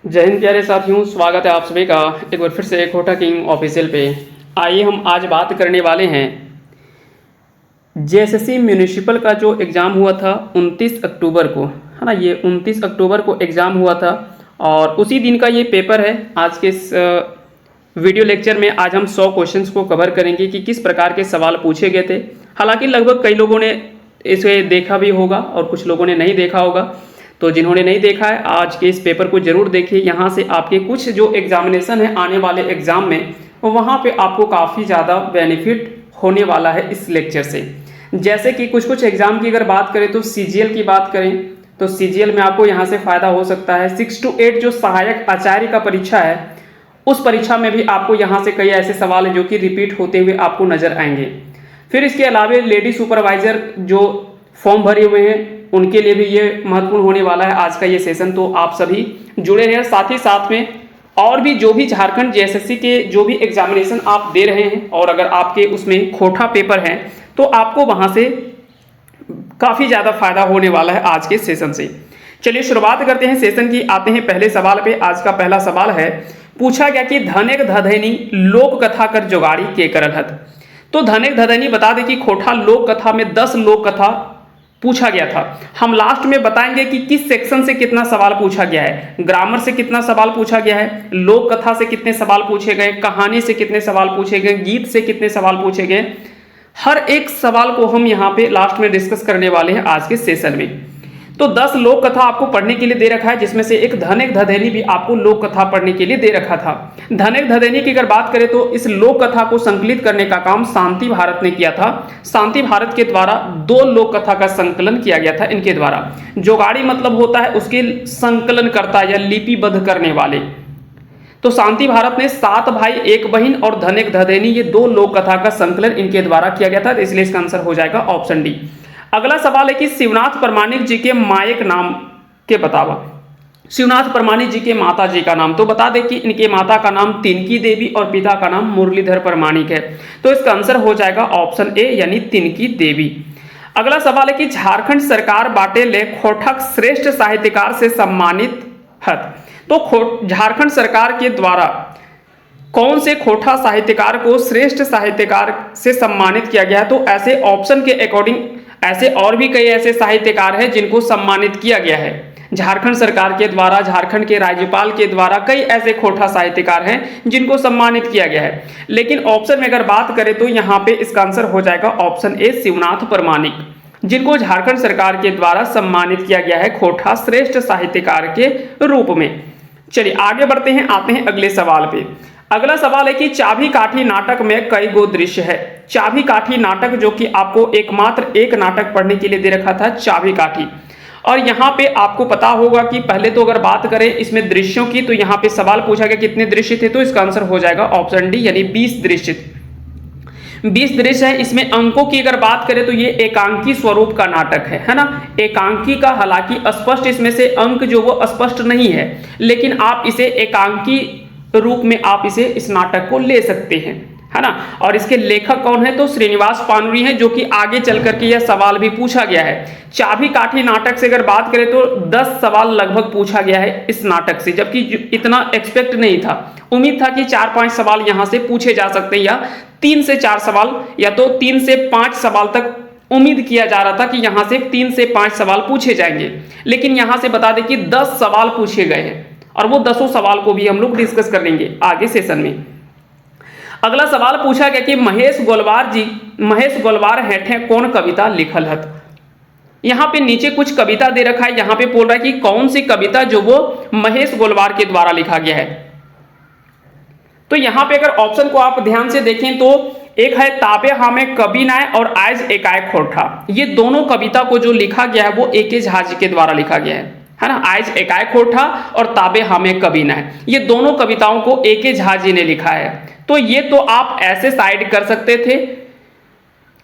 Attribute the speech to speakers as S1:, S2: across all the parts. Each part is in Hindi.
S1: जय हिंद प्यारे साथियों, स्वागत है आप सभी का एक बार फिर से कोटा किंग ऑफिशियल पे। आइए हम आज बात करने वाले हैं जेएसएससी म्यूनिसिपल का जो एग्ज़ाम हुआ था 29 अक्टूबर को, है ना। ये 29 अक्टूबर को एग्ज़ाम हुआ था और उसी दिन का ये पेपर है। आज के इस वीडियो लेक्चर में आज हम 100 क्वेश्चंस को कवर करेंगे कि किस प्रकार के सवाल पूछे गए थे। हालांकि लगभग कई लोगों ने इसे देखा भी होगा और कुछ लोगों ने नहीं देखा होगा, तो जिन्होंने नहीं देखा है आज के इस पेपर को जरूर देखिए। यहाँ से आपके कुछ जो एग्जामिनेशन है आने वाले एग्जाम में, वहाँ पे आपको काफ़ी ज़्यादा बेनिफिट होने वाला है इस लेक्चर से। जैसे कि कुछ एग्जाम की अगर बात करें तो सीजीएल की बात करें तो सीजीएल में आपको यहाँ से फ़ायदा हो सकता है। 6 to 8 जो सहायक आचार्य का परीक्षा है, उस परीक्षा में भी आपको यहाँ से कई ऐसे सवाल हैं जो कि रिपीट होते हुए आपको नजर आएंगे। फिर इसके अलावा लेडी सुपरवाइजर जो फॉर्म भरे हुए हैं उनके लिए भी ये महत्वपूर्ण होने वाला है आज का ये सेशन, तो आप सभी जुड़े रहें। साथ ही साथ में और भी जो भी झारखंड जेएसएससी के जो भी एग्जामिनेशन आप दे रहे हैं और अगर आपके उसमें खोटा पेपर है तो आपको वहाँ से काफ़ी ज़्यादा फायदा होने वाला है आज के सेशन से। चलिए शुरुआत करते हैं सेशन की। आते हैं पहले सवाल पे। आज का पहला सवाल है, पूछा गया कि धनेक धधैनी लोक कथा कर जोगाड़ी के करलहत। तो धनेक धधैनी बता दें कि खोटा लोक कथा में 10 लोक कथा पूछा गया था। हम लास्ट में बताएंगे कि किस सेक्शन से कितना सवाल पूछा गया है, ग्रामर से कितना सवाल पूछा गया है, लोक कथा से कितने सवाल पूछे गए, कहानी से कितने सवाल पूछे गए, गीत से कितने सवाल पूछे गए। हर एक सवाल को हम यहाँ पे लास्ट में डिस्कस करने वाले हैं आज के सेशन में। तो 10 लोक कथा आपको पढ़ने के लिए दे रखा है, जिसमें से एक धनेक धधैनी भी आपको लोक कथा पढ़ने के लिए दे रखा था। धनेक धधैनी की अगर बात करें तो इस लोक कथा को संकलित करने का काम शांति भारत ने किया था। शांति भारत के द्वारा 2 लोक कथा का संकलन किया गया था इनके द्वारा। जोगाड़ी मतलब होता है उसके संकलनकर्ता या लिपिबद्ध करने वाले। तो शांति भारत ने 7 भाई 1 बहन और धनेक धधैनी ये 2 लोक कथा का संकलन इनके द्वारा किया गया था, इसलिए इसका आंसर हो जाएगा ऑप्शन डी। अगला सवाल है कि शिवनाथ परमाणिक जी के मायक नाम के बतावा। शिवनाथ परमाणिक जी के माता जी का नाम, तो बता दें कि इनके माता का नाम तिनकी देवी और पिता का नाम मुरलीधर परमाणिक है, तो इसका आंसर हो जाएगा ऑप्शन ए यानी तिनकी देवी। अगला सवाल है कि झारखंड सरकार बाटे ले खोटक श्रेष्ठ साहित्यकार से सम्मानित है। तो झारखंड सरकार के द्वारा कौन से खोटा साहित्यकार को श्रेष्ठ साहित्यकार से सम्मानित किया गया है? तो ऐसे ऑप्शन के अकॉर्डिंग ऐसे और भी कई ऐसे साहित्यकार हैं जिनको सम्मानित किया गया है झारखंड सरकार के द्वारा। झारखंड के राज्यपाल के द्वारा कई ऐसे खोटा साहित्यकार हैं जिनको सम्मानित किया गया है, लेकिन ऑप्शन में अगर बात करें तो यहाँ पे इसका आंसर हो जाएगा ऑप्शन ए शिवनाथ परमाणिक, जिनको झारखंड सरकार के द्वारा सम्मानित किया गया है खोटा श्रेष्ठ साहित्यकार के रूप में। चलिए आगे बढ़ते हैं, आते हैं अगले सवाल पे। अगला सवाल है कि चाबी काठी नाटक में कई गो दृश्य है। चाबी काठी नाटक जो कि आपको एकमात्र एक नाटक पढ़ने के लिए दे रखा था, चाबी काठी। और यहाँ पे आपको पता होगा कि पहले तो अगर बात करें इसमें दृश्यों की, तो यहाँ पे सवाल पूछा गया कितने दृश्य थे, तो इसका आंसर हो जाएगा ऑप्शन डी यानी 20 दृश्य। 20 दृश्य है। इसमें अंकों की अगर बात करें तो ये एकांकी स्वरूप का नाटक है ना। एकांकी का हालांकि स्पष्ट इसमें से अंक जो वो स्पष्ट नहीं है, लेकिन आप इसे एकांकी रूप में आप इसे इस नाटक को ले सकते हैं, है ना। और इसके लेखक कौन है? तो श्रीनिवास पानुरी हैं, जो कि आगे चल करके यह सवाल भी पूछा गया है। चाबी काठी नाटक से अगर बात करें तो 10 सवाल लगभग पूछा गया है इस नाटक से, जबकि इतना एक्सपेक्ट नहीं था। उम्मीद था कि 4-5 सवाल यहां से पूछे जा सकते हैं, या 3 से 4 सवाल या तो 3 से 5 सवाल तक उम्मीद किया जा रहा था कि यहां से 3 से 5 सवाल पूछे जाएंगे, लेकिन यहां से बता दें कि 10 सवाल पूछे गए हैं और वो 10 सवाल को भी हम लोग डिस्कस कर लेंगे आगे सेशन में। अगला सवाल पूछा गया कि महेश गोलवार हेठे कौन कविता लिखल हत। यहाँ पे नीचे कुछ कविता दे रखा है, यहाँ पे बोल रहा है कि कौन सी कविता जो वो महेश गोलवार के द्वारा लिखा गया है। तो यहाँ पे अगर ऑप्शन को आप ध्यान से देखें तो एक है ताबे हामे कवि नाय और आयज एकाय खोठा। ये दोनों कविता को जो लिखा गया है वो ए.के. झा जी के द्वारा लिखा गया है ना। आयज एकाय खोठा और ताबे हामे कवि नाय, ये दोनों कविताओं को ए.के. झा जी ने लिखा है। तो ये तो आप ऐसे साइड कर सकते थे,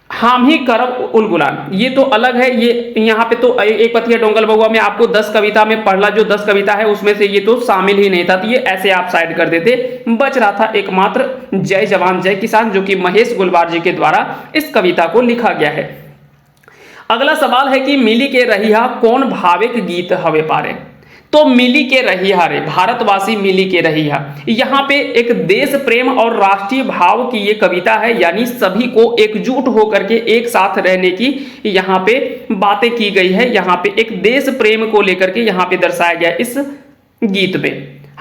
S1: हम ही करब उलगुलान, ये तो अलग है। ये यहाँ पे तो एक पथिया डोंगल बउआ में आपको 10 कविता में पढ़ला, जो 10 कविता है उसमें से ये तो शामिल ही नहीं था, तो ये ऐसे आप साइड कर देते। बच रहा था एकमात्र जय जवान जय किसान, जो कि महेश गोलवार जी के द्वारा इस कविता को लिखा गया है। अगला सवाल है कि मिली के रहिया कौन भाविक गीत हवे पारे। तो मिली के रहिया रे, भारतवासी मिली के रहिया। यहाँ पे एक देश प्रेम और राष्ट्रीय भाव की ये कविता है, यानी सभी को एकजुट होकर के एक साथ रहने की यहाँ पे बातें की गई है। यहाँ पे एक देश प्रेम को लेकर के यहाँ पे दर्शाया गया इस गीत में,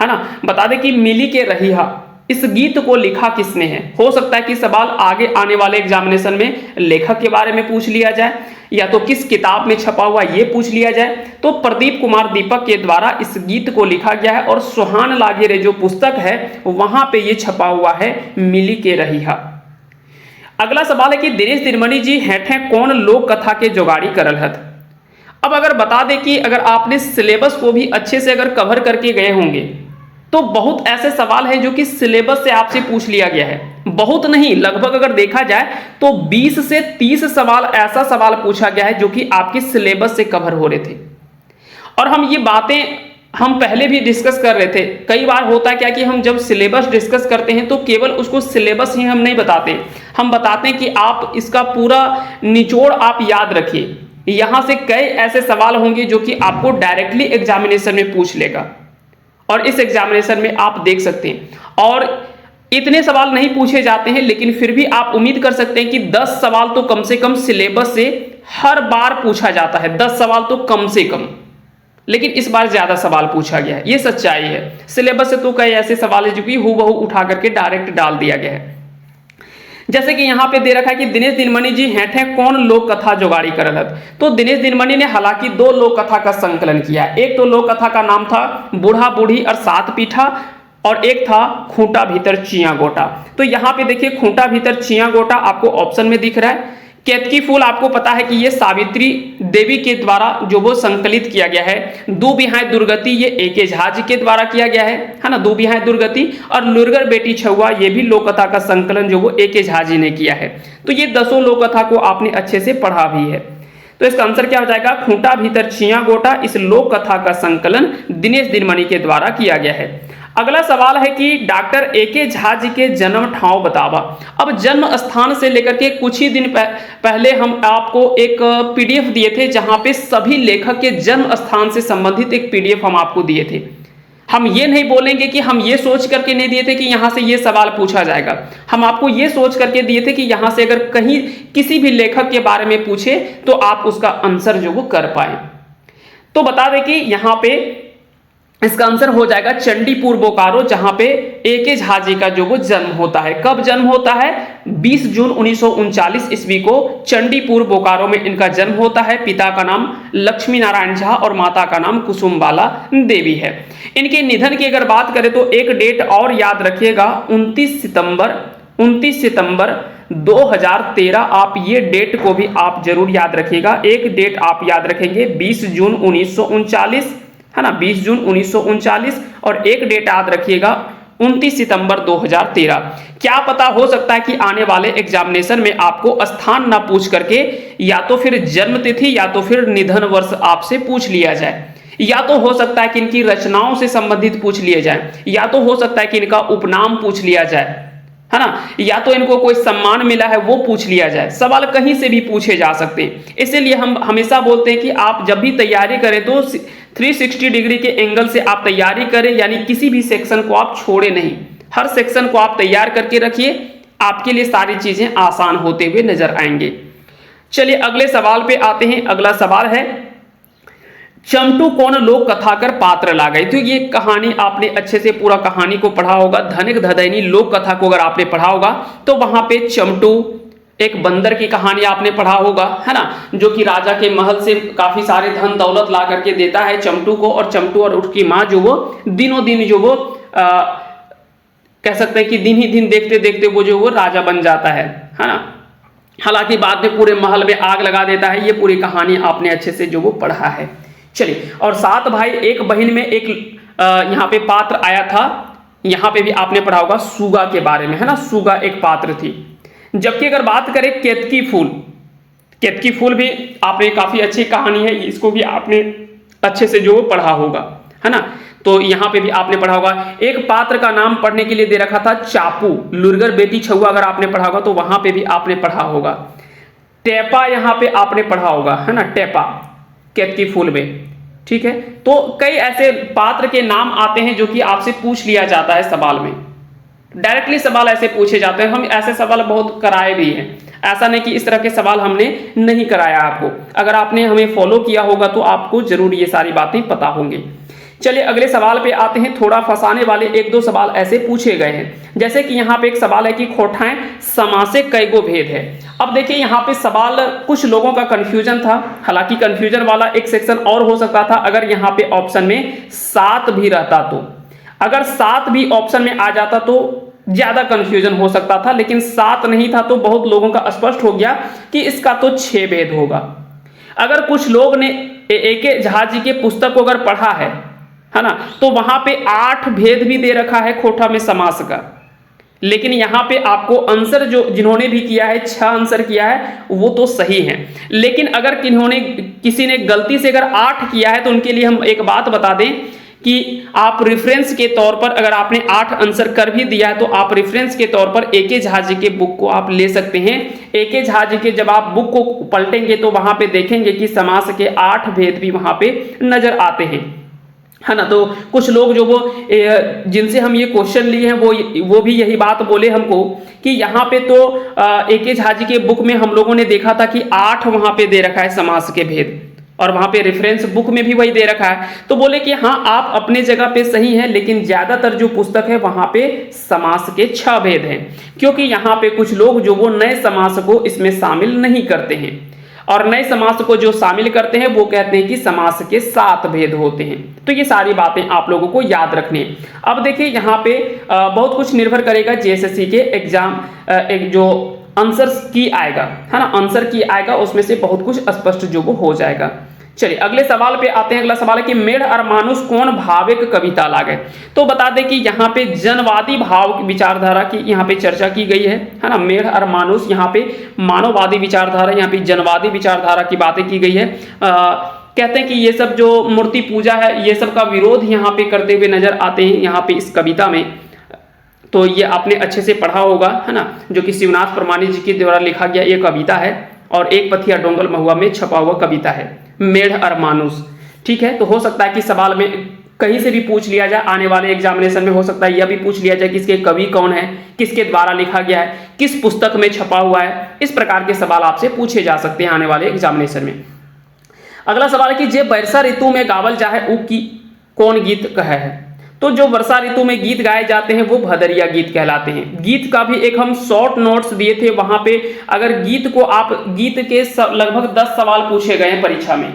S1: है ना। बता दें कि मिली के रहिया इस गीत को लिखा किसने है। हो सकता है कि सवाल आगे आने वाले एग्जामिनेशन में लेखक के बारे में पूछ लिया जाए, या तो किस किताब में छपा हुआ ये पूछ लिया जाए। तो प्रदीप कुमार दीपक के द्वारा इस गीत को लिखा गया है और सुहान लागे रे जो पुस्तक है वहां पे ये छपा हुआ है, मिली के रहिया। अगला सवाल है कि दिनेश दिनमणि जी हेठे कौन लोक कथा के जोगाड़ी करल हत। अब अगर बता दें कि अगर आपने सिलेबस को भी अच्छे से अगर कवर करके गए होंगे तो बहुत ऐसे सवाल हैं जो कि सिलेबस से आपसे पूछ लिया गया है। बहुत नहीं, लगभग अगर देखा जाए तो 20 से 30 सवाल ऐसा सवाल पूछा गया है जो कि आपके सिलेबस से कवर हो रहे थे। और हम ये बातें हम पहले भी डिस्कस कर रहे थे। कई बार होता है क्या कि हम जब सिलेबस डिस्कस करते हैं तो केवल उसको सिलेबस ही हम नहीं बताते, हम बताते हैं कि आप इसका पूरा निचोड़ आप याद रखिए। यहां से कई ऐसे सवाल होंगे जो कि आपको डायरेक्टली एग्जामिनेशन में पूछ लेगा और इस एग्जामिनेशन में आप देख सकते हैं। और इतने सवाल नहीं पूछे जाते हैं, लेकिन फिर भी आप उम्मीद कर सकते हैं कि 10 सवाल तो कम से कम सिलेबस से हर बार पूछा जाता है। 10 सवाल तो कम से कम, लेकिन इस बार ज्यादा सवाल पूछा गया है, ये सच्चाई है। सिलेबस से तो कई ऐसे सवाल है जो कि हूबहू उठा करके डायरेक्ट डाल दिया गया है। जैसे कि यहाँ पे दे रखा है कि दिनेश दिनमणि जी हेठे कौन लोक कथा जोगाड़ी करल हत। तो दिनेश दिनमणि ने हालांकि 2 लोक कथा का संकलन किया। एक तो लोक कथा का नाम था बूढ़ा बूढ़ी और 7 पीठा, और एक था खूंटा भीतर चिया गोटा। तो यहाँ पे देखिए खूंटा भीतर चिया गोटा आपको ऑप्शन में दिख रहा है। केतकी फूल आपको पता है कि ये सावित्री देवी के द्वारा जो वो संकलित किया गया है। दू बिहाय दुर्गति ये ए.के. झा जी के द्वारा किया गया है ना, दू बिहाय दुर्गति। और लुरगर बेटी छुआ ये भी लोक कथा का संकलन जो वो ए.के. झा जी ने किया है। तो ये 10 लोक कथा को आपने अच्छे से पढ़ा भी है। तो इसका आंसर क्या हो जाएगा, खूंटा भीतर चिया गोटा। इस लोक कथा का संकलन दिनेश दिनमणि के द्वारा किया गया है। अगला सवाल है कि डॉक्टर ए.के. झा जी के जन्म ठाव बतावा। अब जन्म स्थान से लेकर के कुछ ही दिन पहले हम आपको एक पीडीएफ दिए थे जहां पे सभी लेखक के जन्म स्थान से संबंधित एक पीडीएफ हम आपको दिए थे। हम ये नहीं बोलेंगे कि हम ये सोच करके नहीं दिए थे कि यहां से ये सवाल पूछा जाएगा। हम आपको ये सोच करके दिए थे कि यहां से अगर कहीं किसी भी लेखक के बारे में पूछे तो आप उसका आंसर जो वो कर पाए। तो बता दें कि यहां पे इसका आंसर हो जाएगा चंडीपुर बोकारो, जहां पे ए.के. झा जी का जो वो जन्म होता है। कब जन्म होता है, 20 जून 1939 ईस्वी को चंडीपुर बोकारो में इनका जन्म होता है। पिता का नाम लक्ष्मी नारायण झा और माता का नाम कुसुमबाला देवी है। इनके निधन की अगर बात करें तो एक डेट और याद रखिएगा, 29 सितंबर 2013। आप ये डेट को भी आप जरूर याद रखिएगा। एक डेट आप याद रखेंगे 20 जून 1939, है ना, 20 जून 1939। और एक डेट याद रखिएगा 29 सितंबर 2013। क्या पता हो सकता है कि आने वाले एग्जामिनेशन में आपको स्थान ना पूछ करके या तो फिर जन्म तिथि या तो फिर निधन वर्ष आपसे पूछ लिया जाए, या तो हो सकता है कि इनकी रचनाओं से संबंधित पूछ लिया जाए, या तो हो सकता है कि इनका उपनाम पूछ लिया जाए, है ना, या तो इनको कोई सम्मान मिला है वो पूछ लिया जाए। सवाल कहीं से भी पूछे जा सकते हैं। इसीलिए हम हमेशा बोलते हैं कि आप जब भी तैयारी करें तो 360 डिग्री के एंगल से आप तैयारी करें, यानी किसी भी सेक्शन को आप छोड़े नहीं। हर सेक्शन को आप तैयार करके रखिए, आपके लिए सारी चीजें आसान होते हुए नजर आएंगे। चलिए अगले सवाल पे आते हैं। अगला सवाल है चमटू कौन लोक कथाकर पात्र ला गए। तो ये कहानी आपने अच्छे से पूरा कहानी को पढ़ा होगा। धनिक धदैनी लोक कथा को अगर आपने पढ़ा होगा तो वहां पे चमटू एक बंदर की कहानी आपने पढ़ा होगा, है ना, जो कि राजा के महल से काफी सारे धन दौलत ला करके देता है चमटू को। और चमटू और उसकी माँ जो वो दिनों दिन जो वो कह सकते हैं कि दिन ही दिन देखते देखते वो जो वो राजा बन जाता है ना। हालांकि बाद में पूरे महल में आग लगा देता है। ये पूरी कहानी आपने अच्छे से जो वो पढ़ा है। चलिए, और 7 भाई एक बहन में एक यहाँ पे पात्र आया था। यहाँ पे भी आपने पढ़ा होगा सुगा के बारे में, है ना, सुगा एक पात्र थी। जबकि अगर बात करें केतकी फूल भी आपने काफी अच्छी कहानी है, इसको भी आपने अच्छे से जो पढ़ा होगा, है ना। तो यहाँ पे भी आपने पढ़ा होगा। एक पात्र का नाम पढ़ने के लिए दे रखा था चापू। लुरगर बेटी छुआ अगर आपने पढ़ा होगा तो वहां पे भी आपने पढ़ा होगा। टेपा यहाँ पे आपने पढ़ा होगा, है ना, टेपा केतकी फूल में, ठीक है, तो कई ऐसे पात्र के नाम आते हैं जो कि आपसे पूछ लिया जाता है सवाल में, डायरेक्टली सवाल ऐसे पूछे जाते हैं। हम ऐसे सवाल बहुत कराए भी हैं, ऐसा नहीं कि इस तरह के सवाल हमने नहीं कराया आपको। अगर आपने हमें फॉलो किया होगा तो आपको जरूर ये सारी बातें पता होंगी। चलिए अगले सवाल पे आते हैं। थोड़ा फंसाने वाले एक दो सवाल ऐसे पूछे गए हैं, जैसे कि यहाँ पे एक सवाल है कि खोठाएं समासे कईगो भेद है। अब देखिए यहाँ पे सवाल कुछ लोगों का कंफ्यूजन था, हालांकि कंफ्यूजन वाला एक सेक्शन और हो सकता था अगर यहाँ पे ऑप्शन में 7 भी रहता तो। अगर 7 भी ऑप्शन में आ जाता तो ज्यादा कंफ्यूजन हो सकता था, लेकिन 7 नहीं था तो बहुत लोगों का स्पष्ट हो गया कि इसका तो 6 भेद होगा। अगर कुछ लोग ने A.K. झा जी के पुस्तक को अगर पढ़ा है ना, तो वहां पे 8 भेद भी दे रखा है खोठा में समास का, लेकिन यहां पे आपको आंसर जो जिन्होंने भी किया है 6 आंसर किया है वो तो सही है, लेकिन अगर किसी ने गलती से अगर 8 किया है तो उनके लिए हम एक बात बता दें कि आप रेफरेंस के तौर पर अगर आपने 8 आंसर कर भी दिया है तो आप रेफरेंस के तौर पर A.K. झा जी के बुक को आप ले सकते हैं। A.K. झा जी के जब आप बुक को पलटेंगे तो वहां पे देखेंगे कि समास के 8 भेद भी वहां पे नजर आते हैं, है ना। तो कुछ लोग जो वो जिनसे हम ये क्वेश्चन लिए हैं वो भी यही बात बोले हमको कि यहाँ पे तो A.K. झा जी के बुक में हम लोगों ने देखा था कि 8 वहां पे दे रखा है समास के भेद, और वहां पे रेफरेंस बुक में भी वही दे रखा है। तो बोले कि हाँ आप अपने जगह पे सही हैं, लेकिन ज्यादातर जो पुस्तक है वहां पे समास के 6 भेद हैं, क्योंकि यहाँ पे कुछ लोग जो वो नए समास को इसमें शामिल नहीं करते हैं, और नए समास को जो शामिल करते हैं वो कहते हैं कि समास के 7 भेद होते हैं। तो ये सारी बातें आप लोगों को याद रखनी है। अब देखिए यहाँ पे बहुत कुछ निर्भर करेगा जेएसएससी के एग्जाम एक जो आंसर की आएगा, है ना, आंसर की आएगा उसमें से बहुत कुछ स्पष्ट जो वो हो जाएगा। चलिए अगले सवाल पे आते हैं। अगला सवाल है कि मेढ़ और मानुष कौन भाविक कविता लागे। तो बता दें कि यहाँ पे जनवादी भाव विचारधारा की यहाँ पे चर्चा की गई है ना। मेढ़ और मानुष यहाँ पे मानववादी विचारधारा, यहाँ पे जनवादी विचारधारा की बातें की गई है। कहते हैं कि ये सब जो मूर्ति पूजा है ये सब का विरोध यहाँ पे करते हुए नजर आते हैं यहाँ पे इस कविता में। तो ये आपने अच्छे से पढ़ा होगा, है ना, जो कि शिवनाथ प्रमाणिक जी के द्वारा लिखा गया ये कविता है, और एक पथिया डोंगल महुआ में छपा हुआ कविता है मेढ़ और मानुष। ठीक है, तो हो सकता है कि सवाल में कहीं से भी पूछ लिया जाए, आने वाले एग्जामिनेशन में हो सकता है यह भी पूछ लिया जाए कि इसके कवि कौन है, किसके द्वारा लिखा गया है, किस पुस्तक में छपा हुआ है। इस प्रकार के सवाल आपसे पूछे जा सकते हैं आने वाले एग्जामिनेशन में। अगला सवाल है कि जे वर्षा ऋतु में गावल जाए वो की कौन गीत कहे है। तो जो वर्षा ऋतु में गीत गाए जाते हैं वो भदरिया गीत कहलाते हैं। गीत का भी एक हम शॉर्ट नोट्स दिए थे, वहां पे अगर गीत को आप गीत के लगभग 10 सवाल पूछे गए हैं परीक्षा में,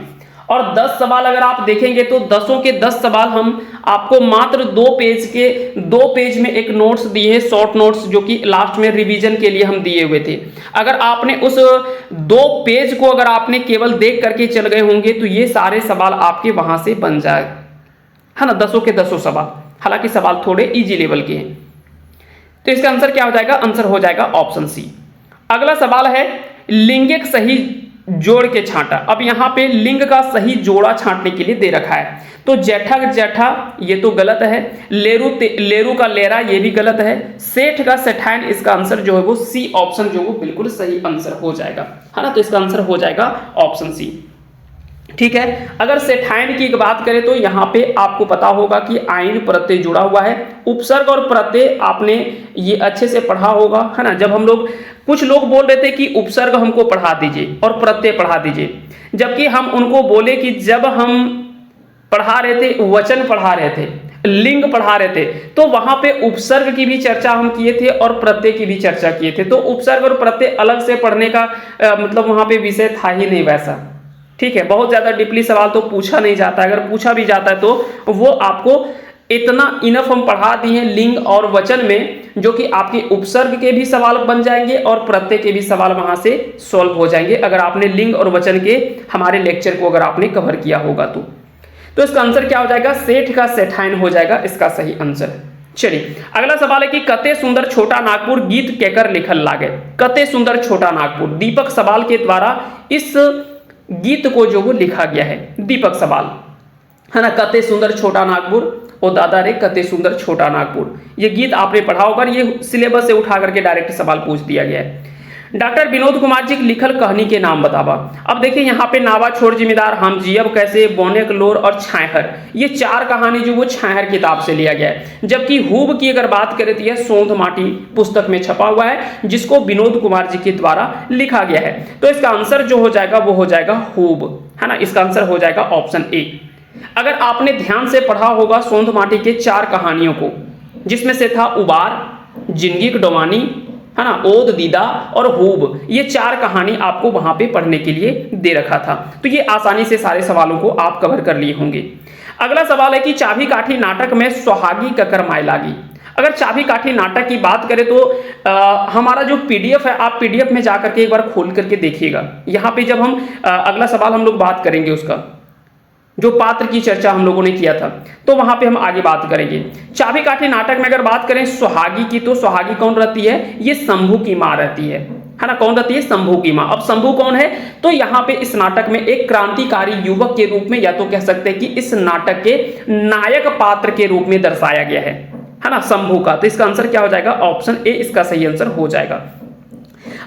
S1: और 10 सवाल अगर आप देखेंगे तो 10 के 10 सवाल हम आपको मात्र 2 पेज में एक नोट्स दिए हैं, शॉर्ट नोट्स, जो कि लास्ट में रिवीजन के लिए हम दिए हुए थे। अगर आपने उस 2 पेज को अगर आपने केवल देख करके चल गए होंगे तो ये सारे सवाल आपके वहां से बन जाए, है ना, 10 के 10 सवाल। हालांकि सवाल थोड़े इजी लेवल के हैं। तो इसका आंसर क्या हो जाएगा, आंसर हो जाएगा ऑप्शन सी। अगला सवाल है लिंगिक सही जोड़ के छांटा। अब यहाँ पे लिंग का सही जोड़ा छांटने के लिए दे रखा है। तो जैठा का जैठा ये तो गलत है, लेरू का लेरा ये भी गलत है, सेठ का सेठाइन, इसका आंसर जो है वो सी ऑप्शन जो वो बिल्कुल सही आंसर हो जाएगा, है ना। तो इसका आंसर हो जाएगा ऑप्शन सी। ठीक है, अगर सेठाइन की बात करें तो यहाँ पे आपको पता होगा कि आइन प्रत्यय जुड़ा हुआ है। उपसर्ग और प्रत्यय आपने ये अच्छे से पढ़ा होगा, है ना। जब हम लोग कुछ लोग बोल रहे थे कि उपसर्ग हमको पढ़ा दीजिए और प्रत्यय पढ़ा दीजिए, जबकि हम उनको बोले कि जब हम पढ़ा रहे थे वचन पढ़ा रहे थे, लिंग पढ़ा रहे थे, तो वहां पे उपसर्ग की भी चर्चा हम किए थे और प्रत्यय की भी चर्चा किए थे। तो उपसर्ग और प्रत्यय अलग से पढ़ने का मतलब वहां पे विषय था ही नहीं वैसा। ठीक है, बहुत ज्यादा डीपली सवाल तो पूछा नहीं जाता है, अगर पूछा भी जाता है तो वो आपको इतना इनफ हम पढ़ा दिए हैं लिंग और वचन में, जो कि आपके उपसर्ग के भी सवाल बन जाएंगे और प्रत्यय के भी सवाल वहां से सॉल्व हो जाएंगे, अगर आपने लिंग और वचन के हमारे लेक्चर को अगर आपने कवर किया होगा तो इसका आंसर क्या हो जाएगा, सेठ का सेठाइन हो जाएगा इसका सही आंसर। चलिए अगला सवाल है कि कते सुंदर छोटा नागपुर गीत कहकर लिखल लागे। कते सुंदर छोटा नागपुर, दीपक सवाल के द्वारा इस गीत को जो वो लिखा गया है, दीपक सवाल, है ना। कते सुंदर छोटा नागपुर, ओ दादा रे कते सुंदर छोटा नागपुर, ये गीत आपने पढ़ा होगा, ये सिलेबस से उठा करके डायरेक्ट सवाल पूछ दिया गया है। डॉक्टर विनोद कुमार जी की लिखल कहानी के नाम बतावा। अब देखिए यहाँ पे नावा छोड़ जिम्मेदार, हम जियब कैसे, बोनेक लोर और छाहर, ये 4 कहानी जो वो छाहर किताब से लिया गया है। जबकि हूब की अगर बात करें तो यह सोंध माटी पुस्तक में छपा हुआ है, जिसको विनोद कुमार जी के द्वारा लिखा गया है। तो इसका आंसर जो हो जाएगा वो हो जाएगा हूब, है ना। इसका आंसर हो जाएगा ऑप्शन ए। अगर आपने ध्यान से पढ़ा होगा सोंध माटी के 4 कहानियों को, जिसमें से था उबार, जिंदगी की डोमानी, है ना, ओद दीदा और हूब, ये 4 कहानी आपको वहां पे पढ़ने के लिए दे रखा था। तो ये आसानी से सारे सवालों को आप कवर कर लिए होंगे। अगला सवाल है कि चाबी काठी नाटक में सुहागी ककर माय लागी। अगर चाबी काठी नाटक की बात करें तो हमारा जो पीडीएफ है, आप पीडीएफ में जाकर के एक बार खोल करके देखिएगा। यहाँ पे जब हम अगला सवाल हम लोग बात करेंगे उसका, जो पात्र की चर्चा हम लोगों ने किया था, तो वहां पे हम आगे बात करेंगे। चाबी काठी नाटक में अगर बात करें सुहागी की, तो सुहागी कौन रहती है? ये शंभू की मां रहती है ना। कौन रहती है? शंभू की मां। अब शंभू कौन है? तो यहाँ पे इस नाटक में एक क्रांतिकारी युवक के रूप में, या तो कह सकते हैं कि इस नाटक के नायक पात्र के रूप में दर्शाया गया है ना, शंभू का। तो इसका आंसर क्या हो जाएगा? ऑप्शन ए इसका सही आंसर हो जाएगा।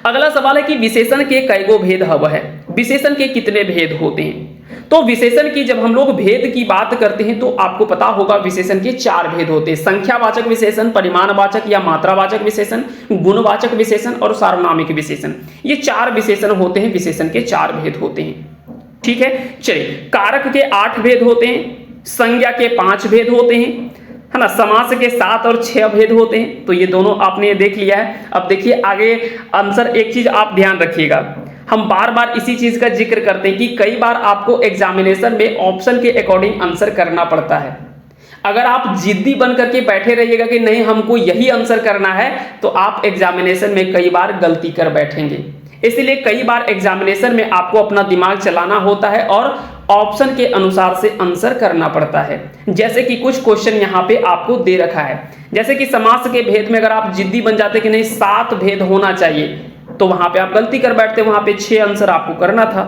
S1: अगला सवाल है कि विशेषण के कईगो भेद हव है। विशेषण के कितने भेद होते हैं? तो विशेषण की जब हम लोग भेद की बात करते हैं तो आपको पता होगा विशेषण के 4 भेद होते हैं। संख्यावाचक विशेषण, परिमाणवाचक या मात्रावाचक विशेषण, गुणवाचक विशेषण और सार्वनामिक विशेषण। ये 4 विशेषण होते हैं, विशेषण के 4 भेद होते हैं। ठीक है, चलिए। कारक के 8 भेद होते हैं, संज्ञा के 5 भेद होते हैं, है ना, समास के 7 और 6 भेद होते हैं। तो ये दोनों आपने देख लिया है। अब देखिए आगे आंसर, एक चीज आप ध्यान रखिएगा, हम बार बार इसी चीज का जिक्र करते हैं कि कई बार आपको एग्जामिनेशन में ऑप्शन के अकॉर्डिंग आंसर करना पड़ता है। अगर आप जिद्दी बन करके बैठे रहिएगा कि नहीं हमको यही आंसर करना है, तो आप एग्जामिनेशन में कई बार गलती कर बैठेंगे। इसलिए कई बार एग्जामिनेशन में आपको अपना दिमाग चलाना होता है और ऑप्शन के अनुसार से आंसर करना पड़ता है। जैसे कि कुछ क्वेश्चन यहाँ पे आपको दे रखा है, जैसे कि समास के भेद में अगर आप जिद्दी बन जाते कि नहीं 7 भेद होना चाहिए, तो वहां पे आप गलती कर बैठते, वहां पे 6 आंसर आपको करना था।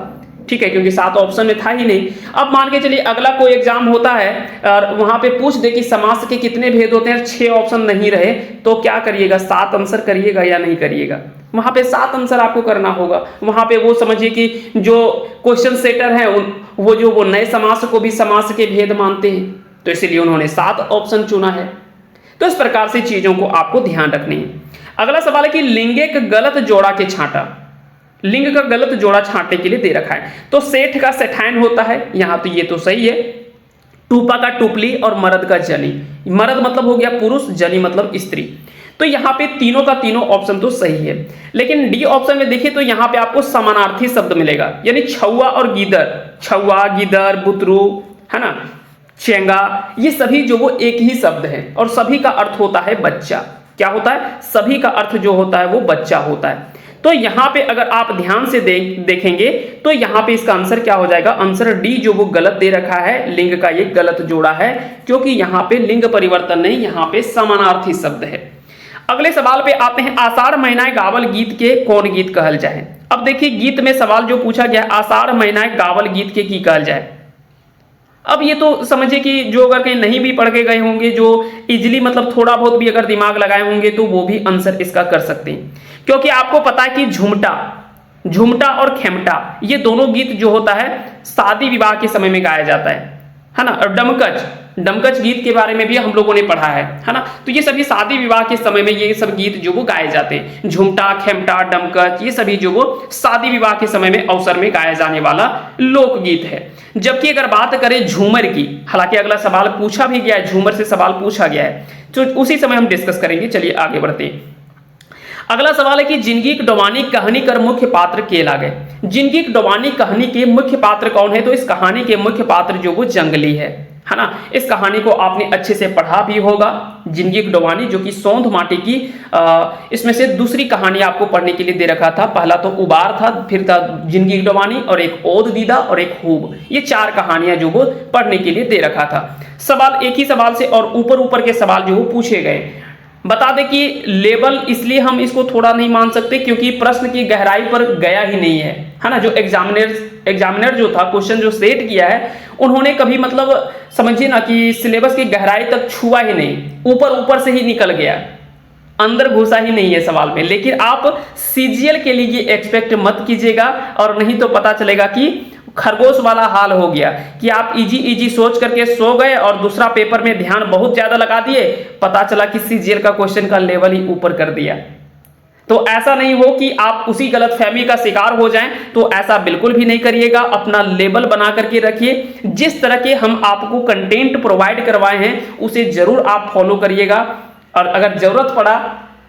S1: ठीक है, क्योंकि 7 ऑप्शन में था ही नहीं। अब मान के चलिए अगला कोई एग्जाम होता है और वहां पे पूछ दे कि समास के कितने भेद होते हैं, 6 ऑप्शन नहीं रहे, तो क्या करिएगा? 7 आंसर करिएगा या नहीं करिएगा? वहां पे 7 आंसर आपको करना होगा। वहां पे वो समझिए कि जो क्वेश्चन सेटर है वो नए समास को भी समास के भेद मानते हैं, तो इसलिए उन्होंने 7 ऑप्शन चुना है। तो इस प्रकार से चीजों को आपको ध्यान रखनी है। अगला सवाल है कि लिंगे का गलत जोड़ा के छांटा। लिंग का गलत जोड़ा छांटने के लिए दे रखा है। तो सेठ का सेठाइन होता है, यहां तो ये तो सही है। टूपा का टुपली और मर्द का जनी। मर्द मतलब हो गया पुरुष, जनी मतलब स्त्री। तो यहाँ पे तीनों का तीनों ऑप्शन तो सही है, लेकिन डी ऑप्शन में देखिए तो यहाँ पे आपको समानार्थी शब्द मिलेगा, यानी छुआ और गीदर। छुआ, गीदर, बुतरू, है ना, चेंगा, ये सभी जो वो एक ही शब्द है और सभी का अर्थ होता है बच्चा। क्या होता है? सभी का अर्थ जो होता है वो बच्चा होता है। तो यहाँ पे अगर आप ध्यान से देखेंगे तो यहाँ पे इसका आंसर क्या हो जाएगा? आंसर डी जो वो गलत दे रखा है, लिंग का ये गलत जोड़ा है, क्योंकि यहाँ पे लिंग परिवर्तन नहीं, यहाँ पे समानार्थी शब्द है। अगले सवाल पे आते हैं, आषाढ़ महीना गावल गीत के कौन गीत कहल जाए। अब देखिए गीत में सवाल जो पूछा गया, आषाढ़ महीना गावल गीत के की कहल जाए। अब ये तो समझिए कि जो अगर कहीं नहीं भी पढ़ के गए होंगे, जो इजिली मतलब थोड़ा बहुत भी अगर दिमाग लगाए होंगे, तो वो भी आंसर इसका कर सकते हैं। क्योंकि आपको पता है कि झुमटा और खेमटा ये दोनों गीत जो होता है शादी विवाह के समय में गाया जाता है ना। और डमकच गीत के बारे में भी हम लोगों ने पढ़ा है ना। तो ये सभी शादी विवाह के समय में ये सब गीत जो वो गाए जाते हैं। झुमटा, खेमटा, डमकच, ये सभी जो वो शादी विवाह के समय में अवसर में गाया जाने वाला लोकगीत है। जबकि अगर बात करें झूमर की, हालांकि अगला सवाल पूछा भी गया है, झूमर से सवाल पूछा गया है, तो उसी समय हम डिस्कस करेंगे। चलिए आगे बढ़ते हैं। अगला सवाल है कि जिंदगी की डोबानी कहानी कर मुख्य पात्र के लागे। जिंदगी की डोबानी कहानी के मुख्य पात्र कौन है? तो इस कहानी के मुख्य पात्र जो वो जंगली है ना। इस कहानी को आपने अच्छे से पढ़ा भी होगा, जिंदगी की डोबानी, जो कि सोंध माटी की इसमें से दूसरी कहानी आपको पढ़ने के लिए दे रखा था। पहला तो उबार था, फिर था जिंदगी की डोबानी और एक ओद दीदा और एक हूब। ये 4 कहानियां जो वो पढ़ने के लिए दे रखा था। सवाल एक ही सवाल से और ऊपर के सवाल जो वो पूछे गए। बता दें कि लेवल इसलिए हम इसको थोड़ा नहीं मान सकते क्योंकि प्रश्न की गहराई पर गया ही नहीं है ना। जो एग्जामिनर जो था, क्वेश्चन जो सेट किया है, उन्होंने कभी मतलब समझिए ना कि सिलेबस की गहराई तक छुआ ही नहीं, ऊपर से ही निकल गया। अंदर घुसा ही नहीं है सवाल में। लेकिन आप सीजीएल के लिए एक्सपेक्ट मत कीजिएगा, और नहीं तो पता चलेगा कि खरगोश वाला हाल हो गया कि आप इजी इजी सोच करके सो गए और दूसरा पेपर में ध्यान बहुत ज्यादा लगा दिए, पता चला कि सीजीएल का क्वेश्चन का लेवल ही ऊपर कर दिया। तो ऐसा नहीं हो कि आप उसी गलतफहमी का शिकार हो जाएं, तो ऐसा बिल्कुल भी नहीं करिएगा। अपना लेवल बना करके रखिए। जिस तरह के हम आपको कंटेंट प्रोवाइड करवाए हैं उसे जरूर आप फॉलो करिएगा, और अगर जरूरत पड़ा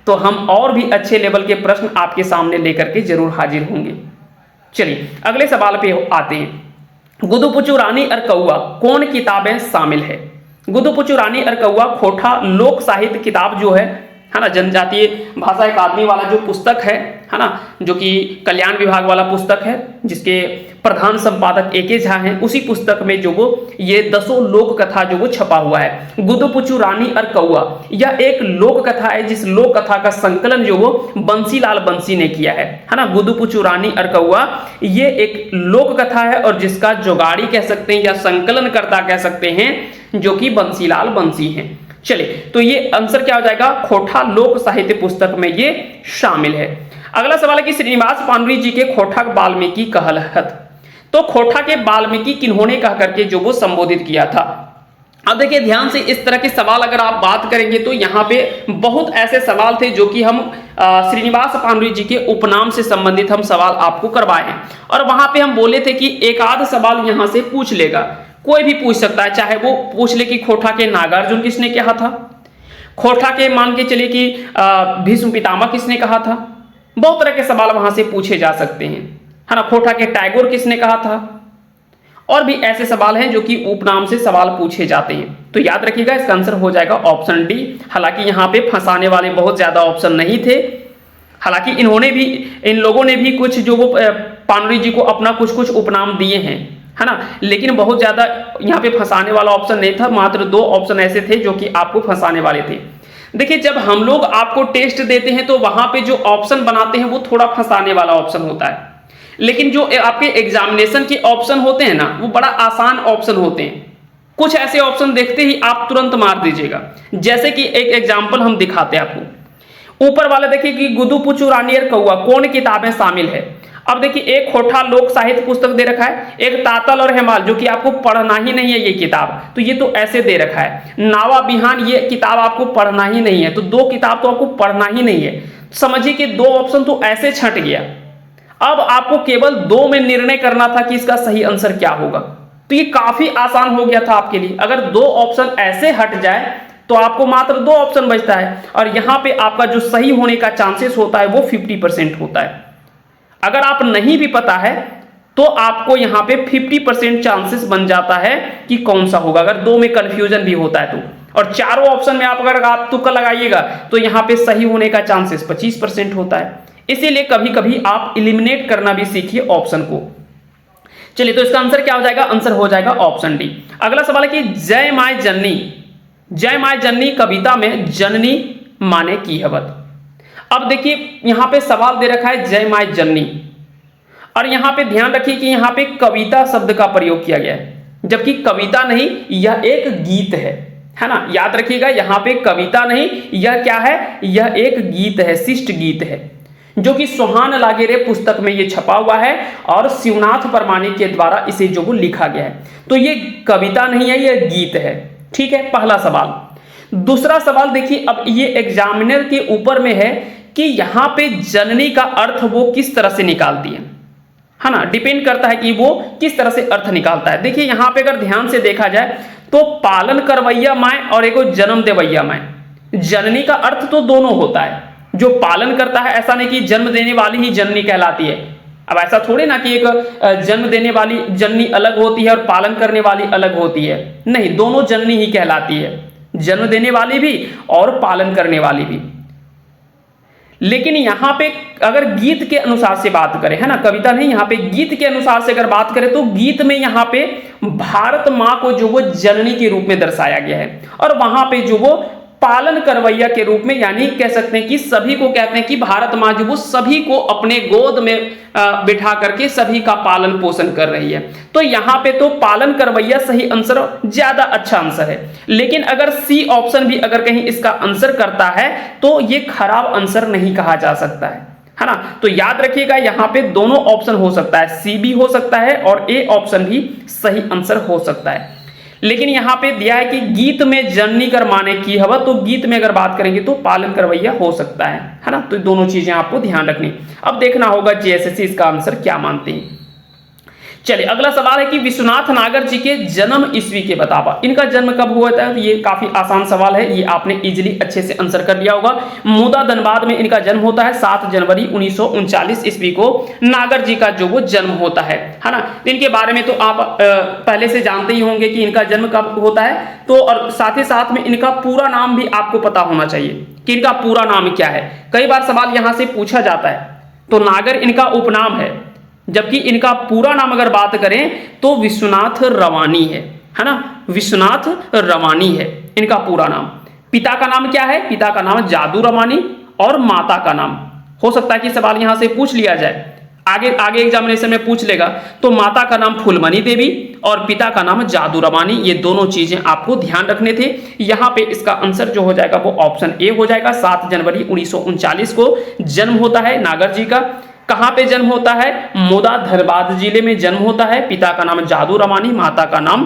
S1: तो हम और भी अच्छे लेवल के प्रश्न आपके सामने लेकर के जरूर हाजिर होंगे। चलिए अगले सवाल पे आते हैं। गुदुपुचु रानी और कौआ कौन किताबें शामिल है? गुदुपुचु रानी और कौआ खोटा लोक साहित्य किताब जो है ना, जनजातीय भाषा अकादमी वाला जो पुस्तक है ना, जो कि कल्याण विभाग वाला पुस्तक है, जिसके प्रधान संपादक ए के झा हैं, उसी पुस्तक में जो वो ये 10 लोक कथा जो वो छपा हुआ है। गुदुपुचु रानी और कौआ यह एक लोक कथा है, जिस लोक कथा का संकलन जो वो बंसीलाल बंसी ने किया है ना। गुदुपुचु रानी और कौआ ये एक लोक कथा है, और जिसका जुगाड़ी कह सकते हैं या संकलनकर्ता कह सकते हैं जो कि बंसीलाल बंसी हैं। चलिए तो ये आंसर क्या हो जाएगा? खोटा लोक साहित्य पुस्तक में ये शामिल है। अगला सवाल है कि श्रीनिवास पानुरी जी के खोटा वाल्मीकि कहलहत, तो खोटा के वाल्मीकि किन्होंने कह करके जो वो संबोधित किया था। अब देखिए ध्यान से, इस तरह के सवाल अगर आप बात करेंगे तो यहाँ पे बहुत ऐसे सवाल थे जो कि हम श्रीनिवास पानुरी जी के उपनाम से संबंधित हम सवाल आपको करवाए हैं, और वहां पे हम बोले थे कि एक आध सवाल यहाँ से पूछ लेगा, कोई भी पूछ सकता है। चाहे वो पूछ ले कि खोटा के नागार्जुन किसने कहा था, खोटा के मान के चले कि भीष्म पितामह किसने कहा था, बहुत तरह के सवाल वहां से पूछे जा सकते हैं, है ना। खोटा के टैगोर किसने कहा था, और भी ऐसे सवाल हैं जो कि उपनाम से सवाल पूछे जाते हैं। तो याद रखिएगा इसका आंसर हो जाएगा ऑप्शन डी। हालांकि यहाँ पे फंसाने वाले बहुत ज्यादा ऑप्शन नहीं थे, हालांकि इन लोगों ने भी कुछ जो वो पानुरी जी को अपना कुछ कुछ उपनाम दिए हैं, है ना, लेकिन बहुत ज्यादा यहाँ पे फंसाने वाला ऑप्शन नहीं था। मात्र 2 ऑप्शन ऐसे थे जो कि आपको फंसाने वाले थे। देखिए जब हम लोग आपको टेस्ट देते हैं तो वहां पे जो ऑप्शन बनाते हैं वो थोड़ा फंसाने वाला ऑप्शन होता है, लेकिन जो आपके एग्जामिनेशन के ऑप्शन होते हैं ना वो बड़ा आसान ऑप्शन होते हैं। कुछ ऐसे ऑप्शन देखते ही आप तुरंत मार दीजिएगा। जैसे कि एक एग्जाम्पल हम दिखाते हैं आपको। ऊपर वाला देखिए कि गुदुपुचु रानी और कौआ कौन किताबें शामिल है। अब देखिए एक खोटा लोक साहित्य पुस्तक दे रखा है, एक तातल और हेमाल जो कि आपको पढ़ना ही नहीं है ये किताब, तो ये तो ऐसे दे रखा है। नावा बिहान ये किताब आपको पढ़ना ही नहीं है, तो 2 किताब तो आपको पढ़ना ही नहीं है। समझिए कि 2 ऑप्शन तो ऐसे छंट गया। अब आपको केवल 2 में निर्णय करना था कि इसका सही आंसर क्या होगा, तो ये काफी आसान हो गया था आपके लिए। अगर 2 ऑप्शन ऐसे हट जाए तो आपको मात्र 2 ऑप्शन बचता है, और यहां पे आपका जो सही होने का चांसेस होता है वो 50% होता है। अगर आप नहीं भी पता है तो आपको यहां पे 50% चांसेस बन जाता है कि कौन सा होगा, अगर 2 में कंफ्यूजन भी होता है तो। और चारों ऑप्शन में अगर आप तुक्का लगाइएगा तो यहां पे सही होने का चांसेस 25% होता है। इसीलिए कभी कभी आप इलिमिनेट करना भी सीखिए ऑप्शन को। चलिए तो इसका आंसर क्या हो जाएगा? आंसर हो जाएगा ऑप्शन डी। अगला सवाल है कि जय माय जननी कविता में जननी माने की हवत। अब देखिए यहां पे सवाल दे रखा है जय माय जननी, और यहां पे ध्यान रखिए कि यहां पे कविता शब्द का प्रयोग किया गया है, जबकि कविता नहीं यह एक गीत है ना। याद रखिएगा यहां पे कविता नहीं, यह क्या है? यह एक गीत है, शिष्ट गीत है, जो कि सोहान लागेरे पुस्तक में ये छपा हुआ है और शिवनाथ परमाणी के द्वारा इसे जो वो लिखा गया है। तो ये कविता नहीं है, यह गीत है। ठीक है, पहला सवाल। दूसरा सवाल देखिए, अब ये एग्जामिनर के ऊपर में है कि यहां पे जननी का अर्थ वो किस तरह से निकालती है ना, डिपेंड करता है कि वो किस तरह से अर्थ निकालता है। देखिए यहां पे अगर ध्यान से देखा जाए तो पालन करवैया माए और एक जन्म देवैया माए, जननी का अर्थ तो दोनों होता है। जो पालन करता है, ऐसा नहीं कि जन्म देने वाली ही जननी कहलाती है। अब ऐसा थोड़े ना कि एक जन्म देने वाली जननी अलग होती है और पालन करने वाली अलग होती है, नहीं, दोनों जननी ही कहलाती है, जन्म देने वाली भी और पालन करने वाली भी। लेकिन यहां पे अगर गीत के अनुसार से बात करें, है ना, कविता नहीं, यहां पे गीत के अनुसार से अगर बात करें तो गीत में यहां पे भारत मां को जो वो जननी के रूप में दर्शाया गया है, और वहां पे जो वो पालन करवैया के रूप में, यानी कह सकते हैं कि सभी को कहते हैं कि भारत माँ जो वो सभी को अपने गोद में बिठा करके सभी का पालन पोषण कर रही है। तो यहाँ पे तो पालन करवैया सही आंसर, ज्यादा अच्छा आंसर है। लेकिन अगर सी ऑप्शन भी अगर कहीं इसका आंसर करता है तो ये खराब आंसर नहीं कहा जा सकता है ना। तो याद रखिएगा यहाँ पे दोनों ऑप्शन हो सकता है, सी भी हो सकता है और ए ऑप्शन भी सही आंसर हो सकता है। लेकिन यहाँ पे दिया है कि गीत में जननी कर माने की हवा, तो गीत में अगर बात करेंगे तो पालन करवैया हो सकता है ना। तो दोनों चीजें आपको ध्यान रखनी। अब देखना होगा जेएसएससी इसका आंसर क्या मानते हैं। चलिए अगला सवाल है कि विश्वनाथ नागर जी के जन्म ईस्वी के बतावा, इनका जन्म कब हुआ था। तो ये काफी आसान सवाल है, ये आपने इजीली अच्छे से आंसर कर लिया होगा। मुदा धनबाद में इनका जन्म होता है 7 जनवरी 1939 ईस्वी को नागर जी का जो वो जन्म होता है ना। इनके बारे में तो आप पहले से जानते ही होंगे कि इनका जन्म कब होता है। तो और साथ ही साथ में इनका पूरा नाम भी आपको पता होना चाहिए कि इनका पूरा नाम क्या है। कई बार सवाल यहां से पूछा जाता है। तो नागर इनका उपनाम है, जबकि इनका पूरा नाम अगर बात करें तो विश्वनाथ रवानी है ना। विश्वनाथ रवानी है इनका पूरा नाम। पिता का नाम क्या है, पिता का नाम जादू रवानी, और माता का नाम हो सकता है कि सवाल यहां से पूछ लिया जाए, आगे एग्जामिनेशन में पूछ लेगा। तो माता का नाम फूलमणि देवी और पिता का नाम जादू रवानी, ये दोनों चीजें आपको ध्यान रखने थे। यहां पे इसका आंसर जो हो जाएगा वो ऑप्शन ए हो जाएगा। 7 जनवरी 1939 को जन्म होता है नागर जी का। कहां पे जन्म होता है, मुदा धनबाद जिले में जन्म होता है। पिता का नाम जादू रवानी, माता का नाम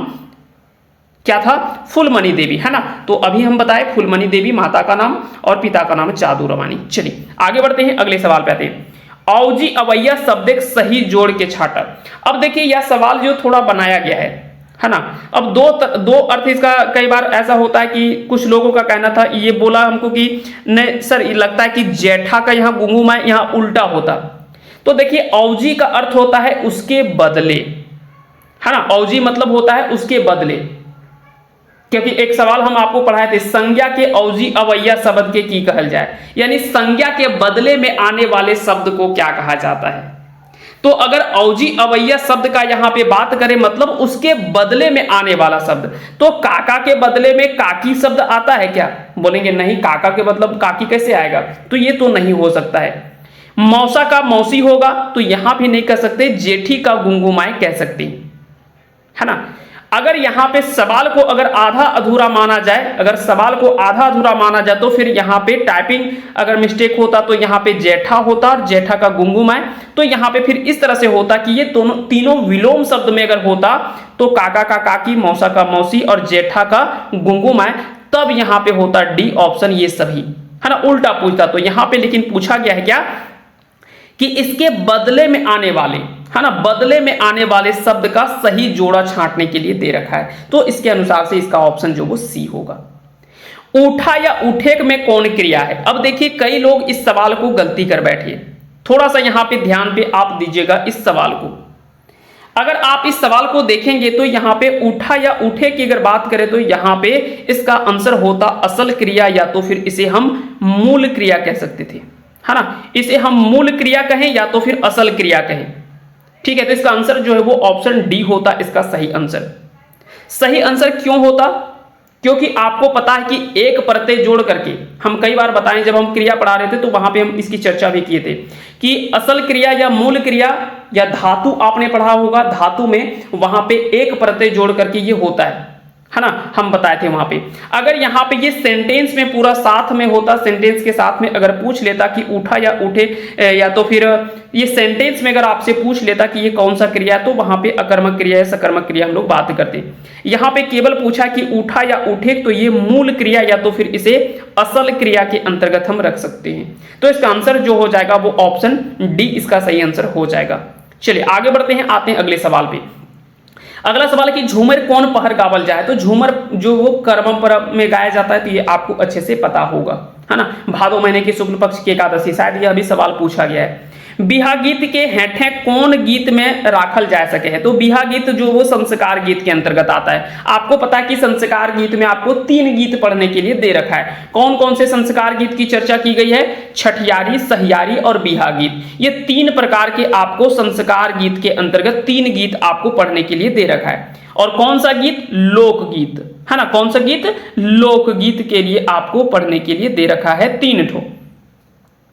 S1: क्या था, फूलमणि देवी, है ना। तो अभी हम बताए फूलमणि देवी माता का नाम और पिता का नाम जादू रवानी। चलिए आगे बढ़ते हैं, अगले सवाल पे आते हैं। औजी अवैया शब्द एक सही जोड़ के छाटा। अब देखिए यह सवाल जो थोड़ा बनाया गया है ना। अब दो अर्थ इसका कई बार ऐसा होता है कि कुछ लोगों का कहना था, ये बोला हमको कि नहीं सर ये लगता है कि जेठा का यहाँ गुंगुमा यहाँ उल्टा होता। तो देखिए औजी का अर्थ होता है उसके बदले, है ना। औजी मतलब होता है उसके बदले, क्योंकि एक सवाल हम आपको पढ़ाए थे, संज्ञा के औजी अवैया शब्द के की कहल जाए, यानी संज्ञा के बदले में आने वाले शब्द को क्या कहा जाता है। तो अगर औजी अवैया शब्द का यहां पे बात करें मतलब उसके बदले में आने वाला शब्द, तो काका के बदले में काकी शब्द आता है क्या, बोलेंगे नहीं, काका के मतलब काकी कैसे आएगा, तो ये तो नहीं हो सकता है। मौसा का मौसी होगा तो यहां भी नहीं कह सकते, जेठी का गुंगुमाए कह सकते, है ना। अगर यहां पे सवाल को अगर आधा अधूरा माना जाए, अगर सवाल को आधा अधूरा माना जाए तो फिर यहां पे टाइपिंग अगर मिस्टेक होता तो यहां पे जेठा होता और जेठा का गुंगुमाए, तो यहां पे फिर इस तरह से होता कि ये दोनों तीनों विलोम शब्द में अगर होता तो काका का काकी, मौसा का मौसी और जेठा का गुंगुमाए, तब यहां पे होता डी ऑप्शन ये सभी, है ना, उल्टा पूछता। तो यहां पे लेकिन पूछा गया है क्या कि इसके बदले में आने वाले, है ना, बदले में आने वाले शब्द का सही जोड़ा छांटने के लिए दे रखा है। तो इसके अनुसार से इसका ऑप्शन जो वो सी होगा। उठा या उठेक में कौन क्रिया है। अब देखिए कई लोग इस सवाल को गलती कर बैठे, थोड़ा सा यहां पे ध्यान पे आप दीजिएगा इस सवाल को। अगर आप इस सवाल को देखेंगे तो यहां पे उठा या उठे की अगर बात करें तो यहां पे इसका आंसर होता असल क्रिया, या तो फिर इसे हम मूल क्रिया कह सकते थे, है ना। इसे हम मूल क्रिया कहें या तो फिर असल क्रिया कहें, ठीक है। तो इसका आंसर जो है वो ऑप्शन डी होता इसका सही आंसर। सही आंसर क्यों होता, क्योंकि आपको पता है कि एक प्रत्यय जोड़ करके, हम कई बार बताएं जब हम क्रिया पढ़ा रहे थे तो वहां पे हम इसकी चर्चा भी किए थे कि असल क्रिया या मूल क्रिया या धातु आपने पढ़ा होगा, धातु में वहां पे एक प्रत्यय जोड़ करके ये होता है ना, हम बताए थे वहां पे। अगर यहाँ पे ये सेंटेंस में पूरा साथ में होता, सेंटेंस के साथ में अगर पूछ लेता कि उठा या उठे, या तो फिर ये सेंटेंस में अगर आपसे पूछ लेता कि ये कौन सा क्रिया है, तो वहां पे अकर्मक क्रिया या सकर्मक क्रिया हम लोग बात करते। यहाँ पे केवल पूछा कि उठा या उठे, तो ये मूल क्रिया या तो फिर इसे असल क्रिया के अंतर्गत हम रख सकते हैं। तो इसका आंसर जो हो जाएगा वो ऑप्शन डी इसका सही आंसर हो जाएगा। चलिए आगे बढ़ते हैं, आते हैं अगले सवाल पे। अगला सवाल है कि झूमर कौन पहर गावल जाए। तो झूमर जो वो कर्म पर्व में गाया जाता है, तो ये आपको अच्छे से पता होगा, है ना। भादो महीने की शुक्ल पक्ष की एकादशी, शायद यह भी सवाल पूछा गया है। बिहा गीत के हेठे कौन गीत में राखल जा सके है। तो बिहा गीत जो वो संस्कार गीत के अंतर्गत आता है। आपको पता है कि संस्कार गीत में आपको 3 गीत पढ़ने के लिए दे रखा है। कौन कौन से संस्कार गीत की चर्चा की गई है, छठियारी, सहियारी और बिहा गीत। ये 3 प्रकार के आपको संस्कार गीत के अंतर्गत 3 गीत आपको पढ़ने के लिए दे रखा है। और कौन सा गीत, लोकगीत, है ना। कौन सा गीत? लोकगीत के लिए आपको पढ़ने के लिए दे रखा है 3 ठो,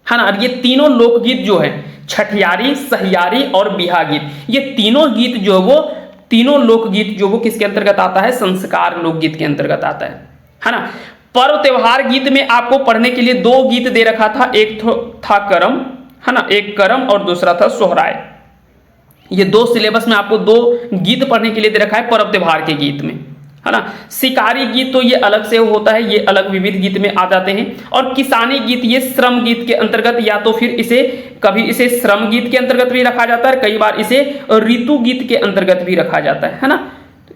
S1: है ना। और ये तीनों लोकगीत जो है, छठियारी, सहियारी और बिहा गीत, ये तीनों गीत जो वो, तीनों लोकगीत जो वो किसके अंतर्गत आता है? संस्कार लोकगीत के अंतर्गत आता है ना। पर्व त्योहार गीत में आपको पढ़ने के लिए 2 गीत दे रखा था, एक था करम, है ना, एक करम और दूसरा था सोहराय। ये 2 सिलेबस में आपको 2 गीत पढ़ने के लिए दे रखा है पर्व त्योहार के गीत में, है ना। शिकारी गीत तो ये अलग से होता है, ये अलग विविध गीत में आ जाते हैं। और किसानी गीत ये श्रम गीत के अंतर्गत, या तो फिर इसे कभी इसे श्रम गीत के अंतर्गत भी रखा जाता है, कई बार इसे ऋतु गीत के अंतर्गत भी रखा जाता है ना।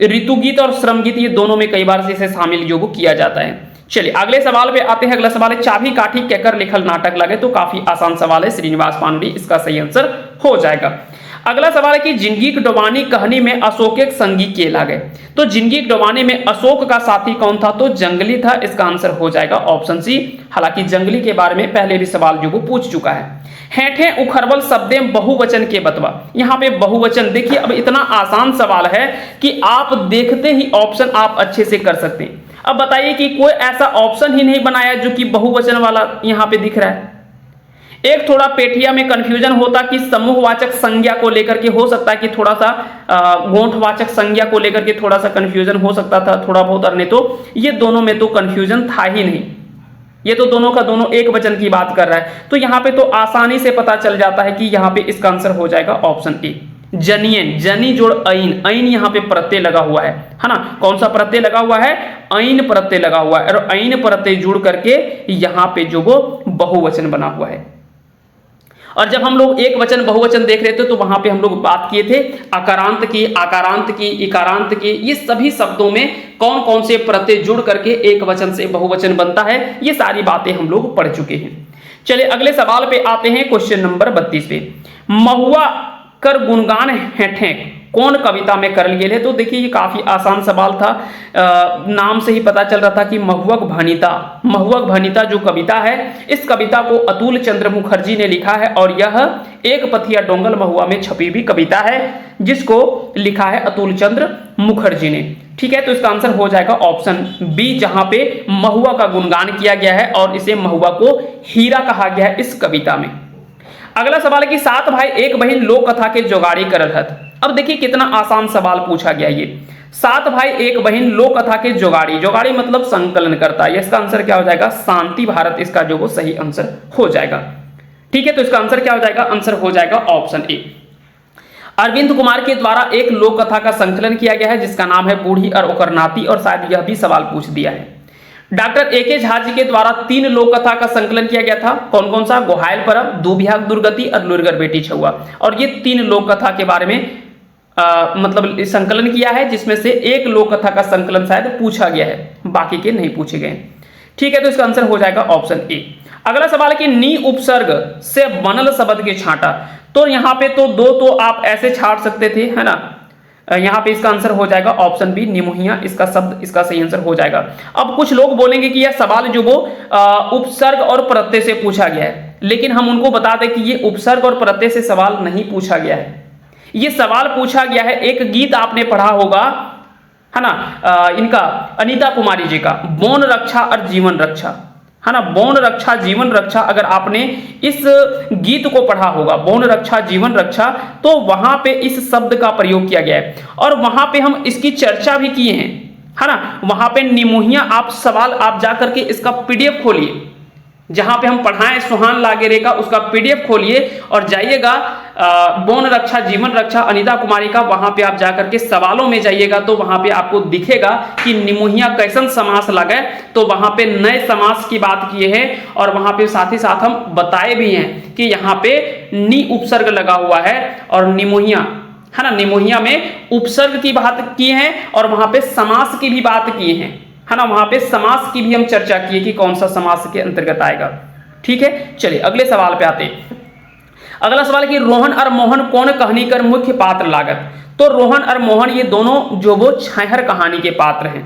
S1: ऋतु गीत और श्रम गीत ये दोनों में कई बार से इसे शामिल जो वो किया जाता है। चलिए अगले सवाल पे आते हैं। अगला सवाल है, चाबी काठी कहकर लिखल नाटक लगे। तो काफी आसान सवाल है, श्रीनिवास पांडे इसका सही आंसर हो जाएगा। अगला सवाल है कि जिंदगी की डुबानी कहानी में अशोक एक संगी के लागे। तो जिंदगी की डुबानी में अशोक का साथी कौन था? तो जंगली था, इसका आंसर हो जाएगा ऑप्शन सी। हालांकि जंगली के बारे में पहले भी सवाल जो वो पूछ चुका है। हेठे उखरबल शब्दे बहुवचन के बतवा, यहाँ पे बहुवचन देखिए। अब इतना आसान सवाल है कि आप देखते ही ऑप्शन आप अच्छे से कर सकते हैं। अब बताइए कि कोई ऐसा ऑप्शन ही नहीं बनाया जो कि बहुवचन वाला यहाँ पे दिख रहा है। एक थोड़ा पेटिया में कंफ्यूजन होता कि समूहवाचक संज्ञा को लेकर के हो सकता है कि थोड़ा सा गोंठवाचक संज्ञा को लेकर के थोड़ा सा कंफ्यूजन हो सकता था थोड़ा बहुत, और नहीं तो ये दोनों में तो कंफ्यूजन था ही नहीं। ये तो दोनों का दोनों एक वचन की बात कर रहा है, तो यहाँ पे तो आसानी से पता चल जाता है कि यहाँ पे इसका आंसर हो जाएगा ऑप्शन ए, जनियन। जनी जोड़ ऐन, ऐन यहाँ पे प्रत्यय लगा हुआ है ना। कौन सा प्रत्यय लगा हुआ है? ऐन प्रत्यय लगा हुआ है, और ऐन प्रत्यय जुड़ करके यहाँ पे जो वो बहुवचन बना हुआ है। और जब हम लोग एक वचन बहुवचन देख रहे थे तो वहां पे हम लोग बात किए थे अकारांत की, आकारांत की, इकारांत की, ये सभी शब्दों में कौन कौन से प्रत्यय जुड़ करके एक वचन से बहुवचन बनता है, ये सारी बातें हम लोग पढ़ चुके हैं। चलिए अगले सवाल पे आते हैं, क्वेश्चन नंबर 32 पे। महुआ कर गुणगान हेठे कौन कविता में करल गेल है? तो देखिए ये काफी आसान सवाल था, नाम से ही पता चल रहा था कि महुअक भनिता। महुअक भनिता जो कविता है, इस कविता को अतुल चंद्र मुखर्जी ने लिखा है, और यह एक पथिया डोंगल महुआ में छपी हुई कविता है जिसको लिखा है अतुल चंद्र मुखर्जी ने। ठीक है, तो इसका आंसर हो जाएगा ऑप्शन बी, जहां पे महुआ का गुणगान किया गया है और इसे महुआ को हीरा कहा गया है इस कविता में। अगला सवाल है कि 7 भाई एक बहन लोक कथा के जोगाड़ी करल हत। अब देखिए कितना आसान सवाल पूछा गया ये। 7 भाई एक बहन लोक कथा के जोगाड़ी, जोगाड़ी मतलब संकलन करता है, इसका आंसर क्या हो जाएगा? शांति भारत इसका जो वो सही आंसर हो जाएगा। ठीक है, तो इसका आंसर क्या हो जाएगा? आंसर हो जाएगा ऑप्शन ए। अरविंद कुमार के द्वारा एक लोक कथा का संकलन किया गया है जिसका नाम है बूढ़ी और ओकर नाती, और शायद यह भी सवाल पूछ दिया है। Doctor A K. झा जी के द्वारा 3 लोक कथा का संकलन किया गया था। कौन कौन सा? गोहायल परब, दुबिहाग दुर्गति और लुरगर बेटी छुआ। और ये 3 लोक कथा के बारे में मतलब संकलन किया है, जिसमें से एक लोक कथा का संकलन शायद पूछा गया है, बाकी के नहीं पूछे गए। ठीक है, तो इसका आंसर हो जाएगा ऑप्शन ए। अगला सवाल है कि नी उपसर्ग से बनल शब्द के छांटा। तो यहाँ पे तो 2 तो आप ऐसे छाट सकते थे, है ना। यहाँ पे इसका आंसर हो जाएगा ऑप्शन बी, निमुहिया इसका शब्द इसका सही आंसर हो जाएगा। अब कुछ लोग बोलेंगे कि यह सवाल जो वो उपसर्ग और प्रत्यय से पूछा गया है, लेकिन हम उनको बता दें कि ये उपसर्ग और प्रत्यय से सवाल नहीं पूछा गया है। ये सवाल पूछा गया है, एक गीत आपने पढ़ा होगा, है ना, इनका अनीता कुमारी जी का, बौन रक्षा और जीवन रक्षा, है ना। बौन रक्षा जीवन रक्षा, अगर आपने इस गीत को पढ़ा होगा, बौन रक्षा जीवन रक्षा, तो वहां पे इस शब्द का प्रयोग किया गया है और वहां पे हम इसकी चर्चा भी किए हैं, है ना। वहां पे निमुहिया आप सवाल आप जाकर के इसका पीडीएफ खोलिए, जहां पे हम पढ़ाएं सुहान लागे रे का, उसका पीडीएफ खोलिए और जाइएगा बौन रक्षा जीवन रक्षा अनीता कुमारी का, वहां पे आप जाकर के सवालों में जाइएगा तो वहां पे आपको दिखेगा कि निमुहिया कैसन समास लगे। तो वहां पे नए समास की बात किए हैं और वहां पे साथ ही साथ हम बताए भी हैं कि यहाँ पे नी उपसर्ग लगा हुआ है और निमुहिया, है ना, निमुहिया में उपसर्ग की बात की है और वहां पे समास की भी बात की है ना। वहां पे समास की भी हम चर्चा की कि कौन सा समास के अंतर्गत आएगा। ठीक है, चलिए अगले सवाल पे आते हैं। अगला सवाल है कि रोहन और मोहन कौन कहानी कर मुख्य पात्र लागत। तो रोहन और मोहन ये दोनों जो वो छैहर कहानी के पात्र हैं,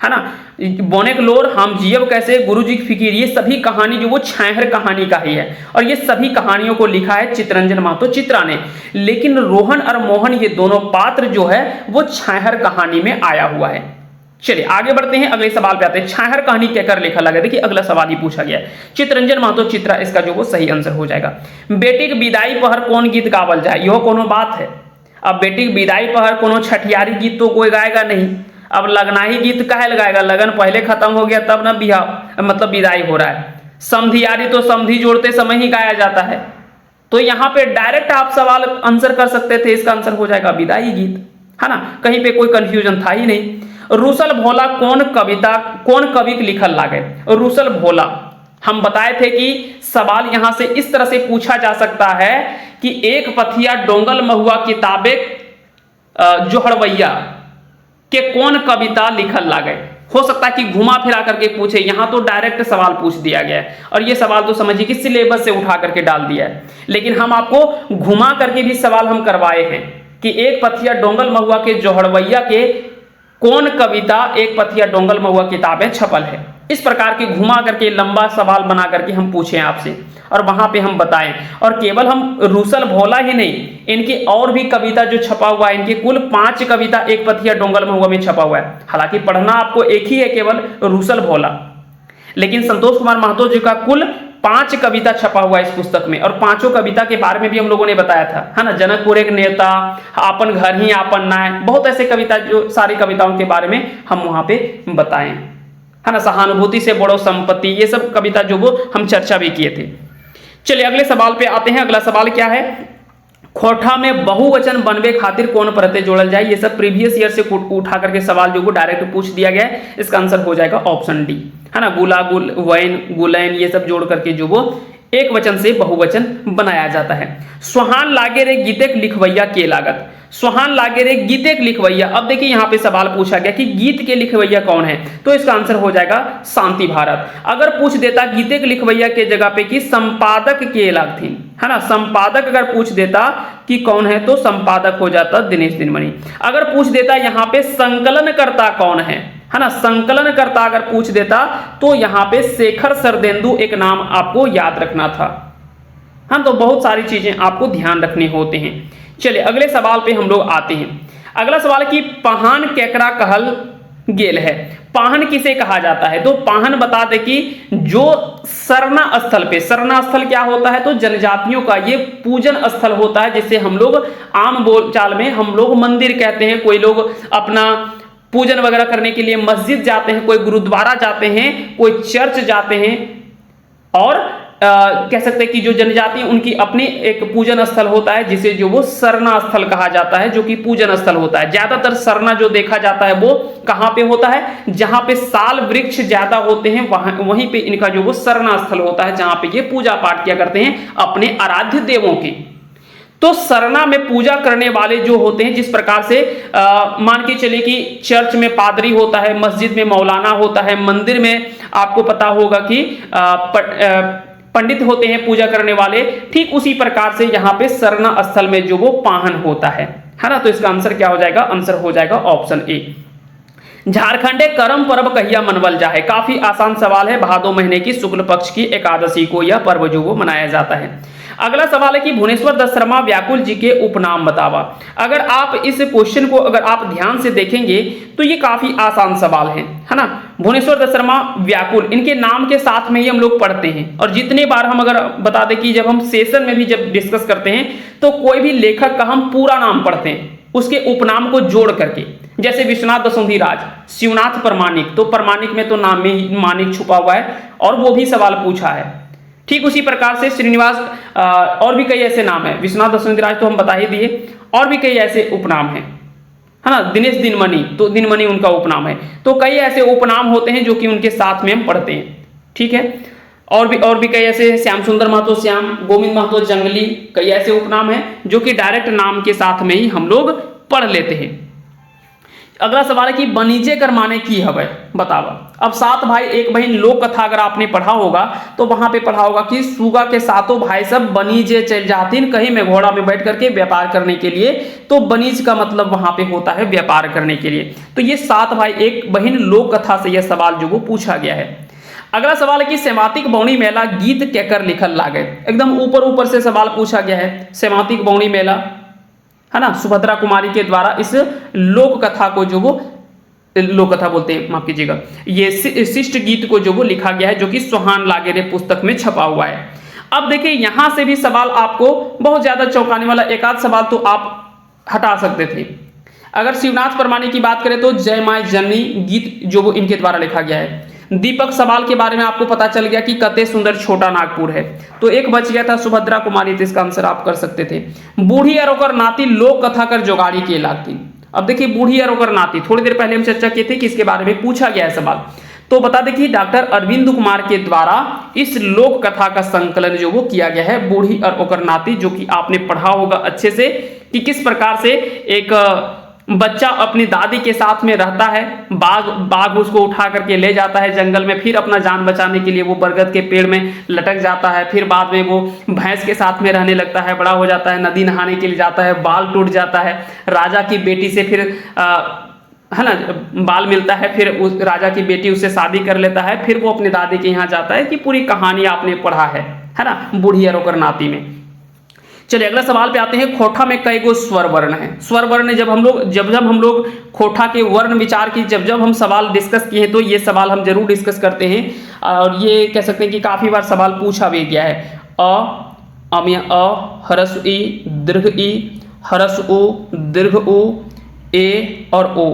S1: है ना। बोनेक लोर, हम जियब कैसे, गुरुजी की फिकीर, ये सभी कहानी जो वो छैहर कहानी का ही है और ये सभी कहानियों को लिखा है चितरंजन महतो चित्रा ने। लेकिन रोहन और मोहन ये दोनों पात्र जो है वो छैहर कहानी में आया हुआ है। चलिए आगे बढ़ते हैं, अगले सवाल पे आते हैं। छाहर कहानी केकर लिखा लगा, देखिए अगला सवाल ही पूछा गया है। चित्रंजन महतो चित्रा इसका जो वो सही आंसर हो जाएगा। बेटी के विदाई पहर कौन गीत गावल जाए, यह कोनो बात है। अब बेटी के विदाई पहर कोनो छठियारी गीत तो कोई गाएगा नहीं, अब लगनाही गीत काहे लगाएगा, लगन पहले खत्म हो गया तब ना बिहाव मतलब विदाई हो रहा है। समधियारी तो समधी जोड़ते समय ही गाया जाता है, तो यहाँ पे डायरेक्ट आप सवाल आंसर कर सकते थे, इसका आंसर हो जाएगा विदाई गीत, है ना, कहीं पे कोई कंफ्यूजन था ही नहीं। रूसल भोला कौन कवि लिखल लागे, रूसल भोला हम बताए थे कि सवाल यहां से इस तरह से पूछा जा सकता है कि एक पथिया डोंगल महुआ किताबे जोहड़वैया के कौन कविता लिखल लागे, हो सकता है कि घुमा फिरा करके पूछे, यहां तो डायरेक्ट सवाल पूछ दिया गया है और ये सवाल तो समझिए कि सिलेबस से उठा करके डाल दिया है, लेकिन हम आपको घुमा करके भी सवाल हम करवाए हैं कि एक पथिया डोंगल महुआ के जोहड़वैया के कौन कविता एक पथिया डोंगल महुआ किताबें छपल है। इस प्रकार के घुमा करके लंबा सवाल बना करके हम पूछें आपसे और वहां पे हम बताएं, और केवल हम रूसल भोला ही नहीं, इनकी और भी कविता जो छपा हुआ है, इनके कुल 5 कविता एक पथिया डोंगल महुआ में छपा हुआ है। हालांकि पढ़ना आपको एक ही है, केवल रूसल भोला, लेकिन संतोष कुमार महतो जी का कुल 5 कविता छपा हुआ है इस पुस्तक में, और 5 कविता के बारे में भी हम लोगों ने बताया था, है ना। जनकपुर एक नेता, आपन घर ही आपन नाय, बहुत ऐसे कविता जो सारी कविताओं के बारे में हम वहां पे बताएं, है ना। सहानुभूति से बड़ो संपत्ति, ये सब कविता जो वो हम चर्चा भी किए थे। चलिए अगले सवाल पे आते हैं। अगला सवाल क्या है, खोठा में बहुवचन बनवे खातिर कौन प्रत्यय जोड़ल जाए। ये सब प्रीवियस ईयर से उठा करके सवाल जो वो डायरेक्ट पूछ दिया गया है, इसका आंसर हो जाएगा ऑप्शन डी, है ना। गुला गुल वैन गुलैन ये सब जोड़ करके जो वो एक वचन से बहुवचन बनाया जाता है। सुहान लागे रे गीतेक लिखवैया के लागत, सुहान लागे रे गीतेक लिखवैया। अब देखिए यहाँ पे सवाल पूछा गया कि गीत के लिखवैया कौन है, तो इसका आंसर हो जाएगा शांति भारत। अगर पूछ देता गीतेक लिखवैया के जगह पे कि संपादक के लागथिन, है ना, संपादक अगर पूछ देता कि कौन है तो संपादक हो जाता दिनेश दिनमणि। अगर पूछ देता यहाँ पे संकलन करता कौन है ना, संकलन करता अगर पूछ देता तो यहाँ पे शेखर सरदेंदु एक नाम आपको याद रखना था। हाँ, तो बहुत सारी चीजें आपको ध्यान रखने होते हैं। चलिए अगले सवाल पे हम लोग आते हैं। अगला सवाल कि पाहन केकरा कहल गेल है, पाहन किसे कहा जाता है, तो पाहन बता दे कि जो सरना स्थल पे, सरना स्थल क्या होता है तो जनजातियों का ये पूजन स्थल होता है, जिसे हम लोग आम बोलचाल में हम लोग मंदिर कहते हैं। कोई लोग अपना पूजन वगैरह करने के लिए मस्जिद जाते हैं, कोई गुरुद्वारा जाते हैं, कोई चर्च जाते हैं, और कह सकते हैं कि जो जनजाति उनकी अपनी एक पूजन स्थल होता है, जिसे जो वो सरना स्थल कहा जाता है, जो कि पूजन स्थल होता है। ज्यादातर सरना जो देखा जाता है वो कहाँ पे होता है, जहां पे साल वृक्ष ज्यादा होते हैं वहीं पे इनका जो वो सरना स्थल होता है, जहां पे ये पूजा पाठ किया करते हैं अपने आराध्य देवों की। तो सरना में पूजा करने वाले जो होते हैं, जिस प्रकार से मान के चलिए कि चर्च में पादरी होता है, मस्जिद में मौलाना होता है, मंदिर में आपको पता होगा कि पंडित होते हैं पूजा करने वाले, ठीक उसी प्रकार से यहाँ पे सरना स्थल में जो वो पाहन होता है ना। तो इसका आंसर क्या हो जाएगा, आंसर हो जाएगा ऑप्शन ए। झारखंडे करम पर्व कहिया मनवल जाए, काफी आसान सवाल है। भादो महीने की शुक्ल पक्ष की एकादशी को यह पर्व जो वो मनाया जाता है। अगला सवाल है कि भुवनेश्वर दत्त शर्मा व्याकुल जी के उपनाम बतावा। अगर आप इस क्वेश्चन को अगर आप ध्यान से देखेंगे तो ये काफी आसान सवाल है ना। भुवनेश्वर दत्त शर्मा व्याकुल, इनके नाम के साथ में ही हम लोग पढ़ते हैं, और जितने बार हम अगर बता दें कि जब हम सेशन में भी जब डिस्कस करते हैं तो कोई भी लेखक का हम पूरा नाम पढ़ते हैं उसके उपनाम को जोड़ करके, जैसे विश्वनाथ दसोंधी राज, शिवनाथ प्रमाणिक, तो प्रमाणिक में तो नाम में ही मानिक छुपा हुआ है और वो भी सवाल पूछा है। ठीक उसी प्रकार से श्रीनिवास, और भी कई ऐसे नाम है, विश्वनाथ दसोंधी राज तो हम बता ही दिए, और भी कई ऐसे उपनाम है ना। दिनेश दिनमणि, तो दिनमणि उनका उपनाम है। तो कई ऐसे उपनाम होते हैं जो कि उनके साथ में हम पढ़ते हैं, ठीक है। और भी कई ऐसे, श्याम सुंदर महतो श्याम, गोविंद महतो जंगली, कई ऐसे उपनाम हैं जो कि डायरेक्ट नाम के साथ में ही हम लोग पढ़ लेते हैं। अगला सवाल है कि बनीजे कर माने की हवे बतावा। अब 7 भाई एक बहन लोक कथा अगर आपने पढ़ा होगा तो वहां पे पढ़ा होगा कि सुगा के सातों भाई सब बनीजे चल जातीन कहीं में घोड़ा में बैठ करके व्यापार करने के लिए। तो बनीज का मतलब वहां पे होता है व्यापार करने के लिए। तो ये 7 भाई एक बहन लोक कथा से यह सवाल जो वो पूछा गया है। अगला सवाल है कि सेमातिक बौनी मेला गीत केकर लिखल लागे। एकदम ऊपर से सवाल पूछा गया है। सेमातिक बौनी मेला, है ना, सुभद्रा कुमारी के द्वारा इस लोक कथा को जो वो लोक कथा बोलते हैं, माफ कीजिएगा, ये शिष्ट गीत को जो वो लिखा गया है, जो कि सोहान लागेरे पुस्तक में छपा हुआ है। अब देखिए यहां से भी सवाल आपको बहुत ज्यादा चौंकाने वाला, एक आध सवाल तो आप हटा सकते थे। अगर शिवनाथ परमानी की बात करें तो जय माय जननी गीत जो वो इनके द्वारा लिखा गया है। दीपक सवाल के बारे में आपको पता चल गया कि कते सुंदर छोटा नागपुर है, तो एक बच गया था सुभद्रा कुमारी, तो इसका आंसर आप कर सकते थे। बूढ़ी और ओकर नाती लोक कथा कर जोगाड़ी के लागती। अब देखिए बूढ़ी और ओकर नाती, थोड़ी देर पहले हम चर्चा की थी कि इसके बारे में पूछा गया है सवाल, तो बता दें कि डॉक्टर अरविंद कुमार के द्वारा इस लोक कथा का संकलन जो वो किया गया है, बूढ़ी और ओकर नाती, जो कि आपने पढ़ा होगा अच्छे से कि किस प्रकार से एक बच्चा अपनी दादी के साथ में रहता है, बाघ उसको उठा करके ले जाता है जंगल में, फिर अपना जान बचाने के लिए वो बरगद के पेड़ में लटक जाता है, फिर बाद में वो भैंस के साथ में रहने लगता है, बड़ा हो जाता है, नदी नहाने के लिए जाता है, बाल टूट जाता है, राजा की बेटी से फिर है ना बाल मिलता है, फिर उस राजा की बेटी उससे शादी कर लेता है, फिर वो अपने दादी के यहाँ जाता है, कि पूरी कहानी आपने पढ़ा है ना, बूढ़ी और ओकर नाती में। चलिए अगला सवाल पे आते हैं, खोठा में कई गो स्वर वर्ण है। स्वर वर्ण जब हम लोग खोठा के वर्ण विचार की जब हम सवाल डिस्कस किए हैं, तो ये सवाल हम जरूर डिस्कस करते हैं, और ये कह सकते हैं कि काफी बार सवाल पूछा भी गया है। हरस ई, दीर्घ ई, हरस उ, दीर्घ उ, ए और ओ,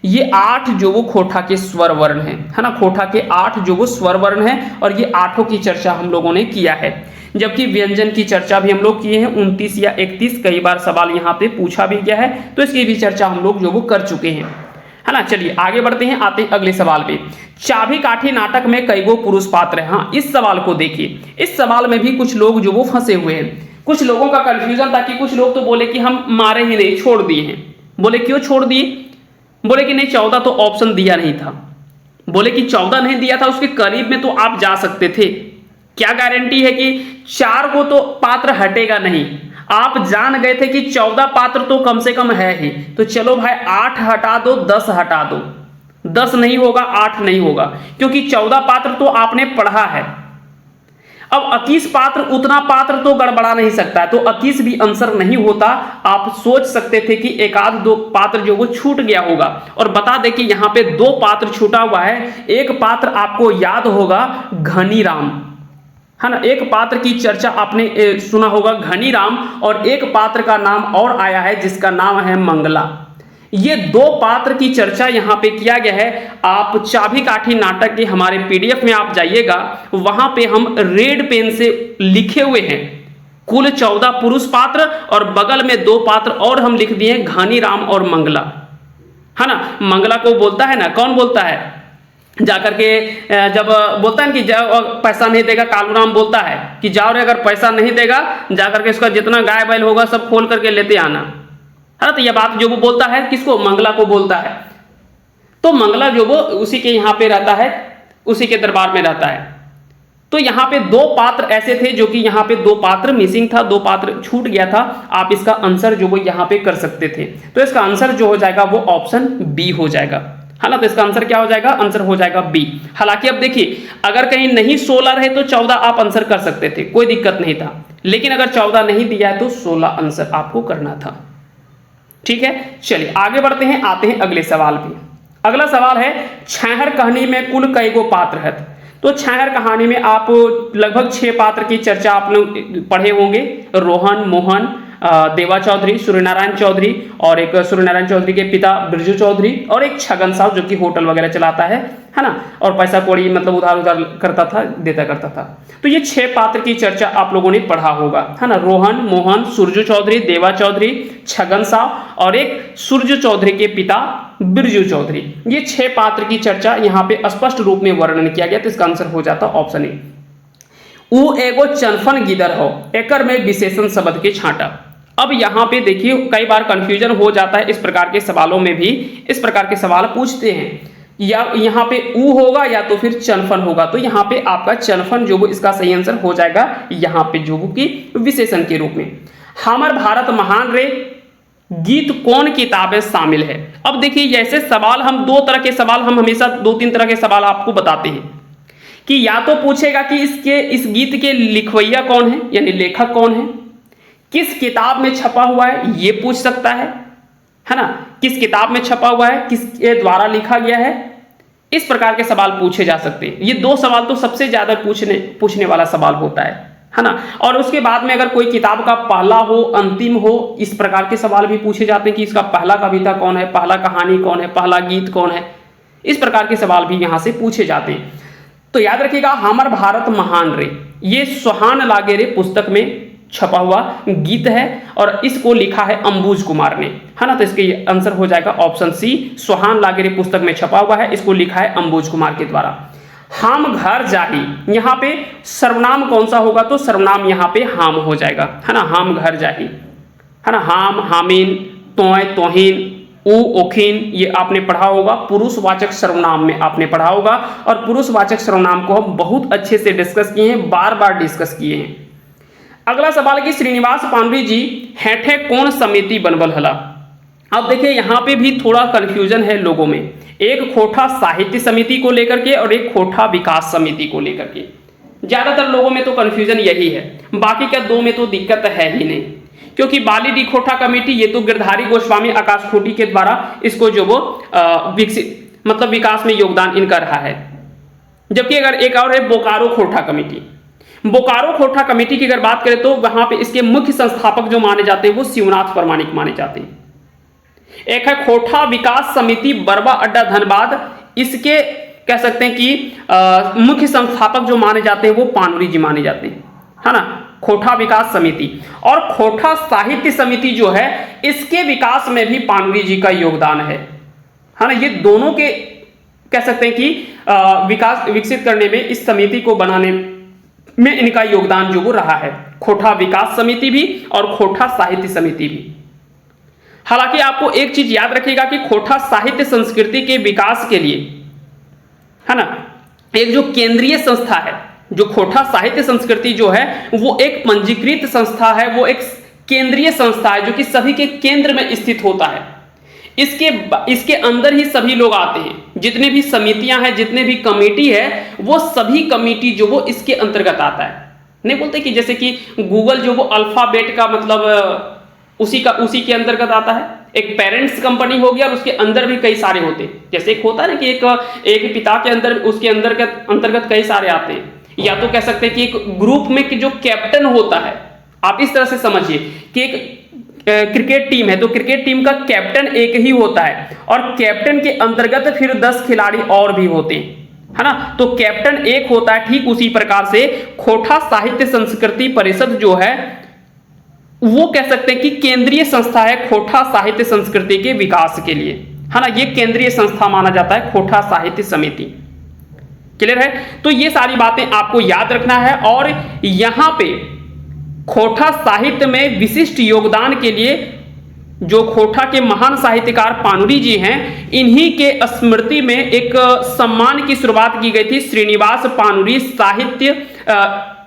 S1: ये 8 जो वो खोठा के स्वर वर्ण है ना, खोठा के 8 जो वो स्वर वर्ण है, और ये 8 की चर्चा हम लोगों ने किया है। जबकि व्यंजन की चर्चा भी हम लोग किए हैं 29 या 31, कई बार सवाल यहाँ पे पूछा भी गया है, तो इसकी भी चर्चा हम लोग जो वो कर चुके हैं, है ना। चलिए आगे बढ़ते हैं, आते हैं अगले सवाल पे। चाबी काठी नाटक में कई गो पुरुष पात्र हैं। हाँ, इस सवाल को देखिए, इस सवाल में भी कुछ लोग जो वो फंसे हुए हैं, कुछ लोगों का कंफ्यूजन था कि कुछ लोग तो बोले कि हम मारे ही नहीं, छोड़ दिए हैं। बोले क्यों छोड़ दिए? बोले कि नहीं 14 तो ऑप्शन दिया नहीं था। बोले कि 14 नहीं दिया था, उसके करीब में तो आप जा सकते थे। क्या गारंटी है कि 4 को तो पात्र हटेगा नहीं? आप जान गए थे कि 14 पात्र तो कम से कम है ही, तो चलो भाई 8 हटा दो, 10 हटा दो। 10 नहीं होगा, 8 नहीं होगा, क्योंकि 14 पात्र तो आपने पढ़ा है। अब 21 पात्र, उतना पात्र तो गड़बड़ा नहीं सकता, तो 21 भी आंसर नहीं होता। आप सोच सकते थे कि एक आध 2 पात्र जो वो छूट गया होगा। और बता दें कि यहाँ पे 2 पात्र छूटा हुआ है। एक पात्र आपको याद होगा, घनीराम, है ना, एक पात्र की चर्चा आपने सुना होगा, घनीराम, और एक पात्र का नाम और आया है जिसका नाम है मंगला। ये 2 पात्र की चर्चा यहाँ पे किया गया है। आप चाबी काठी नाटक के हमारे पीडीएफ में आप जाइएगा, वहां पे हम रेड पेन से लिखे हुए हैं कुल 14 पुरुष पात्र, और बगल में 2 पात्र और हम लिख दिए घनीराम और मंगला, है ना। मंगला को बोलता है ना, कौन बोलता है? जाकर के जब बोलता है कि जाओ, पैसा नहीं देगा, कालूराम बोलता है कि जाओ रे, अगर पैसा नहीं देगा जाकर के उसका जितना गाय बैल होगा सब खोल करके लेते आना, है ना। तो यह बात जो वो बोलता है किसको? मंगला को बोलता है। तो मंगला जो वो उसी के यहाँ पे रहता है, उसी के दरबार में रहता है। तो यहाँ पे 2 पात्र ऐसे थे जो कि यहाँ पे 2 पात्र मिसिंग था, 2 पात्र छूट गया था। आप इसका आंसर जो वो यहाँ पे कर सकते थे, तो इसका आंसर जो हो जाएगा वो ऑप्शन बी हो जाएगा, है ना। तो इसका आंसर क्या हो जाएगा? आंसर हो जाएगा बी। हालांकि अब देखिए, अगर कहीं नहीं 16 रहे तो 14 आप आंसर कर सकते थे, कोई दिक्कत नहीं था, लेकिन अगर 14 नहीं दिया है तो 16 आंसर आपको करना था। ठीक है, चलिए आगे बढ़ते हैं, आते हैं अगले सवाल पे। अगला सवाल है, छहर कहानी में कुल कई गो पात्र है? तो छहर कहानी में आप लगभग 6 पात्र की चर्चा आप लोग पढ़े होंगे। रोहन, मोहन, देवा चौधरी, सूर्यनारायण चौधरी, और एक सूर्यनारायण चौधरी के पिता बिरजू चौधरी, और एक छगन साहब जो कि होटल वगैरह चलाता है ना, और पैसा कौड़ी मतलब उधार करता था, देता करता था। तो ये 6 पात्र की चर्चा आप लोगों ने पढ़ा होगा, है ना। रोहन, मोहन, सूर्यजू चौधरी, देवा चौधरी, छगन साहब, और एक सूर्यजू चौधरी के पिता बिरजू चौधरी। ये 6 पात्र की चर्चा यहाँ पे स्पष्ट रूप में वर्णन किया गया, तो इसका आंसर हो जाता ऑप्शन ए। ऊ एगो चनफन गिदर हो, एकर में विशेषण शब्द के छांटा। अब यहाँ पे देखिए, कई बार कंफ्यूजन हो जाता है, इस प्रकार के सवालों में भी इस प्रकार के सवाल पूछते हैं, या यहाँ पे ऊ होगा या तो फिर चनफन होगा। तो यहाँ पे आपका चनफन जो वो इसका सही आंसर हो जाएगा, यहाँ पे जो वो की विशेषण के रूप में। हमर भारत महान रे गीत कौन किताबें शामिल है? अब देखिए, ऐसे सवाल हम 2 तरह के सवाल, हम हमेशा 2-3 तरह के सवाल आपको बताते हैं कि या तो पूछेगा कि इस गीत के लिखवैया कौन है, यानी लेखक कौन है, किस किताब में छपा हुआ है, ये पूछ सकता है, है ना, किस किताब में छपा हुआ है, किसके द्वारा लिखा गया है, इस प्रकार के सवाल पूछे जा सकते हैं। ये 2 सवाल तो सबसे ज्यादा पूछने वाला सवाल होता है ना। और उसके बाद में अगर कोई किताब का पहला हो, अंतिम हो, इस प्रकार के सवाल भी पूछे जाते हैं कि इसका पहला कविता कौन है, पहला कहानी कौन है, पहला गीत कौन है, इस प्रकार के सवाल भी यहां से पूछे जाते हैं। तो याद रखिएगा, हमर भारत महान रे, ये सुहान लागेरे पुस्तक में छपा हुआ गीत है और इसको लिखा है अंबुज कुमार ने, है ना। तो इसके आंसर हो जाएगा ऑप्शन सी, सुहान लागेरे पुस्तक में छपा हुआ है, इसको लिखा है अंबुज कुमार के द्वारा। हम घर जाही, यहाँ पे सर्वनाम कौन सा होगा, तो सर्वनाम यहाँ पे हाम हो जाएगा, है ना। हम घर जाही, है ना। हाम, हामिन, तोय, तोहिन, उ, ओखिन, ये आपने पढ़ा होगा। पुरुषवाचक सर्वनाम में आपने पढ़ा होगा और पुरुषवाचक सर्वनाम को हम बहुत अच्छे से डिस्कस किए हैं, बार बार डिस्कस किए हैं। अगला सवाल कि श्रीनिवास पांडुरी जी हेठे कौन समिति बनबल हला। अब देखिए यहाँ पे भी थोड़ा कंफ्यूजन है लोगों में, एक खोटा साहित्य समिति को लेकर के और एक खोटा विकास समिति को लेकर के। ज्यादातर लोगों में तो कंफ्यूजन यही है, बाकी क्या 2 में तो दिक्कत है ही नहीं, क्योंकि बाली डी खोटा कमेटी ये तो गिरधारी गोस्वामी आकाश खूंटी के द्वारा इसको जो वो विकसित मतलब विकास में योगदान इनका रहा है। जबकि अगर एक और है बोकारो खोटा कमेटी, बोकारो खोटा कमेटी की अगर बात करें तो वहां पे इसके मुख्य संस्थापक जो माने जाते हैं वो शिवनाथ प्रामाणिक माने जाते हैं। एक है खोटा विकास समिति बरवा अड्डा धनबाद, इसके कह सकते हैं कि मुख्य संस्थापक जो माने जाते हैं वो पानुरी जी माने जाते हैं, है ना। खोटा विकास समिति और खोटा साहित्य समिति जो है इसके विकास में भी पानुरी जी का योगदान है ना। ये दोनों के कह सकते हैं कि विकास विकसित करने में, इस समिति को बनाने में इनका योगदान जो वो रहा है, खोटा विकास समिति भी और खोटा साहित्य समिति भी। हालांकि आपको एक चीज याद रखिएगा कि खोटा साहित्य संस्कृति के विकास के लिए, है ना, एक जो केंद्रीय संस्था है, जो खोटा साहित्य संस्कृति जो है वो एक पंजीकृत संस्था है, वो एक केंद्रीय संस्था है जो कि सभी के केंद्र में स्थित होता है। इसके अंदर ही सभी लोग आते हैं, जितने भी समितियां हैं, जितने भी कमेटी है, वो सभी कमेटी जो वो इसके अंतर्गत आता है। नहीं बोलते कि जैसे कि गूगल जो वो अल्फाबेट का मतलब उसी के अंतर्गत आता है। एक पेरेंट्स कंपनी हो गया और उसके अंदर भी कई सारे होते हैं। जैसे एक होता है ना कि एक पिता के अंदर, उसके अंतर्गत कई सारे आते हैं। या तो कह सकते हैं कि एक ग्रुप में कि जो कैप्टन होता है, आप इस तरह से समझिए कि एक क्रिकेट टीम है तो क्रिकेट टीम का कैप्टन एक ही होता है और कैप्टन के अंतर्गत फिर 10 खिलाड़ी और भी होते हैं, है ना। तो कैप्टन एक होता है। ठीक उसी प्रकार से खोटा साहित्य संस्कृति परिषद जो है वो कह सकते हैं कि केंद्रीय संस्था है खोटा साहित्य संस्कृति के विकास के लिए, है ना। ये केंद्रीय संस्था माना जाता है खोटा साहित्य समिति। क्लियर है। तो ये सारी बातें आपको याद रखना है और यहां पे खोटा साहित्य में विशिष्ट योगदान के लिए जो खोटा के महान साहित्यकार पानुरी जी हैं, इन्हीं के स्मृति में एक सम्मान की शुरुआत की गई थी, श्रीनिवास पानुरी साहित्य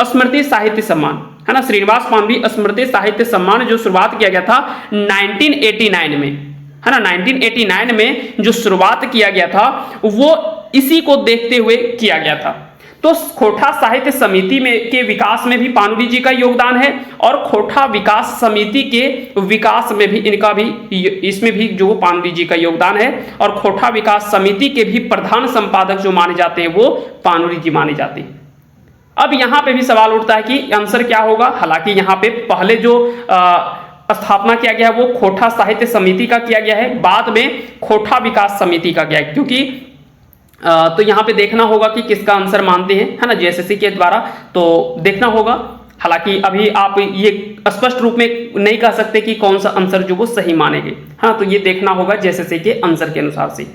S1: स्मृति साहित्य सम्मान, है ना। श्रीनिवास पानुरी स्मृति साहित्य सम्मान जो शुरुआत किया गया था 1989 में, है ना। 1989 में जो शुरुआत किया गया था वो इसी को देखते हुए किया गया था। तो खोटा साहित्य समिति में के विकास में भी पानुरी जी का योगदान है और खोटा विकास समिति के विकास में भी इनका भी, इसमें भी जो पानुरी जी का योगदान है। और खोटा विकास समिति के भी प्रधान संपादक जो माने जाते हैं वो पानुरी जी माने जाते हैं। अब यहां पे भी सवाल उठता है कि आंसर क्या होगा। हालांकि यहां पे पहले जो स्थापना किया गया है वो खोटा साहित्य समिति का किया गया है, बाद में खोटा विकास समिति का किया है, क्योंकि तो यहाँ पे देखना होगा कि किसका आंसर मानते हैं, है ना, जेएसएससी के द्वारा, तो देखना होगा। हालांकि अभी आप ये स्पष्ट रूप में नहीं कह सकते कि कौन सा आंसर जो वो सही मानेंगे, हाँ, तो ये देखना होगा जेएसएससी के आंसर के अनुसार से।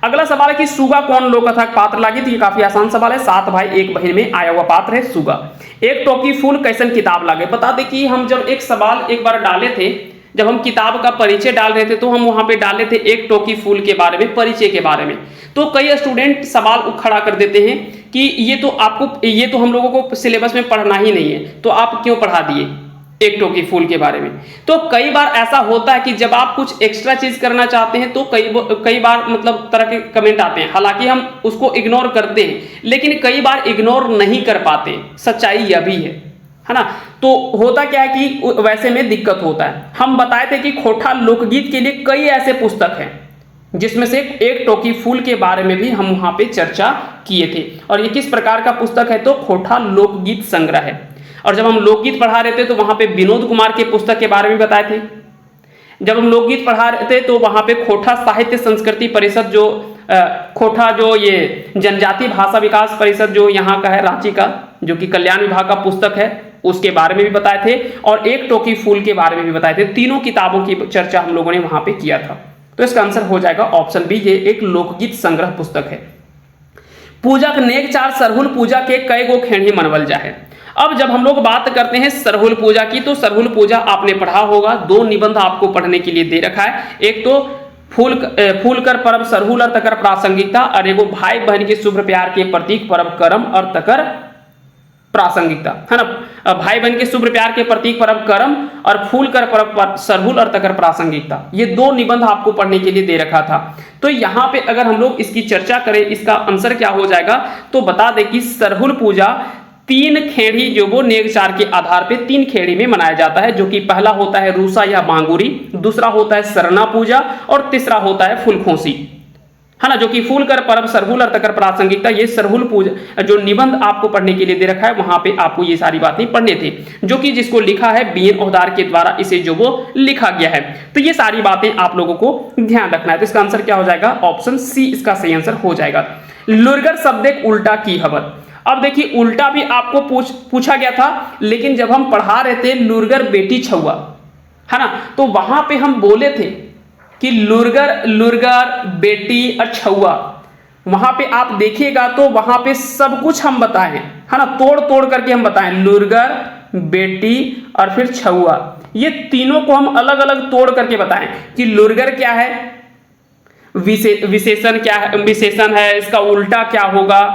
S1: अगला सवाल है कि सुगा कौन लोककथा पात्र लागी, तो ये काफी आसान सवाल है। 7 भाई 1 बहन में आया हुआ पात्र है सुगा। एक टोकी फूल कैसन किताब लागे। बता दें कि हम जब एक सवाल एक बार डाले थे, जब हम किताब का परिचय डाल रहे थे तो हम वहां पे डाले थे एक टोकी फूल के बारे में, परिचय के बारे में। तो कई स्टूडेंट सवाल खड़ा कर देते हैं कि ये तो हम लोगों को सिलेबस में पढ़ना ही नहीं है, तो आप क्यों पढ़ा दिए एक टोकी फूल के बारे में। तो कई बार ऐसा होता है कि जब आप कुछ एक्स्ट्रा चीज करना चाहते हैं तो कई बार मतलब तरह के कमेंट आते हैं। हालांकि हम उसको इग्नोर करते हैं, लेकिन कई बार इग्नोर नहीं कर पाते, सच्चाई यह भी है है ना। तो होता क्या है कि वैसे में दिक्कत होता है। हम बताए थे कि खोटा लोकगीत के लिए कई ऐसे पुस्तक हैं, जिसमें से एक टोकी फूल के बारे में भी हम वहां पे चर्चा किए थे। और ये किस प्रकार का पुस्तक है, तो खोटा लोकगीत संग्रह है। और जब हम लोकगीत पढ़ा रहे थे तो वहां पे विनोद कुमार के पुस्तक के बारे में बताए थे। जब हम लोकगीत पढ़ा रहे थे तो वहां पे खोटा साहित्य संस्कृति परिषद, जो खोटा जो ये जनजाति भाषा विकास परिषद जो यहाँ का है रांची का, जो कि कल्याण विभाग का पुस्तक है, उसके बारे में भी बताए थे। और एक टोकी फूल के बारे में भी बताए थे। तीनों किताबों की चर्चा हम लोगों ने वहां पे किया था। तो इसका आंसर हो जाएगा ऑप्शन बी, ये एक लोकगीत संग्रह पुस्तक है। पूजा नेक चार सरहुल पूजा के कई गो खेड़ी मनवल जाए। अब जब हम लोग बात करते हैं सरहुल पूजा की, तो सरहुल पूजा आपने पढ़ा होगा। दो निबंध आपको पढ़ने के लिए दे रखा है। एक तो फूलकर पर्व सरहुल और तकर प्रासंगिकता, और एगो भाई बहन के शुभ प्यार के प्रतीक पर्व करम और तकर प्रासंगिकता, है ना। भाई बहन के शुभ प्यार के प्रतीक पर्व करम और फूलकर पर्व सरहुल और तकर प्रासंगिकता, ये दो निबंध आपको पढ़ने के लिए दे रखा था। तो यहाँ पे अगर हम लोग इसकी चर्चा करें, इसका आंसर क्या हो जाएगा, तो बता दें कि सरहुल पूजा तीन खेड़ी जो वो नेगचार के आधार पे तीन खेड़ी में मनाया जाता है, जो कि पहला होता है रूसा या बांगुरी, दूसरा होता है सरना पूजा, और तीसरा होता है फूलखोसी, है ना। जो कि फूलकर पर्व सरहुल और तकर प्रासंगिकता, ये सरहुल पूजा जो निबंध आपको पढ़ने के लिए दे रखा है, वहां पे आपको ये सारी बातें पढ़ने थे, जो कि जिसको लिखा है बीएन ओहदार के द्वारा इसे जो वो लिखा गया है। तो ये सारी बातें आप लोगों को ध्यान रखना है। तो इसका आंसर क्या हो जाएगा, ऑप्शन सी इसका सही आंसर हो जाएगा। लुरगर शब्द एक उल्टा की खबर। अब देखिए, उल्टा भी आपको पूछा गया था, लेकिन जब हम पढ़ा रहे थे लुरगर बेटी छुआ, है ना, तो वहां पे हम बोले थे कि लुरगर बेटी और छुआ, वहां पे आप देखिएगा तो वहां पे सब कुछ हम बताए हैं, है ना, तोड़ तोड़ करके हम बताएं, लुरगर बेटी और फिर छुआ, ये तीनों को हम अलग अलग तोड़ करके बताएं कि लुरगर क्या है, विशेषण क्या है, विशेषण है, इसका उल्टा क्या होगा।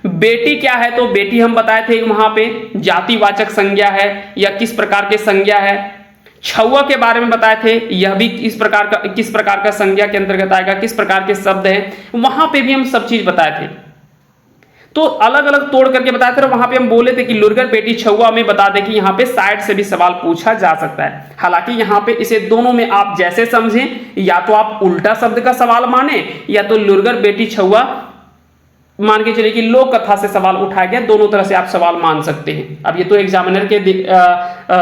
S1: बेटी क्या है, तो बेटी हम बताए थे वहां पे जातिवाचक संज्ञा है या किस प्रकार के संज्ञा है। छुआ के बारे में बताए थे, यह भी किस प्रकार का संज्ञा के अंतर्गत आएगा, किस प्रकार के शब्द हैं, वहां पे भी हम सब चीज बताए थे। तो अलग अलग तोड़ करके बताए थे। और वहां पे हम बोले थे कि लुरगर बेटी छुआ में बता दें कि यहाँ पे साइड से भी सवाल पूछा जा सकता है। हालांकि यहाँ पे इसे दोनों में आप जैसे समझें, या तो आप उल्टा शब्द का सवाल माने, या तो लुरगर बेटी छुआ मान के चलिए कि लोक कथा से सवाल उठाया गया, दोनों तरह से आप सवाल मान सकते हैं। अब ये तो एग्जामिनर के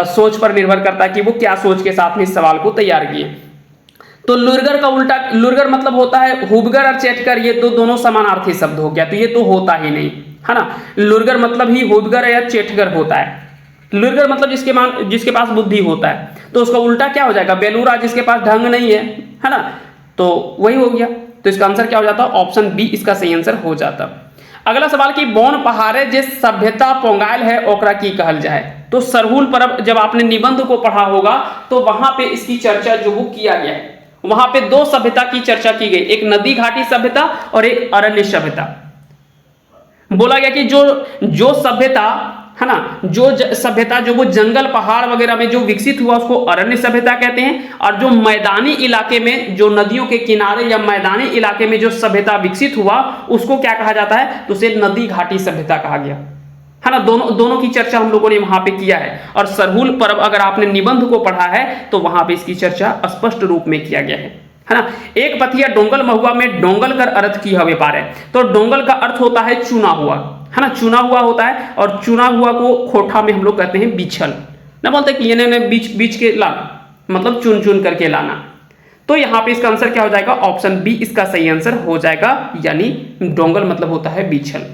S1: सोच पर निर्भर करता है कि वो क्या सोच के साथ में इस सवाल को तैयार किए। तो लुरगर का उल्टा, लुरगर मतलब होता है हुबगर और चेटकर, ये तो दोनों समानार्थी शब्द हो गया, तो ये तो होता ही नहीं, है ना। लुरगर मतलब ही हुबगर या चेटकर होता है। लुरगर मतलब जिसके पास बुद्धि होता है, तो उसका उल्टा क्या हो जाएगा, बेलूरा, जिसके पास ढंग नहीं है ना, तो वही हो गया। तो इसका आंसर क्या हो जाता, ऑप्शन बी इसका सही आंसर हो जाता। अगला सवाल कि बौन पहाड़े जे सभ्यता पोंगायल है ओकरा की कहल जाए। तो सरहुल पर्व जब आपने निबंध को पढ़ा होगा तो वहां पे इसकी चर्चा जो वो किया गया है। वहां पे दो सभ्यता की चर्चा की गई, एक नदी घाटी सभ्यता और एक अरण्य सभ्यता। बोला गया कि जो सभ्यता है ना, जो सभ्यता जो वो जंगल पहाड़ वगैरह में जो विकसित हुआ उसको अरण्य सभ्यता कहते हैं, और जो मैदानी इलाके में, जो नदियों के किनारे या मैदानी इलाके में जो सभ्यता विकसित हुआ उसको क्या कहा जाता है, तो उसे नदी घाटी सभ्यता कहा गया, है ना। दोनों की चर्चा हम लोगों ने वहां पे किया है। और सरहुल पर्व अगर आपने निबंध को पढ़ा है तो वहां पे इसकी चर्चा स्पष्ट रूप में किया गया है ना। एक पथिया डोंगल महुआ में डोंगल कर अर्थ की हवे पारे। तो डोंगल का अर्थ होता है चुना हुआ, है ना, चुना हुआ होता है, और चुना हुआ को खोठा में हम लोग कहते हैं बिछल, ना बोलते कि ये बीच के लाना, मतलब चुन चुन करके लाना। तो यहाँ पे इसका आंसर क्या हो जाएगा, ऑप्शन बी इसका सही आंसर हो जाएगा, यानी डोंगल मतलब होता है बिछल।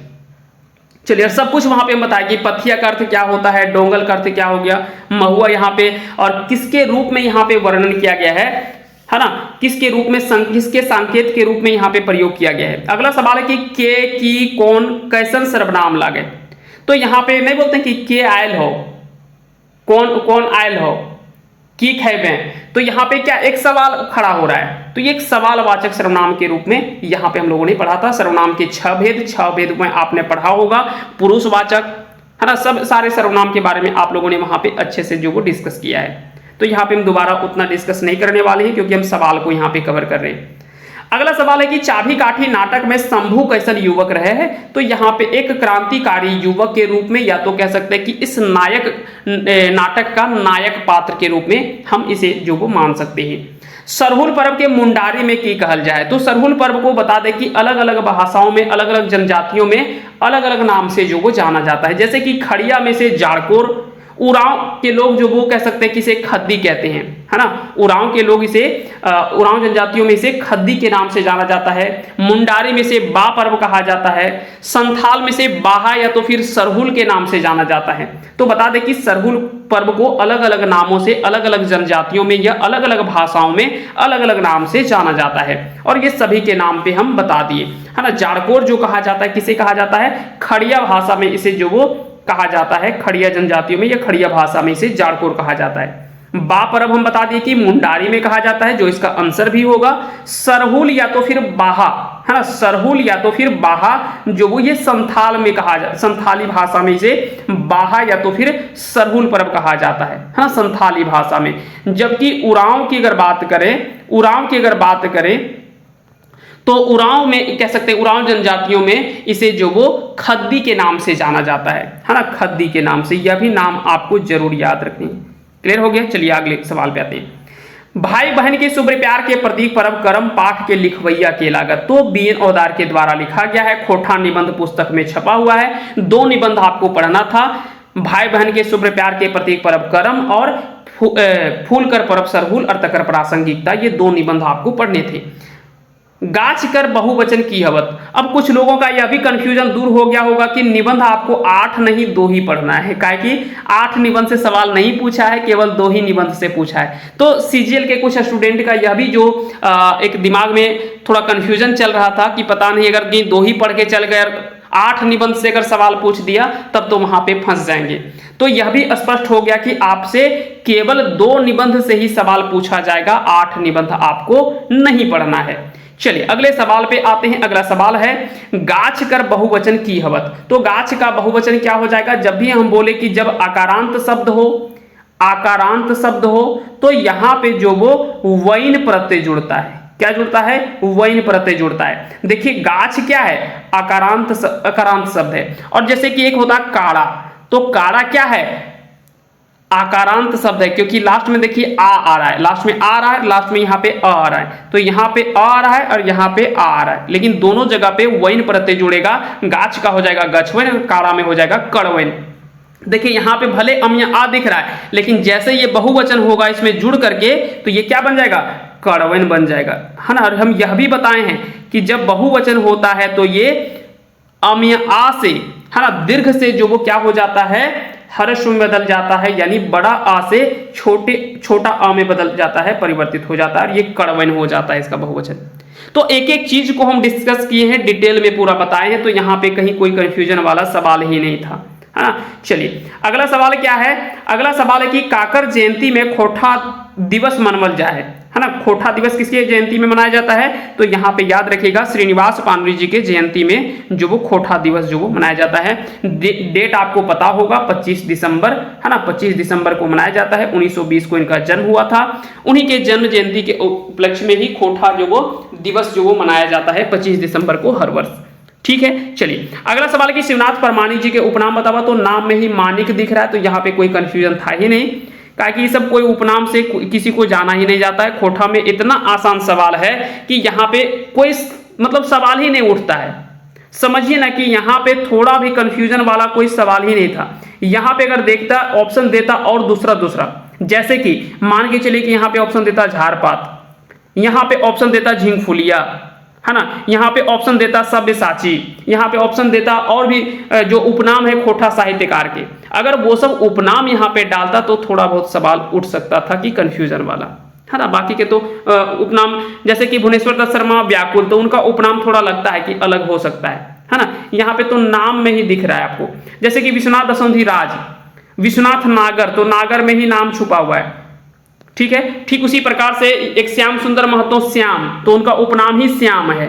S1: चलिए, सब कुछ वहां पे हम बताएं कि पथिया का अर्थ क्या होता है, डोंगल का अर्थ क्या हो गया, महुआ यहाँ पे, और किसके रूप में यहाँ पे वर्णन किया गया है ना, किसके रूप में, किसके संकेत के रूप में यहाँ पे प्रयोग किया गया है। अगला सवाल है कि के, की, कौन, कैसन सर्वनाम लागे। तो यहाँ पे नहीं बोलते कि के आयल हो, कौन आयल हो, की खेबे, तो यहाँ पे क्या एक सवाल खड़ा हो रहा है, तो ये एक सवालवाचक सर्वनाम के रूप में यहाँ पे हम लोगों ने पढ़ा था। सर्वनाम के छह भेद में आपने पढ़ा होगा, पुरुषवाचक, है ना, सब सारे सर्वनाम के बारे में आप लोगों ने वहां पे अच्छे से जो वो डिस्कस किया है। तो यहाँ पे हम दोबारा उतना डिस्कस नहीं करने वाले हैं, क्योंकि हम सवाल को यहाँ पे कवर कर रहे हैं। अगला सवाल है कि चाभी काठी नाटक में शंभू कैसन युवक रहे हैं। तो यहाँ पे एक क्रांतिकारी युवक के रूप में, या तो कह सकते हैं कि इस नाटक का नायक पात्र के रूप में हम इसे जो वो मान सकते हैं। सरहुल पर्व के मुंडारी में की कहल जाए। तो सरहुल पर्व को बता दें कि अलग अलग भाषाओं में, अलग अलग जनजातियों में अलग अलग नाम से जो वो जाना जाता है। जैसे कि खड़िया में से जाड़कोर, उरांव के लोग जो वो कह सकते हैं कि इसे खद्दी कहते हैं, है ना। उरांव के लोग इसे उरांव जनजातियों में इसे खद्दी के नाम से जाना जाता है। मुंडारी में से बा पर्व कहा जाता है। संथाल में से बाहा या तो फिर सरहुल के नाम से जाना जाता है। तो बता दें कि सरहुल पर्व को अलग अलग नामों से, अलग अलग जनजातियों में या अलग अलग भाषाओं में अलग अलग नाम से जाना जाता है, और ये सभी के नाम पे हम बता दिए, है ना। जाड़कोर जो कहा जाता है, किसे कहा जाता है, खड़िया भाषा में इसे जो वो कहा जाता है, खड़िया जनजातियों में या खड़िया भाषा में इसे जाड़कोर कहा जाता है। बा पर्व हम बता दिए कि मुंडारी में कहा जाता है, जो इसका आंसर भी होगा। सरहुल या तो फिर बाहा, है ना, सरहुल या तो फिर बाहा जो वो ये संथाल में कहा जाता, संथाली भाषा में इसे बाहा या तो फिर सरहुल पर्व कहा जाता है ना, संथाली भाषा में। जबकि उरांव की अगर बात करें तो उरांव में कह सकते हैं, उरांव जनजातियों में इसे जो वो खद्दी के नाम से जाना जाता है ना, खद्दी के नाम से। यह भी नाम आपको जरूर याद रखनी है। क्लियर हो गया। चलिए अगले सवाल पे आते हैं। भाई बहन के शुभ प्यार के प्रतीक पर्व करम पाठ के लिखवैया के लागत। तो बीएन औदार के द्वारा लिखा गया है, खोटा निबंध पुस्तक में छपा हुआ है। 2 निबंध आपको पढ़ना था, भाई बहन के शुभ प्यार के प्रतीक पर्व करम और फूलकर पर्व सरहुल अर्थकर प्रासंगिकता, ये 2 निबंध आपको पढ़ने थे। गाछ कर बहुवचन की हवत। अब कुछ लोगों का यह भी कंफ्यूजन दूर हो गया होगा कि निबंध आपको 8 नहीं 2 ही पढ़ना है, काहे कि 8 निबंध से सवाल नहीं पूछा है, केवल 2 ही निबंध से पूछा है। तो सीजीएल के कुछ स्टूडेंट का यह भी जो एक दिमाग में थोड़ा कंफ्यूजन चल रहा था कि पता नहीं अगर 2 ही पढ़ के चल गए, 8 निबंध से अगर सवाल पूछ दिया तब तो वहां पे फंस जाएंगे। तो यह भी स्पष्ट हो गया कि आपसे केवल 2 निबंध से ही सवाल पूछा जाएगा, 8 निबंध आपको नहीं पढ़ना है। चलिए अगले सवाल पे आते हैं। अगला सवाल है गाछ कर बहुवचन की हवत। तो गाछ का बहुवचन क्या हो जाएगा, जब भी हम बोले कि जब आकारांत शब्द हो तो यहां पे जो वो वैन प्रत्यय जुड़ता है। क्या जुड़ता है, वैन प्रत्यय जुड़ता है। देखिए गाछ क्या है, आकारांत शब्द है। और जैसे कि एक होता है काड़ा, तो काड़ा क्या है, आकारांत शब्द है, क्योंकि लास्ट में देखिए आ रहा है, लास्ट में आ रहा है, लास्ट में यहाँ पे आ रहा है। तो यहाँ पे आ रहा है और यहाँ पे आ रहा है, लेकिन दोनों जगह पे वैन प्रत्यय जुड़ेगा। गाछ का हो जाएगा गछवैन, काड़ा में हो जाएगा कड़वैन। देखिए यहाँ पे भले अम्य आ दिख रहा है, लेकिन जैसे ये बहुवचन होगा इसमें जुड़ करके तो ये क्या बन जाएगा, कड़वैन बन जाएगा, है ना। और हम यह भी बताए हैं कि जब बहुवचन होता है तो ये अम्य आ से, है ना, दीर्घ से जो वो क्या हो जाता है, हर्ष में बदल जाता है, यानी बड़ा आ से छोटा आ में बदल जाता है, परिवर्तित हो जाता है, और ये कड़वैन हो जाता है इसका बहुवचन। तो एक एक चीज को हम डिस्कस किए हैं, डिटेल में पूरा बताए हैं, तो यहाँ पे कहीं कोई कंफ्यूजन वाला सवाल ही नहीं था, है ना। चलिए अगला सवाल क्या है, अगला सवाल है कि काकर जयंती में खोटा दिवस मनावल जाए, है ना। खोटा दिवस किसकी जयंती में मनाया जाता है, तो यहाँ पे याद रखिएगा श्रीनिवास पानवरी जी के जयंती में जो वो खोटा दिवस जो वो मनाया जाता है। डेट आपको पता होगा 25 दिसंबर, है ना, 25 दिसंबर को मनाया जाता है। 1920 को इनका जन्म हुआ था, उन्हीं के जन्म जयंती के उपलक्ष्य में ही खोटा जो वो दिवस जो वो मनाया जाता है 25 दिसंबर को हर वर्ष। ठीक है। चलिए अगला सवाल है कि शिवनाथ परमानी जी के उपनाम बतावा। तो नाम में ही मानिक दिख रहा है, तो यहाँ पे कोई कंफ्यूजन था ही नहीं, क्योंकि ये सब कोई उपनाम से किसी को जाना ही नहीं जाता है। खोटा में इतना आसान सवाल है कि यहाँ पे कोई मतलब सवाल ही नहीं उठता है। समझिए ना कि यहाँ पे थोड़ा भी कंफ्यूजन वाला कोई सवाल ही नहीं था। यहाँ पे अगर देखता ऑप्शन देता और दूसरा, जैसे कि मान के चलिए कि यहाँ पे ऑप्शन देता झारपात, यहाँ पे ऑप्शन देता झिंगफुलिया, है ना, यहाँ पे ऑप्शन देता सब्यसाची, यहाँ पे ऑप्शन देता और भी जो उपनाम है खोटा साहित्यकार के, अगर वो सब उपनाम यहाँ पे डालता तो थोड़ा बहुत सवाल उठ सकता था कि कंफ्यूजन वाला, है ना। बाकी के तो उपनाम जैसे कि भुवनेश्वर दत्त शर्मा व्याकुल, तो उनका उपनाम थोड़ा लगता है कि अलग हो सकता है ना। यहाँ पे तो नाम में ही दिख रहा है आपको, जैसे कि विश्वनाथ दशोंधी राज, विश्वनाथ नागर, तो नागर में ही नाम छुपा हुआ है। ठीक है। ठीक उसी प्रकार से एक श्याम सुंदर महतो श्याम, तो उनका उपनाम ही श्याम है।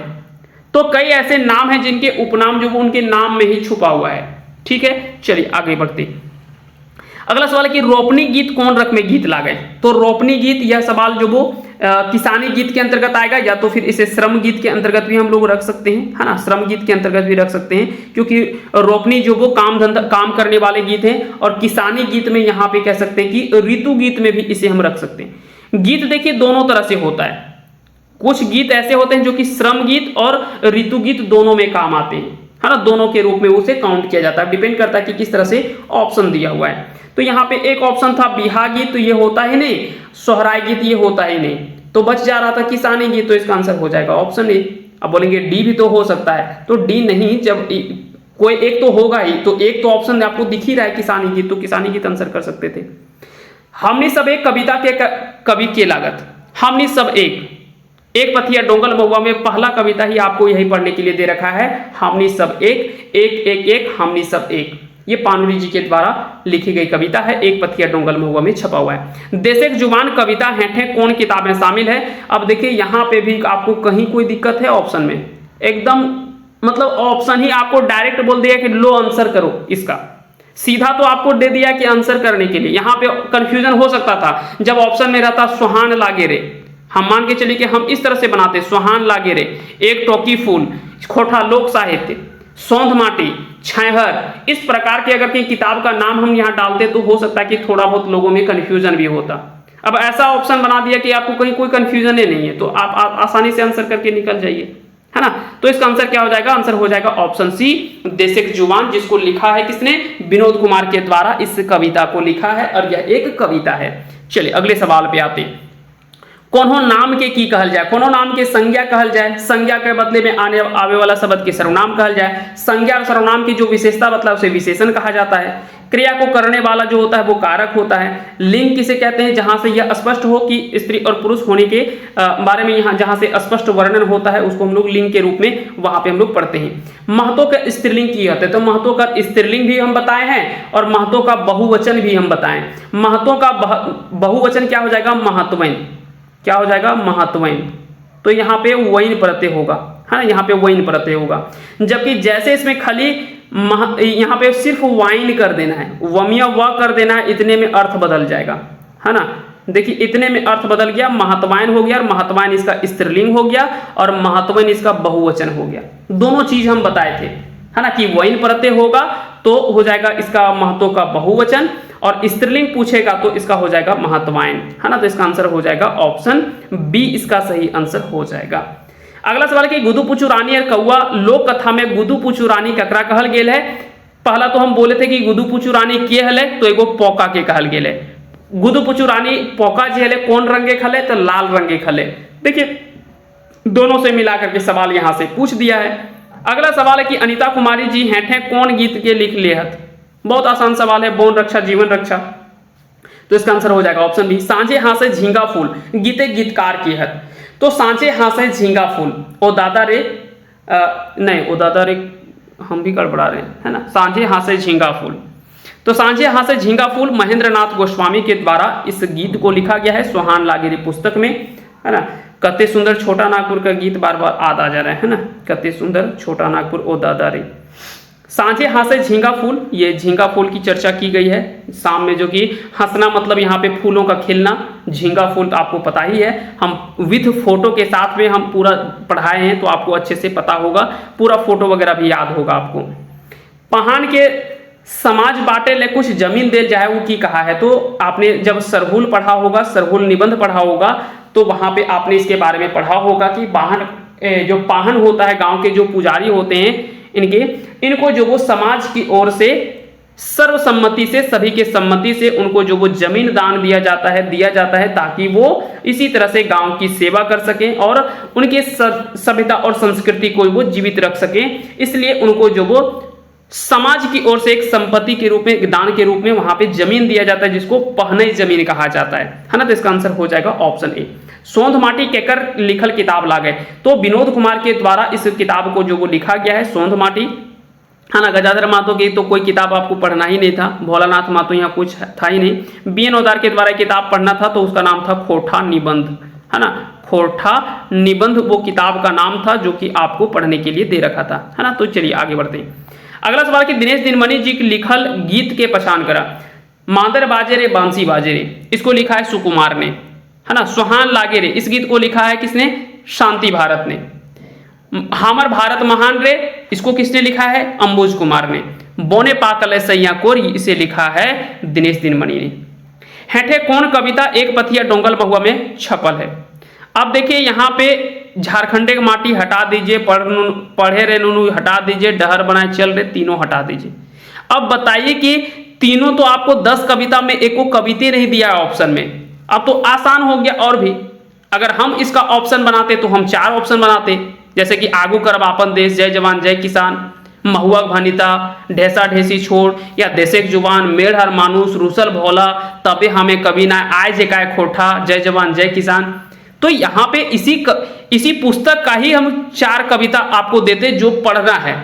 S1: तो कई ऐसे नाम हैं जिनके उपनाम जो वो उनके नाम में ही छुपा हुआ है। ठीक है। चलिए आगे बढ़ते। अगला सवाल है कि रोपनी गीत कौन रक में गीत लागे। तो रोपनी गीत यह सवाल जो वो किसानी गीत के अंतर्गत आएगा, या तो फिर इसे श्रम गीत के अंतर्गत भी हम लोग रख सकते हैं, है ना, श्रम गीत के अंतर्गत भी रख सकते हैं, क्योंकि रोपनी जो वो काम करने वाले गीत हैं, और किसानी गीत में यहाँ पे कह सकते हैं कि ऋतु गीत में भी इसे हम रख सकते हैं। गीत देखिए दोनों तरह से होता है, कुछ गीत ऐसे होते हैं जो कि श्रम गीत और ऋतु गीत दोनों में काम आते हैं, है ना, दोनों के रूप में उसे काउंट किया जाता है, डिपेंड करता है कि किस तरह से ऑप्शन दिया हुआ है। तो यहाँ पे एक ऑप्शन था बिहा गीत, तो ये होता ही नहीं, सोहराय गीत ये होता ही नहीं, तो बच जा रहा था किसानी गीत, तो इसका आंसर हो जाएगा ऑप्शन ए। अब बोलेंगे डी भी तो हो सकता है, तो डी नहीं, जब कोई एक तो होगा ही, तो एक तो ऑप्शन आपको दिख ही रहा है किसानी गीत, तो किसानी गीत आंसर कर सकते थे। हमने सब एक कविता के कवि के लागत, हमने सब एक पथिया डोंगल महुआ में पहला कविता ही आपको यही पढ़ने के लिए दे रखा है, हमने सब एक हमने सब एक, ये पानुरी जी के द्वारा लिखी गई कविता है, एक पथिया डोंगल महुआ में छपा हुआ है। देशक जुबान कविता हेठे कौन किताब में शामिल है। अब देखिए यहाँ पे भी आपको कहीं कोई दिक्कत है ऑप्शन में, एकदम मतलब ऑप्शन ही आपको डायरेक्ट बोल दिया कि लो आंसर करो, इसका सीधा तो आपको दे दिया कि आंसर करने के लिए। यहाँ पे कंफ्यूजन हो सकता था जब ऑप्शन में रहता सुहान लागे रे, हम मान के चलिए कि हम इस तरह से बनाते सुहान लागे रे, एक टोकी फूल, खोठा लोक साहित्य, सौंध माटी, छैहर, इस प्रकार के अगर कोई किताब का नाम हम यहाँ डालते तो हो सकता है कि थोड़ा बहुत लोगों में कंफ्यूजन भी होता। अब ऐसा ऑप्शन बना दिया कि आपको कहीं कोई कंफ्यूजन ही नहीं है, तो आप आसानी से आंसर करके निकल जाइए, है ना। तो इसका आंसर क्या हो जाएगा, आंसर हो जाएगा ऑप्शन सी, देशक जुबान, जिसको लिखा है किसने, विनोद कुमार के द्वारा इस कविता को लिखा है, और यह एक कविता है। चलिए अगले सवाल पे आते हैं। कोनो नाम के की कहल जाए, कोनो नाम के संज्ञा कहल जाए, संज्ञा के बदले में आवे वाला शब्द के सर्वनाम कहल जाए, संज्ञा और सर्वनाम की जो विशेषता मतलब उसे विशेषण कहा जाता है, क्रिया को करने वाला जो होता है वो कारक होता है, लिंग किसे कहते हैं, जहां से यह स्पष्ट हो कि स्त्री और पुरुष होने के बारे में यहाँ जहां से स्पष्ट वर्णन होता है उसको हम लोग लिंग के रूप में वहां पे हम लोग पढ़ते हैं। महतों का स्त्रीलिंग की होते हैं, तो महतों का स्त्रीलिंग भी हम बताए हैं और महतों का बहुवचन भी हम बताएं। महतों का बहुवचन क्या हो जाएगा, महत्वैन, क्या हो जाएगा, महत्वैन, तो यहाँ पे वैन प्रत्यय होगा, है ना, यहाँ पे वैन प्रत्यय होगा। जबकि जैसे इसमें खाली यहाँ पे सिर्फ वाइन कर देना है, वमिया व कर देना है, इतने में अर्थ बदल जाएगा, है ना। देखिए इतने में अर्थ बदल गया, महत्वैन हो गया, और महत्वैन इसका स्त्रीलिंग हो गया, और महत्वैन इसका बहुवचन हो गया। दोनों चीज हम बताए थे, है ना, कि वैन प्रत्यय होगा तो हो जाएगा इसका महत्व का बहुवचन, और स्त्रीलिंग पूछेगा तो इसका हो जाएगा महत्वैन, है ना। तो इसका आंसर हो जाएगा ऑप्शन बी, इसका सही आंसर हो जाएगा। अगला सवाल कि गुदू पुचू रानी और कौआ लोक कथा में गुदू पुचू रानी ककरा कहल गेल है। पहला तो हम बोले थे कि गुदू पुचू रानी के हले, तो एगो पौका के कहल गेल है। गुदू पुचू रानी पौका जे हले कौन रंगे खले, तो लाल रंगे खले। देखिए दोनों से मिला करके सवाल यहां से पूछ दिया है। अगला सवाल है कि अनीता कुमारी जी हेठे कौन गीत के लिख लेहत। बहुत आसान सवाल है, बौन रक्षा जीवन रक्षा, तो इसका आंसर हो जाएगा ऑप्शन बी, सांझे हासे झींगा फूल गीते गीतकार की हत। तो सांझे हासे झींगा फूल, ओ दादा रे नहीं, ओ दादा रे हम भी गड़बड़ा रहे हैं, है ना, सांझे हासे झींगा फूल। तो सांझे हासे झींगा फूल महेंद्र नाथ गोस्वामी के द्वारा इस गीत को लिखा गया है सुहान लागेरी पुस्तक में, है ना। कते सुंदर छोटा नागपुर का गीत बार बार याद आ जा रहा है ना, कते सुंदर छोटा नागपुर ओ दादा रे। सांझे हासे झींगा फूल, ये झींगा फूल की चर्चा की गई है शाम में, जो कि हंसना मतलब यहाँ पे फूलों का खिलना, झींगा फूल तो आपको पता ही है, हम विथ फोटो के साथ में हम पूरा पढ़ाए हैं तो आपको अच्छे से पता होगा, पूरा फोटो वगैरह भी याद होगा आपको। पहान के समाज बाटे ले कुछ जमीन दे जाए वो की कहा है। तो आपने जब सरहुल पढ़ा होगा, सरहुल निबंध पढ़ा होगा, तो वहां पे आपने इसके बारे में पढ़ा होगा कि जो पाहन होता है, गांव के जो पुजारी होते हैं इनको जो वो समाज की ओर से सर्वसम्मति से, सभी के सम्मति से उनको जो वो जमीन दान दिया जाता है ताकि वो इसी तरह से गांव की सेवा कर सकें और उनके सभ्यता और संस्कृति को वो जीवित रख सकें। इसलिए उनको जो वो समाज की ओर से एक संपत्ति के रूप में, दान के रूप में वहां पे जमीन दिया जाता है, जिसको पहनई जमीन कहा जाता है ना। तो इसका आंसर हो जाएगा ऑप्शन ए, सोंध माटी केकर लिखल किताब लागे। तो विनोद कुमार के द्वारा इस किताब को जो वो लिखा गया है सोंध माटी, है ना। गजाधर महतो की तो कोई किताब आपको पढ़ना ही नहीं था, भोलानाथ महतो यहाँ कुछ था ही नहीं। बीएन ओदार के द्वारा किताब पढ़ना था तो उसका नाम था खोठा निबंध, है ना। खोठा निबंध वो किताब का नाम था जो कि आपको पढ़ने के लिए दे रखा था, है ना। तो चलिए आगे बढ़ते हैं। अगला सवाल कि दिनेश दिनमणि जी की लिखल गीत के पहचान करा। मांदर बाजे रे बांसी बाजे रे, इसको लिखा है सुकुमार ने। है ना। सुहान लागे रे, इस गीत को लिखा है किसने? शांति भारत ने। हमर भारत महान रे, इसको किसने लिखा है? अंबुज कुमार ने। बोने पाकल सैया कोर, इसे लिखा है दिनेश दिनमणि ने। हेठे कौन कविता एक पथिया डोंगल महुआ में छपल है? अब देखिए यहाँ पे झारखंडे की माटी हटा दीजिए, पढ़े रे नुनू हटा दीजिए, डहर बनाए चल रहे, तीनों हटा दीजिए। अब बताइए कि तीनों तो आपको 10 कविता में एको कविता नहीं दिया है ऑप्शन में। अब तो आसान हो गया। और भी अगर हम इसका ऑप्शन बनाते तो हम 4 ऑप्शन बनाते, जैसे कि आगू करब आपन देश, जय जवान जय किसान, महुआ भनिता, ढेसा ढेसी छोड़, या देशेक जुबान, मेढ़ हर मानुस, रूसल भोला, तबे हमें कभी ना आए जे काय खोठा, जय जवान जय किसान। तो यहाँ पे इसी पुस्तक का ही हम 4 कविता आपको देते जो पढ़ना है।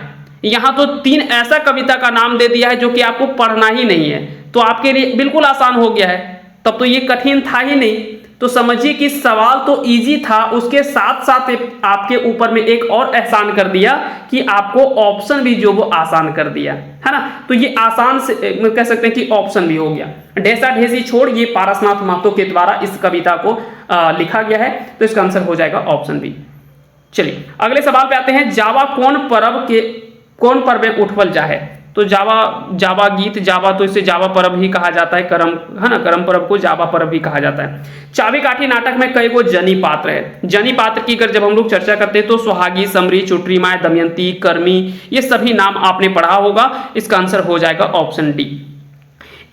S1: यहाँ तो 3 ऐसा कविता का नाम दे दिया है जो कि आपको पढ़ना ही नहीं है, तो आपके लिए बिल्कुल आसान हो गया है। तब तो ये कठिन था ही नहीं। तो समझिए कि सवाल तो इजी था, उसके साथ साथ आपके ऊपर में एक और एहसान कर दिया कि आपको ऑप्शन भी जो वो आसान कर दिया, है ना। तो ये आसान से कह सकते हैं कि ऑप्शन भी हो गया। ढेसा ढेसी छोड़, ये पारसनाथ महतो के द्वारा इस कविता को लिखा गया है, तो इसका आंसर हो जाएगा ऑप्शन बी। चलिए अगले सवाल पे आते हैं। जावा कौन पर्व में उठवल जाए? तो जावा गीत, जावा तो इसे जावा पर्व ही कहा जाता है, करम, है ना, करम पर्व को जावा पर्व भी कहा जाता है। चाबी काठी नाटक में कई गो जनी पात्र है? जनी पात्र की अगर जब हम लोग चर्चा करते हैं तो सुहागी, समरी, चुटरी माय, दमयंती, कर्मी, ये सभी नाम आपने पढ़ा होगा। इसका आंसर हो जाएगा ऑप्शन डी।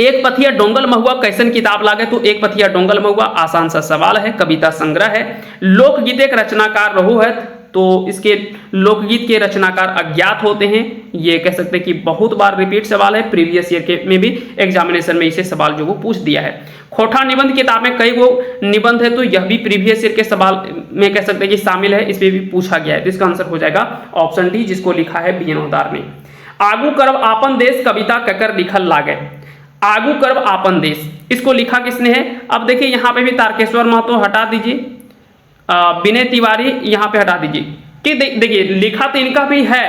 S1: एक पथिया डोंगल महुआ कैसन किताब लागे? तो एक पथिया डोंगल महुआ आसान सा सवाल है, कविता संग्रह है। लोकगीत एक रचनाकार रहो है, तो इसके लोकगीत के रचनाकार अज्ञात होते हैं। ये कह सकते हैं कि बहुत बार रिपीट सवाल है, प्रीवियस ईयर के में भी एग्जामिनेशन में इसे सवाल जो वो पूछ दिया है। खोठा निबंध किताब में कई वो निबंध है, तो यह भी प्रीवियस ईयर के सवाल में कह सकते हैं कि शामिल है, इस पे भी पूछा गया है। तो इसका आंसर हो जाएगा ऑप्शन डी, जिसको लिखा है बीएन होदार ने। आगू करब आपन देश कविता ककर लिखल लागे? आगू करब आपन देश, इसको लिखा किसने है? अब देखिए यहाँ पे भी तारकेश्वर महतो हटा दीजिए, विनय तिवारी यहाँ पे हटा दीजिए। कि देखिए लिखा तो इनका भी है,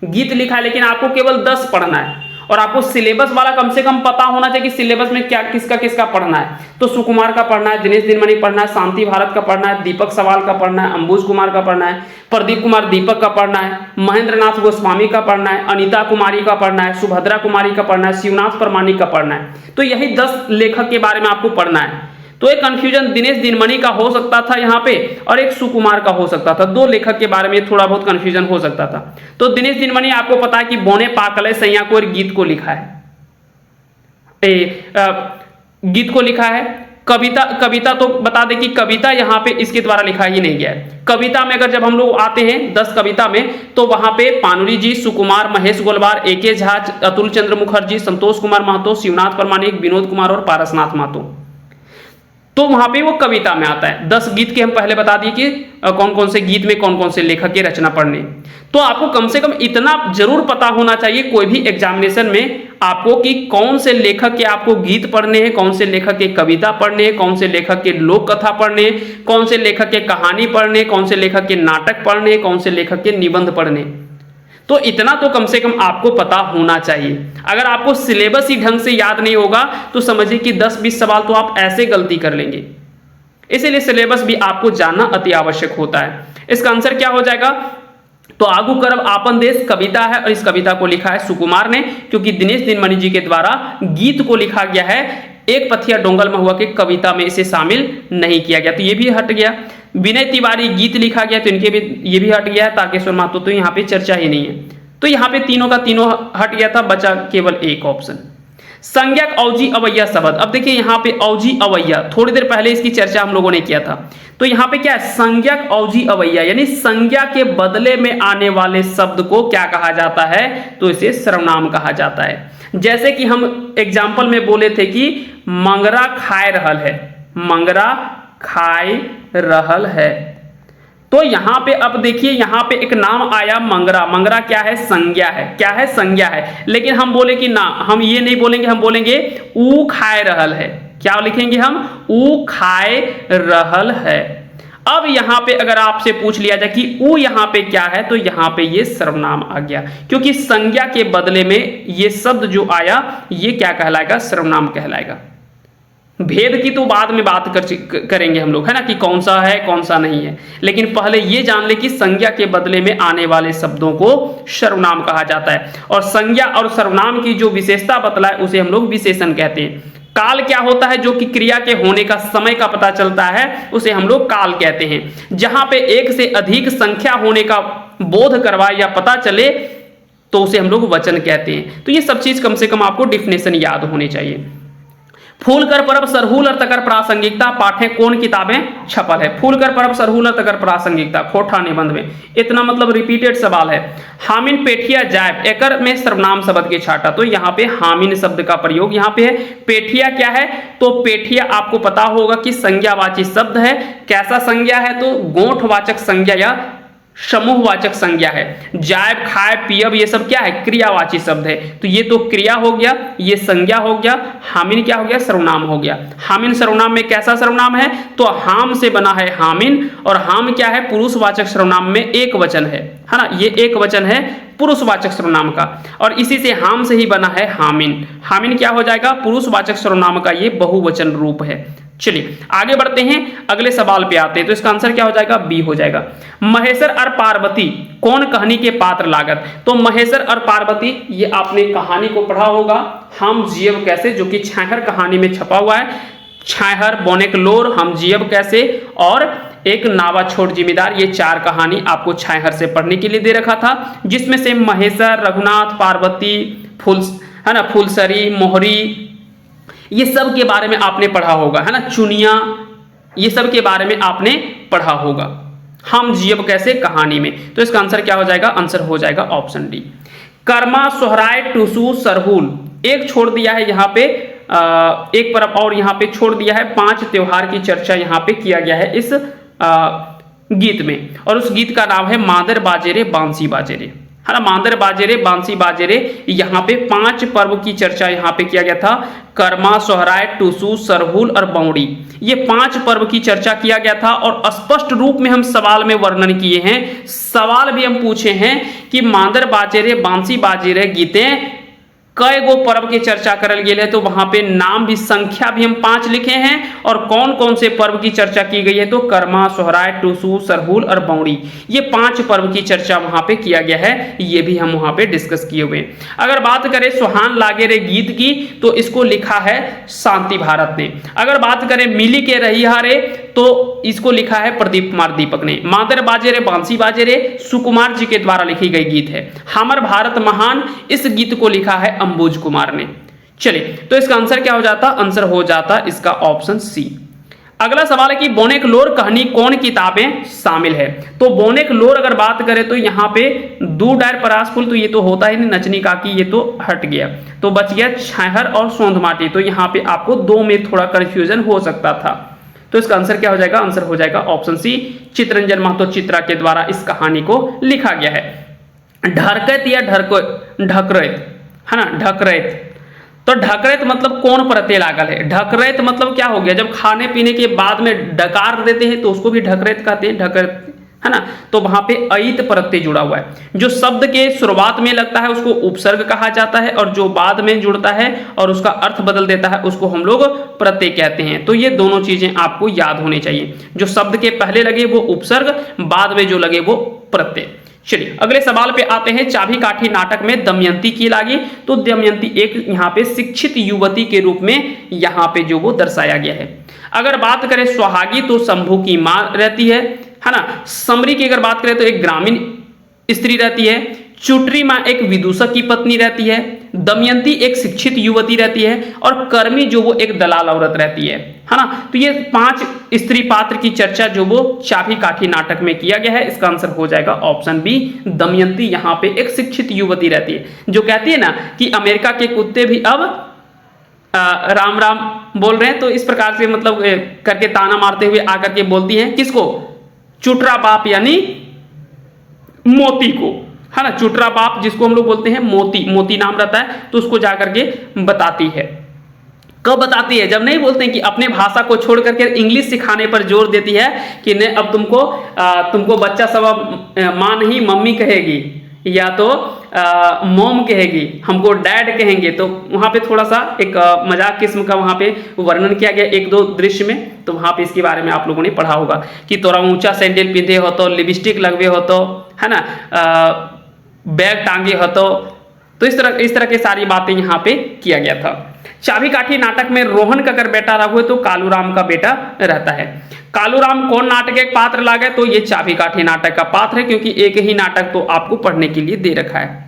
S1: गीत लिखा है, लेकिन आपको केवल 10 पढ़ना है और आपको सिलेबस वाला कम से कम पता होना चाहिए कि सिलेबस में क्या किसका किसका पढ़ना है। तो सुकुमार का पढ़ना है, दिनेश दिनमणि पढ़ना है, शांति भारत का पढ़ना है, दीपक सवाल का पढ़ना है, अंबुज कुमार का पढ़ना है, प्रदीप कुमार दीपक का पढ़ना है, महेंद्र नाथ गोस्वामी का पढ़ना है, अनिता कुमारी का पढ़ना है, सुभद्रा कुमारी का पढ़ना है, शिवनाथ परमाणिक का पढ़ना है। तो यही 10 लेखक के बारे में आपको पढ़ना है। तो एक कंफ्यूजन दिनेश दिनमणि का हो सकता था यहाँ पे, और एक सुकुमार का हो सकता था। 2 लेखक के बारे में थोड़ा बहुत कंफ्यूजन हो सकता था। तो दिनेश दिनमणि आपको पता है कि बोने पाकले सैया को गीत को लिखा है, गीत को लिखा है। कविता तो बता दें कि कविता यहाँ पे इसके द्वारा लिखा ही नहीं गया है। कविता में अगर जब हम लोग आते हैं 10 कविता में, तो वहां पे पानुरी जी, सुकुमार, महेश गोलवार, AK झा, अतुल चंद्र मुखर्जी, संतोष कुमार महतो, शिवनाथ परमाणिक, विनोद कुमार और पारसनाथ महतो, तो वहां पे वो कविता में आता है। 10 गीत के हम पहले बता दिए कि कौन कौन से गीत में कौन कौन से लेखक की रचना पढ़ने। तो आपको कम से कम इतना जरूर पता होना चाहिए कोई भी एग्जामिनेशन में आपको कि कौन से लेखक के आपको गीत पढ़ने हैं, कौन से लेखक के कविता पढ़ने हैं, कौन से लेखक के लोक कथा पढ़ने हैं, कौन से लेखक के कहानी पढ़ने, कौन से लेखक के नाटक पढ़ने, कौन से लेखक के निबंध पढ़ने। तो इतना तो कम से कम आपको पता होना चाहिए। अगर आपको सिलेबस ही ढंग से याद नहीं होगा तो समझिए कि 10-20 सवाल तो आप ऐसे गलती कर लेंगे। इसीलिए सिलेबस भी आपको जानना अति आवश्यक होता है। इसका आंसर क्या हो जाएगा? तो आगू करब आपन देश कविता है, और इस कविता को लिखा है सुकुमार ने, क्योंकि दिनेश दिनमणि जी के द्वारा गीत को लिखा गया है। एक पथिया डोंगल महुआ के कविता में इसे शामिल नहीं किया गया, तो ये भी हट गया। विनय तिवारी गीत लिखा गया, तो इनके भी ये भी हट गया है। तारकेश्वर महतो तो यहाँ पे चर्चा ही नहीं है। तो यहाँ पे तीनों का तीनों हट गया था, बचा केवल एक ऑप्शन। संज्ञक औजी अवैया शब्द। अब देखिए यहाँ पे औजी अवैया, थोड़ी देर पहले इसकी चर्चा हम लोगों ने किया था। तो यहाँ पे क्या है? संज्ञक औजी अवैया, यानी संज्ञा के बदले में आने वाले शब्द को क्या कहा जाता है? तो इसे सर्वनाम कहा जाता है। जैसे कि हम एग्जाम्पल में बोले थे कि मंगरा खाए रहल है, मंगरा खाए रहल है। तो यहां पे अब देखिए यहां पे एक नाम आया मंगरा। मंगरा क्या है? संज्ञा है। क्या है? संज्ञा है। लेकिन हम बोले कि ना, हम ये नहीं बोलेंगे, हम बोलेंगे ऊ खाए रहल है। क्या लिखेंगे हम? ऊ खाए रहल है। अब यहां पे अगर आपसे पूछ लिया जाए कि ऊ यहां पे क्या है, तो यहां पे ये सर्वनाम आ गया, क्योंकि संज्ञा के बदले में ये शब्द जो आया ये क्या कहलाएगा? सर्वनाम कहलाएगा। भेद की तो बाद में बात करेंगे हम लोग, है ना, कि कौन सा है कौन सा नहीं है। लेकिन पहले ये जान ले कि संज्ञा के बदले में आने वाले शब्दों को सर्वनाम कहा जाता है, और संज्ञा और सर्वनाम की जो विशेषता बतलाए उसे हम लोग विशेषण कहते हैं। काल क्या होता है? जो कि क्रिया के होने का समय का पता चलता है, उसे हम लोग काल कहते हैं। जहां पे एक से अधिक संख्या होने का बोध करवाए या पता चले तो उसे हम लोग वचन कहते हैं। तो ये सब चीज कम से कम आपको डिफिनेशन याद होने चाहिए। फूल कर परब सरहुल और तकर प्रासंगिकता पाठे कौन किताबें छपल है? फूल कर परब सरहुल और तकर प्रासंगिकता खोठा निबंध में। इतना मतलब रिपीटेड सवाल है। हामिन पेठिया जायब एकर में सर्वनाम शब्द के छाटा, तो यहाँ पे हामिन शब्द का प्रयोग यहाँ पे है। पेठिया क्या है? तो पेठिया आपको पता होगा कि संज्ञावाची शब्द है। कैसा संज्ञा है? तो गोठवाचक संज्ञा या समूहवाचक संज्ञा है। जायब खाए पियब ये सब क्या है? क्रियावाची शब्द है। तो ये तो क्रिया हो गया, ये संज्ञा हो गया, हामिन क्या हो गया? सर्वनाम हो गया। हामिन सर्वनाम में कैसा सर्वनाम है? तो हाम से बना है हामिन, और हाम क्या है? पुरुषवाचक सर्वनाम में एक वचन है ना, ये एक वचन है पुरुषवाचक सर्वनाम का, और इसी से हाम से ही बना है हामिन। हामिन क्या हो जाएगा? पुरुषवाचक सर्वनाम का ये बहुवचन रूप है। चलिए आगे बढ़ते हैं, अगले सवाल पे आते हैं। तो इसका आंसर क्या हो जाएगा? बी हो जाएगा। महेश्वर और पार्वती कौन कहानी के पात्र लागत? तो महेश्वर और पार्वती ये आपने कहानी को पढ़ा होगा, हम जियब कैसे, जो कि छाहर कहानी में छपा हुआ है। छाहर, बोनेकलोर, हम जियब कैसे और एक नावा छोड़ जिम्मेदार, ये चार कहानी आपको छाहर से पढ़ने के लिए दे रखा था, जिसमें से महेश्वर, रघुनाथ, पार्वती, फूल है ना, फुलसरी, मोहरी, ये सब के बारे में आपने पढ़ा होगा, है ना, चुनिया, ये सब के बारे में आपने पढ़ा होगा हम जियब कैसे कहानी में। तो इसका आंसर क्या हो जाएगा? आंसर हो जाएगा ऑप्शन डी। कर्मा, सोहराय, टूसू, सरहुल, एक छोड़ दिया है यहाँ पे, एक परब और यहाँ पे छोड़ दिया है। 5 त्योहार की चर्चा यहाँ पे किया गया है इस गीत में, और उस गीत का नाम है मादर बाजेरे बांसी बाजेरे, है ना, मांदर बाजेरे बांसी बाजेरे। यहाँ पे 5 पर्व की चर्चा यहाँ पे किया गया था। कर्मा, सोहराय, टूसू, सरहुल और बौड़ी, ये 5 पर्व की चर्चा किया गया था, और स्पष्ट रूप में हम सवाल में वर्णन किए हैं। सवाल भी हम पूछे हैं कि मांदर बाजेरे बांसी बाजेरे गीतें कई गो पर्व की चर्चा करल गेल है, तो वहां पे नाम भी, संख्या भी हम 5 लिखे हैं, और कौन कौन से पर्व की चर्चा की गई है? तो कर्मा, सोहराय, टूसू, सरहुल और बौड़ी, ये 5 पर्व की चर्चा वहां पे किया गया है, ये भी हम वहां पे डिस्कस किए हुए। अगर बात करें सुहान लागे रे गीत की, तो इसको लिखा है शांति भारत ने। अगर बात करें मिली के रहिया रे, तो इसको लिखा है प्रदीप कुमार दीपक ने। मादर बाजे रे बांसी बाजे रे सुकुमार जी के द्वारा लिखी गई गीत है। हमर भारत महान, इस गीत को लिखा है अंबुज कुमार ने। चलिए तो इसका आंसर क्या हो जाता? आंसर हो जाता इसका ऑप्शन सी। अगला सवाल है कि बोनेकलोर कहानी कौन किताबें शामिल है? तो बोनेकलोर अगर बात करें तो यहाँ पे दू डायर परासफुल, तो ये तो होता ही नहीं, नचनी काकी ये तो हट गया, तो बच गया छाहर और सोंधमाटी। तो यहाँ पे आपको 2 में थोड़ा कंफ्यूजन हो सकता था। तो इसका आंसर क्या हो जाएगा? आंसर हो जाएगा ऑप्शन सी, चित्रंजन महतो चित्रा के द्वारा इस कहानी को लिखा गया है। ढरकैत या ढकरैत, है ना, ढकरैत, तो ढकरैत मतलब कौन प्रत्यय लागल है? ढकरैत मतलब क्या हो गया? जब खाने पीने के बाद में डकार देते हैं तो उसको भी ढकरैत कहते हैं, ढकरैत, है ना। तो वहां पे अयित प्रत्यय जुड़ा हुआ है। जो शब्द के शुरुआत में लगता है उसको उपसर्ग कहा जाता है, और जो बाद में जुड़ता है और उसका अर्थ बदल देता है उसको हम लोग प्रत्यय कहते हैं। तो ये दोनों चीजें आपको याद होनी चाहिए, जो शब्द के पहले लगे वो उपसर्ग, बाद में जो लगे वो प्रत्यय। चलिए अगले सवाल पे आते हैं। चाभी काठी नाटक में दमयंती की लागी, तो दमयंती एक यहाँ पे शिक्षित युवती के रूप में यहाँ पे जो वो दर्शाया गया है। अगर बात करें सुहागी, तो शंभू की माँ रहती है ना। समरी की अगर बात करें तो एक ग्रामीण स्त्री रहती है। चुटरी माँ एक विदूषक की पत्नी रहती है। दमयंती एक शिक्षित युवती रहती है, और कर्मी जो वो एक दलाल औरत रहती है ना। तो ये 5 स्त्री पात्र की चर्चा जो वो चाभी काठी नाटक में किया गया है। इसका आंसर हो जाएगा ऑप्शन बी, दमयंती यहाँ पे एक शिक्षित युवती रहती है, जो कहती है ना कि अमेरिका के कुत्ते भी अब राम राम बोल रहे हैं। तो इस प्रकार से मतलब करके ताना मारते हुए आकर के बोलती हैं किसको? चुटरा बाप यानी मोती को, है ना। चुटरा बाप जिसको हम लोग बोलते हैं मोती, मोती नाम रहता है, तो उसको जाकर के बताती है। कब बताती है? जब नहीं बोलते हैं कि अपने भाषा को छोड़ करके इंग्लिश सिखाने पर जोर देती है कि नहीं अब तुमको बच्चा सब अब माँ नहीं मम्मी कहेगी, या तो मॉम कहेगी, हमको डैड कहेंगे, तो वहाँ पे थोड़ा सा एक मजाक किस्म का वहाँ पे वर्णन किया गया एक दो दृश्य में। तो वहाँ पे इसके बारे में आप लोगों ने पढ़ा होगा कि तोरा ऊंचा सैंडल पिंधे हो तो, लिपस्टिक लगवे हो तो, है ना, बैग टांगे हो तो इस तरह की सारी बातें यहाँ पे किया गया था। चाबी काठी नाटक में रोहन का अगर बेटा रघु है तो कालूराम का बेटा रहता है। कालूराम कौन नाटक एक पात्र लागे, तो ये चाबी काठी नाटक का पात्र है, क्योंकि एक ही नाटक तो आपको पढ़ने के लिए दे रखा है।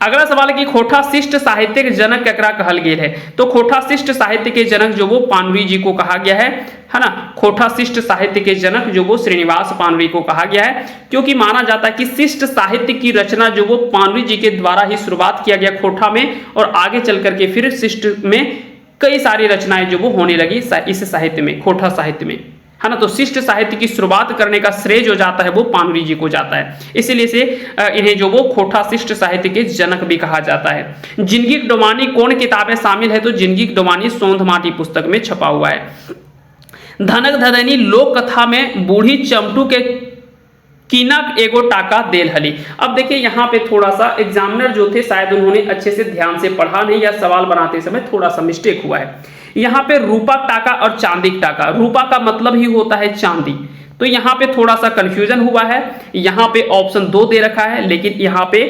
S1: अगला सवाल है कि खोटा शिष्ट साहित्य के जनक केकरा कहल गेल है, तो खोटा शिष्ट साहित्य के जनक जो वो पानवी जी को कहा गया है ना। खोटा शिष्ट साहित्य के जनक जो वो श्रीनिवास पानवी को कहा गया है, क्योंकि माना जाता है कि शिष्ट साहित्य की रचना जो वो पानवी जी के द्वारा ही शुरुआत किया गया खोटा में, और आगे चल करके फिर शिष्ट में कई सारी रचनाएं जो वो होने लगी इस साहित्य में, खोटा साहित्य में, है ना। तो शिष्ट साहित्य की शुरुआत करने का श्रेय जो जाता है वो पानवी जी को जाता है, इसीलिए से इन्हें जो वो खोटा शिष्ट साहित्य के जनक भी कहा जाता है। जिंदगी डोमानी कौन किताबें शामिल है, तो जिंदगी डोमानी सोंध माटी पुस्तक में छपा हुआ है। धनक धदनी लोक कथा में बूढ़ी चमटू के कीनक एगो टाका देल हली। अब देखिए यहाँ पे थोड़ा सा एग्जामिनर जो थे शायद उन्होंने अच्छे से ध्यान से पढ़ा नहीं, या सवाल बनाते समय थोड़ा सा मिस्टेक हुआ है। यहाँ पे रूपक टाका और चांदिक टाका, रूपा का मतलब ही होता है चांदी, तो यहाँ पे थोड़ा सा कंफ्यूजन हुआ है। यहाँ पे ऑप्शन 2 दे रखा है, लेकिन यहाँ पे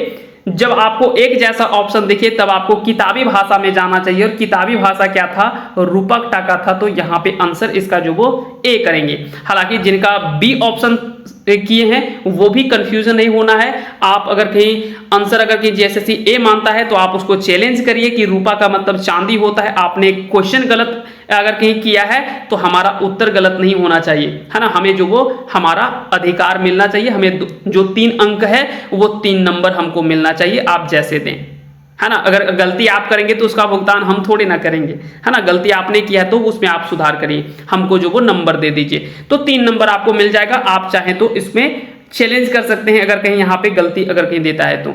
S1: जब आपको एक जैसा ऑप्शन दिखे तब आपको किताबी भाषा में जाना चाहिए, और किताबी भाषा क्या था, रूपक टाका था, तो यहाँ पे आंसर इसका जो वो ए करेंगे। हालांकि जिनका बी ऑप्शन किए हैं वो भी कंफ्यूजन नहीं होना है। आप अगर कहीं आंसर अगर कहीं जेएसएससी ए मानता है तो आप उसको चैलेंज करिए कि रूपा का मतलब चांदी होता है। आपने क्वेश्चन गलत अगर कहीं किया है तो हमारा उत्तर गलत नहीं होना चाहिए, है ना। हमें जो वो हमारा अधिकार मिलना चाहिए, हमें जो 3 अंक है वो 3 नंबर हमको मिलना चाहिए, आप जैसे दें, है ना। अगर गलती आप करेंगे तो उसका भुगतान हम थोड़ी ना करेंगे, है ना। गलती आपने किया है तो उसमें आप सुधार करिए, हमको जो वो नंबर दे दीजिए, तो 3 नंबर आपको मिल जाएगा। आप चाहें तो इसमें चैलेंज कर सकते हैं, अगर कहीं यहाँ पे गलती अगर कहीं देता है तो,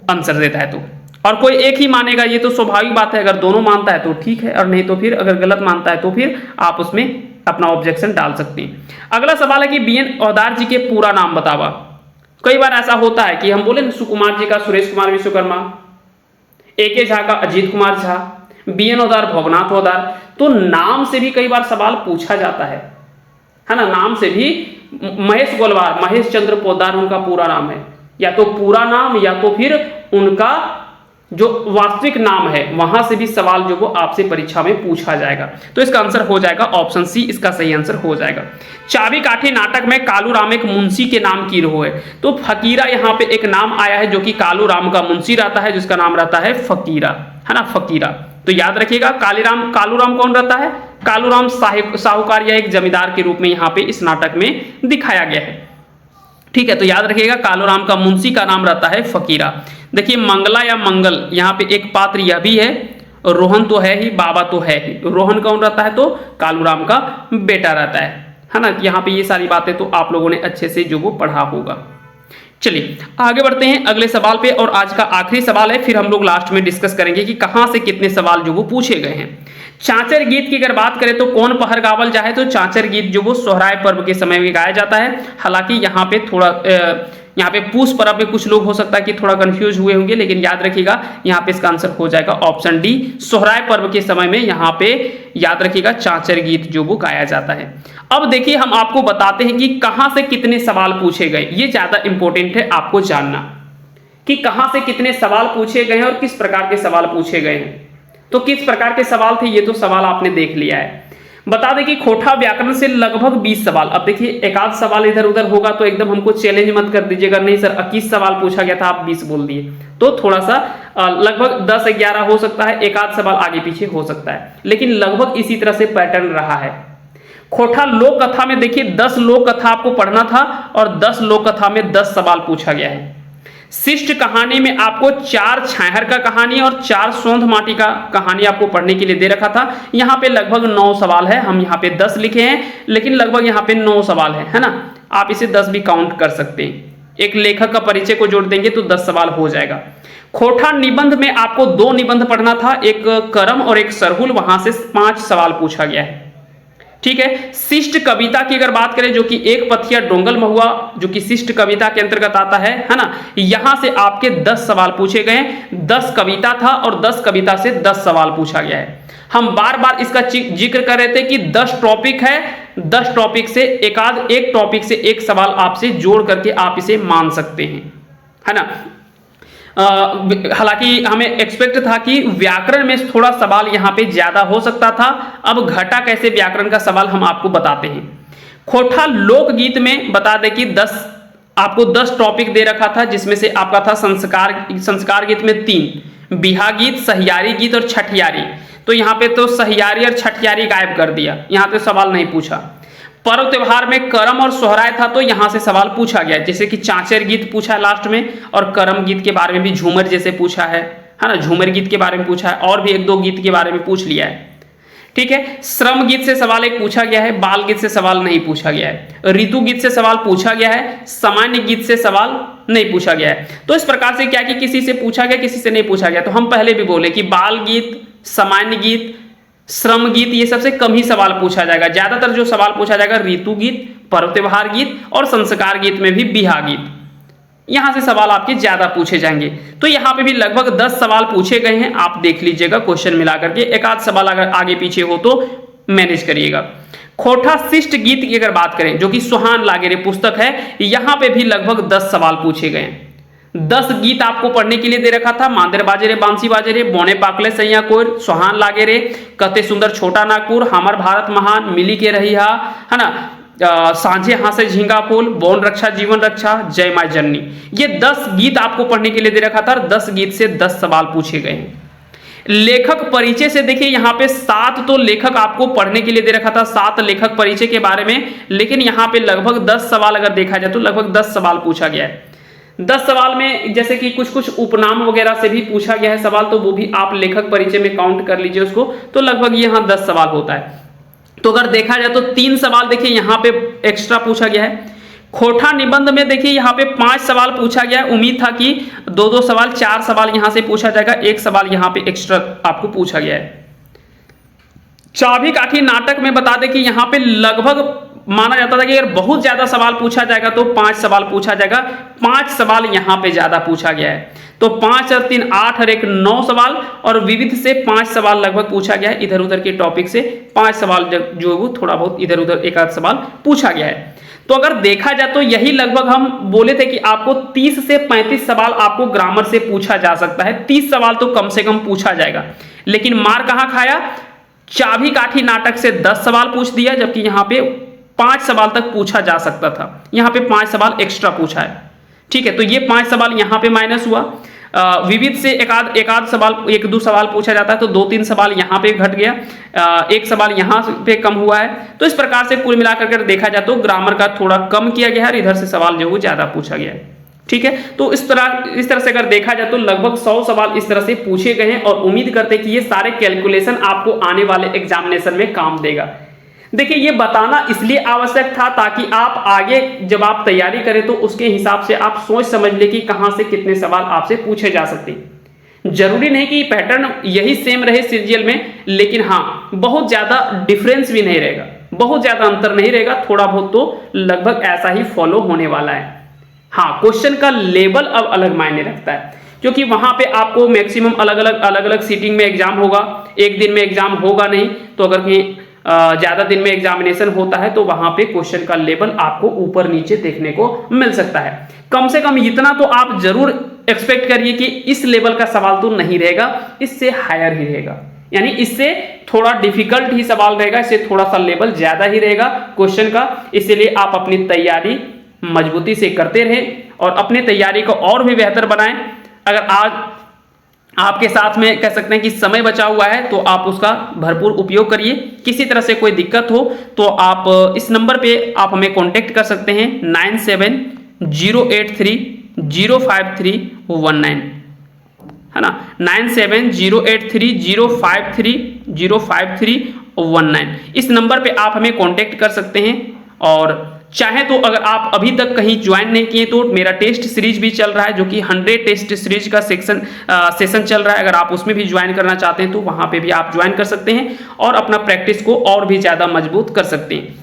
S1: आंसर देता है तो, और कोई एक ही मानेगा ये तो स्वाभाविक बात है। अगर दोनों मानता है तो ठीक है, और नहीं तो फिर अगर गलत मानता है तो फिर आप उसमें अपना ऑब्जेक्शन डाल सकते हैं। अगला सवाल है कि बीएन औदार जी के पूरा नाम बतावा। कई बार ऐसा होता है कि हम बोले सुकुमार जी का सुरेश कुमार विश्वकर्मा, ए.के. झा का अजीत कुमार झा, बीएन औदार भवनाथ औदार, तो नाम से भी कई बार सवाल पूछा जाता है ना। नाम से भी महेश गोलवार, महेश चंद्र पोद्दार उनका पूरा नाम है, या तो पूरा नाम या तो फिर उनका जो वास्तविक नाम है, वहां से भी सवाल जो वो आपसे परीक्षा में पूछा जाएगा। तो इसका आंसर हो जाएगा ऑप्शन सी, इसका सही आंसर हो जाएगा। चाबी काठी नाटक में कालूराम एक मुंशी के नाम की रहो है, तो फकीरा यहाँ पे एक नाम आया है जो कि कालूराम का मुंशी रहता है, जिसका नाम रहता है फकीरा, है ना, फकीरा। तो याद रखिएगा कालूराम कौन रहता है, कालूराम साहूकार या एक जमींदार के रूप में यहाँ पे इस नाटक में दिखाया गया है, ठीक है। तो याद रखिएगा कालूराम का मुंशी का नाम रहता है फकीरा। देखिए मंगला या मंगल, यहाँ पे एक पात्र यह भी है, रोहन तो है ही, बाबा तो है ही। रोहन कौन रहता है, तो कालूराम का बेटा रहता है ना। यहाँ पे ये सारी बातें तो आप लोगों ने अच्छे से जो वो पढ़ा होगा। चलिए आगे बढ़ते हैं अगले सवाल पे, और आज का आखिरी सवाल है, फिर हम लोग लास्ट में डिस्कस करेंगे कि कहां से कितने सवाल जो वो पूछे गए हैं। चांचर गीत की अगर बात करें तो कौन पहर गावल जाए, तो चांचर गीत जो वो सोहराय पर्व के समय में गाया जाता है। हालांकि यहाँ पे थोड़ा यहाँ पे पूस पर्व में कुछ लोग हो सकता है कि थोड़ा कंफ्यूज हुए होंगे, लेकिन याद रखिएगा यहाँ पे इसका आंसर हो जाएगा ऑप्शन डी, सोहराय पर्व के समय में यहाँ पे याद रखिएगा चांचर गीत जो वो गाया जाता है। अब देखिए हम आपको बताते हैं कि कहां से कितने सवाल पूछे गए, ये ज्यादा इंपॉर्टेंट है आपको जानना कि कहां से कितने सवाल पूछे गए हैं और किस प्रकार के सवाल पूछे गए हैं। तो किस प्रकार के सवाल थे, ये तो सवाल आपने देख लिया है। बता दें कि खोटा व्याकरण से लगभग 20 सवाल। अब देखिए एक आध सवाल इधर उधर होगा तो एकदम हमको चैलेंज मत कर दीजिएगा, नहीं सर 21 सवाल पूछा गया था आप 20 बोल दिए, तो थोड़ा सा लगभग 10-11 हो सकता है, एक आध सवाल आगे पीछे हो सकता है, लेकिन लगभग इसी तरह से पैटर्न रहा है। खोटा लोक कथा में देखिए 10 लोक कथा आपको पढ़ना था, और 10 लोक कथा में 10 सवाल पूछा गया है। शिष्ट कहानी में आपको 4 छाहर का कहानी और 4 सोंध माटी का कहानी आपको पढ़ने के लिए दे रखा था। यहाँ पे लगभग 9 सवाल है, हम यहाँ पे 10 लिखे हैं, लेकिन लगभग यहाँ पे 9 सवाल है ना। आप इसे 10 भी काउंट कर सकते हैं, एक लेखक का परिचय को जोड़ देंगे तो 10 सवाल हो जाएगा। खोटा निबंध में आपको 2 निबंध पढ़ना था, एक करम और एक सरहुल, वहां से 5 सवाल पूछा गया है। ठीक है। शिष्ट कविता की अगर बात करें, जो कि एक पथिया डोंगल महुआ, जो कि शिष्ट कविता के अंतर्गत आता है ना, यहां से आपके 10 सवाल पूछे गए। 10 कविता था और 10 कविता से 10 सवाल पूछा गया है। हम बार बार इसका जिक्र कर रहे थे कि 10 टॉपिक है, 10 टॉपिक से एक टॉपिक से एक सवाल आपसे जोड़ करके आप इसे मान सकते हैं, है ना। हालांकि हमें एक्सपेक्ट था कि व्याकरण में थोड़ा सवाल यहाँ पे ज्यादा हो सकता था। अब घटा कैसे व्याकरण का सवाल हम आपको बताते हैं। खोटा लोकगीत में बता दें कि 10 टॉपिक दे रखा था, जिसमें से आपका था संस्कार गीत में 3, बिहा गीत, सहियारी गीत और छठियारी। तो यहाँ पे तो सहियारी और छठियारी गायब कर दिया, यहाँ पे सवाल नहीं पूछा। पर्व त्योहार में करम और सोहराय था, तो यहां से सवाल पूछा गया, जैसे कि चांचर गीत पूछा है लास्ट में, और करम गीत के बारे में भी झूमर जैसे पूछा है ना, झूमर गीत के बारे में पूछा है, और भी 1-2 गीत के बारे में पूछ लिया है। ठीक है। श्रम गीत से सवाल एक पूछा गया है, बाल गीत से सवाल नहीं पूछा गया है, ऋतु गीत से सवाल पूछा गया है, सामान्य गीत से सवाल नहीं पूछा गया है। तो इस प्रकार से क्या कि किसी से पूछा गया, किसी से नहीं पूछा गया। तो हम पहले भी बोले कि बाल गीत, सामान्य गीत, श्रम गीत, ये सबसे कम ही सवाल पूछा जाएगा। ज्यादातर जो सवाल पूछा जाएगा ऋतु गीत, पर्व त्योहार गीत और संस्कार गीत में भी बिहा गीत, यहां से सवाल आपके ज्यादा पूछे जाएंगे। तो यहां पे भी लगभग 10 सवाल पूछे गए हैं, आप देख लीजिएगा क्वेश्चन मिलाकर के। एक आध सवाल अगर आगे पीछे हो तो मैनेज करिएगा। खोटा शिष्ट गीत की अगर बात करें, जो कि सुहान लागेरे पुस्तक है, यहां पे भी लगभग 10 सवाल पूछे गए। 10 गीत आपको पढ़ने के लिए दे रखा था। मांदेर बाजे रे बांसी बाजे रे, बोने पाकले सैया कोर, सुहान लागे रे, कते सुंदर छोटा नागपुर, हमार भारत महान, मिली के रही हा, है ना, सांझे हासे झींगा फूल, बौन रक्षा जीवन रक्षा, जय माय जननी। ये 10 गीत आपको पढ़ने के लिए दे रखा था। 10 गीत से 10 सवाल पूछे गए हैं। लेखक परिचय से देखिए, यहाँ पे 7 तो लेखक आपको पढ़ने के लिए दे रखा था, 7 लेखक परिचय के बारे में, लेकिन यहाँ पे लगभग 10 सवाल अगर देखा जाए तो लगभग 10 सवाल पूछा गया है। 10 सवाल में जैसे कि कुछ उपनाम वगैरह से भी पूछा गया है सवाल, तो वो भी आप लेखक परिचय में काउंट कर लीजिए उसको, तो लगभग यहाँ 10 सवाल होता है। तो अगर देखा जाए तो 3 सवाल देखिए यहाँ पे एक्स्ट्रा पूछा गया है। खोटा निबंध में देखिए यहाँ पे 5 सवाल पूछा गया है। उम्मीद था कि 2-2 सवाल, 4 सवाल यहाँ से पूछा जाएगा, 1 सवाल यहाँ पे एक्स्ट्रा आपको पूछा गया है। चाबी काठी नाटक में बता दें कि यहाँ पे लगभग माना जाता था कि अगर बहुत ज्यादा सवाल पूछा जाएगा तो 5 सवाल पूछा जाएगा। 5 सवाल यहाँ पे ज्यादा पूछा गया है, तो 5 और 3 8 और 1 9 सवाल, और विविध से 5 सवाल लगभग पूछा गया है। इधर उधर के टॉपिक से 5 सवाल जो है वो थोड़ा बहुत इधर उधर एक आध सवाल पूछा गया है। तो अगर देखा जाए तो यही लगभग हम बोले थे कि आपको 30 से 35 सवाल आपको ग्रामर से पूछा जा सकता है। 30 सवाल तो कम से कम पूछा जाएगा, लेकिन मार कहां खाया, चाबी काठी नाटक से 10 सवाल पूछ दिया, जबकि यहाँ पे 5 सवाल तक पूछा जा सकता था, यहाँ पे 5 सवाल एक्स्ट्रा पूछा है। ठीक है, तो ये 5 सवाल यहाँ पे माइनस हुआ। विविध से एक आध सवाल, 1-2 सवाल पूछा जाता है, तो 2-3 सवाल यहाँ पे घट गया, 1 सवाल यहाँ पे कम हुआ है। तो इस प्रकार से कुल मिलाकर कर देखा जाए तो ग्रामर का थोड़ा कम किया गया है और इधर से सवाल जो है ज्यादा पूछा गया है। ठीक है, तो इस तरह से अगर देखा जाए तो लगभग 100 सवाल इस तरह से पूछे गए हैं, और उम्मीद करते हैं कि ये सारे कैलकुलेशन आपको आने वाले एग्जामिनेशन में काम देगा। देखिए, ये बताना इसलिए आवश्यक था ताकि आप आगे जब आप तैयारी करें तो उसके हिसाब से आप सोच समझ ले कि कहां से कितने सवाल आपसे पूछे जा सकते हैं। जरूरी नहीं कि पैटर्न यही सेम रहे सीजीएल में, लेकिन हाँ बहुत ज्यादा डिफरेंस भी नहीं रहेगा, बहुत ज्यादा अंतर नहीं रहेगा, थोड़ा बहुत तो लगभग ऐसा ही फॉलो होने वाला है। हाँ, क्वेश्चन का लेवल अब अलग मायने रखता है, क्योंकि वहां पे आपको मैक्सिमम अलग अलग सीटिंग में एग्जाम होगा, एक दिन में एग्जाम होगा नहीं। तो अगर कहीं ज्यादा दिन में एग्जामिनेशन होता है तो वहां पे क्वेश्चन का लेवल आपको ऊपर नीचे देखने को मिल सकता है। कम से कम इतना तो आप जरूर एक्सपेक्ट करिए कि इस लेवल का सवाल तो नहीं रहेगा, इससे हायर ही रहेगा, यानी इससे थोड़ा डिफिकल्ट ही सवाल रहेगा, इससे थोड़ा सा लेवल ज्यादा ही रहेगा क्वेश्चन का। इसलिए आप अपनी तैयारी मजबूती से करते रहें और अपनी तैयारी को और भी बेहतर बनाएं। अगर आज आपके साथ में कह सकते हैं कि समय बचा हुआ है तो आप उसका भरपूर उपयोग करिए। किसी तरह से कोई दिक्कत हो तो आप इस नंबर पे आप हमें कांटेक्ट कर सकते हैं 9708305319, है ना, 9708305319। इस नंबर पे आप हमें कांटेक्ट कर सकते हैं और चाहे तो अगर आप अभी तक कहीं ज्वाइन नहीं किए तो मेरा टेस्ट सीरीज भी चल रहा है, जो कि 100 टेस्ट सीरीज का सेशन चल रहा है। अगर आप उसमें भी ज्वाइन करना चाहते हैं तो वहां पे भी आप ज्वाइन कर सकते हैं और अपना प्रैक्टिस को और भी ज़्यादा मजबूत कर सकते हैं।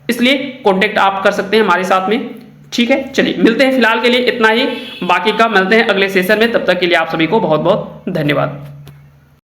S1: इसलिए कॉन्टेक्ट आप कर सकते हैं हमारे साथ में। ठीक है, चलिए मिलते हैं। फिलहाल के लिए इतना ही, बाकी का मिलते हैं अगले सेशन में। तब तक के लिए आप सभी को बहुत बहुत धन्यवाद।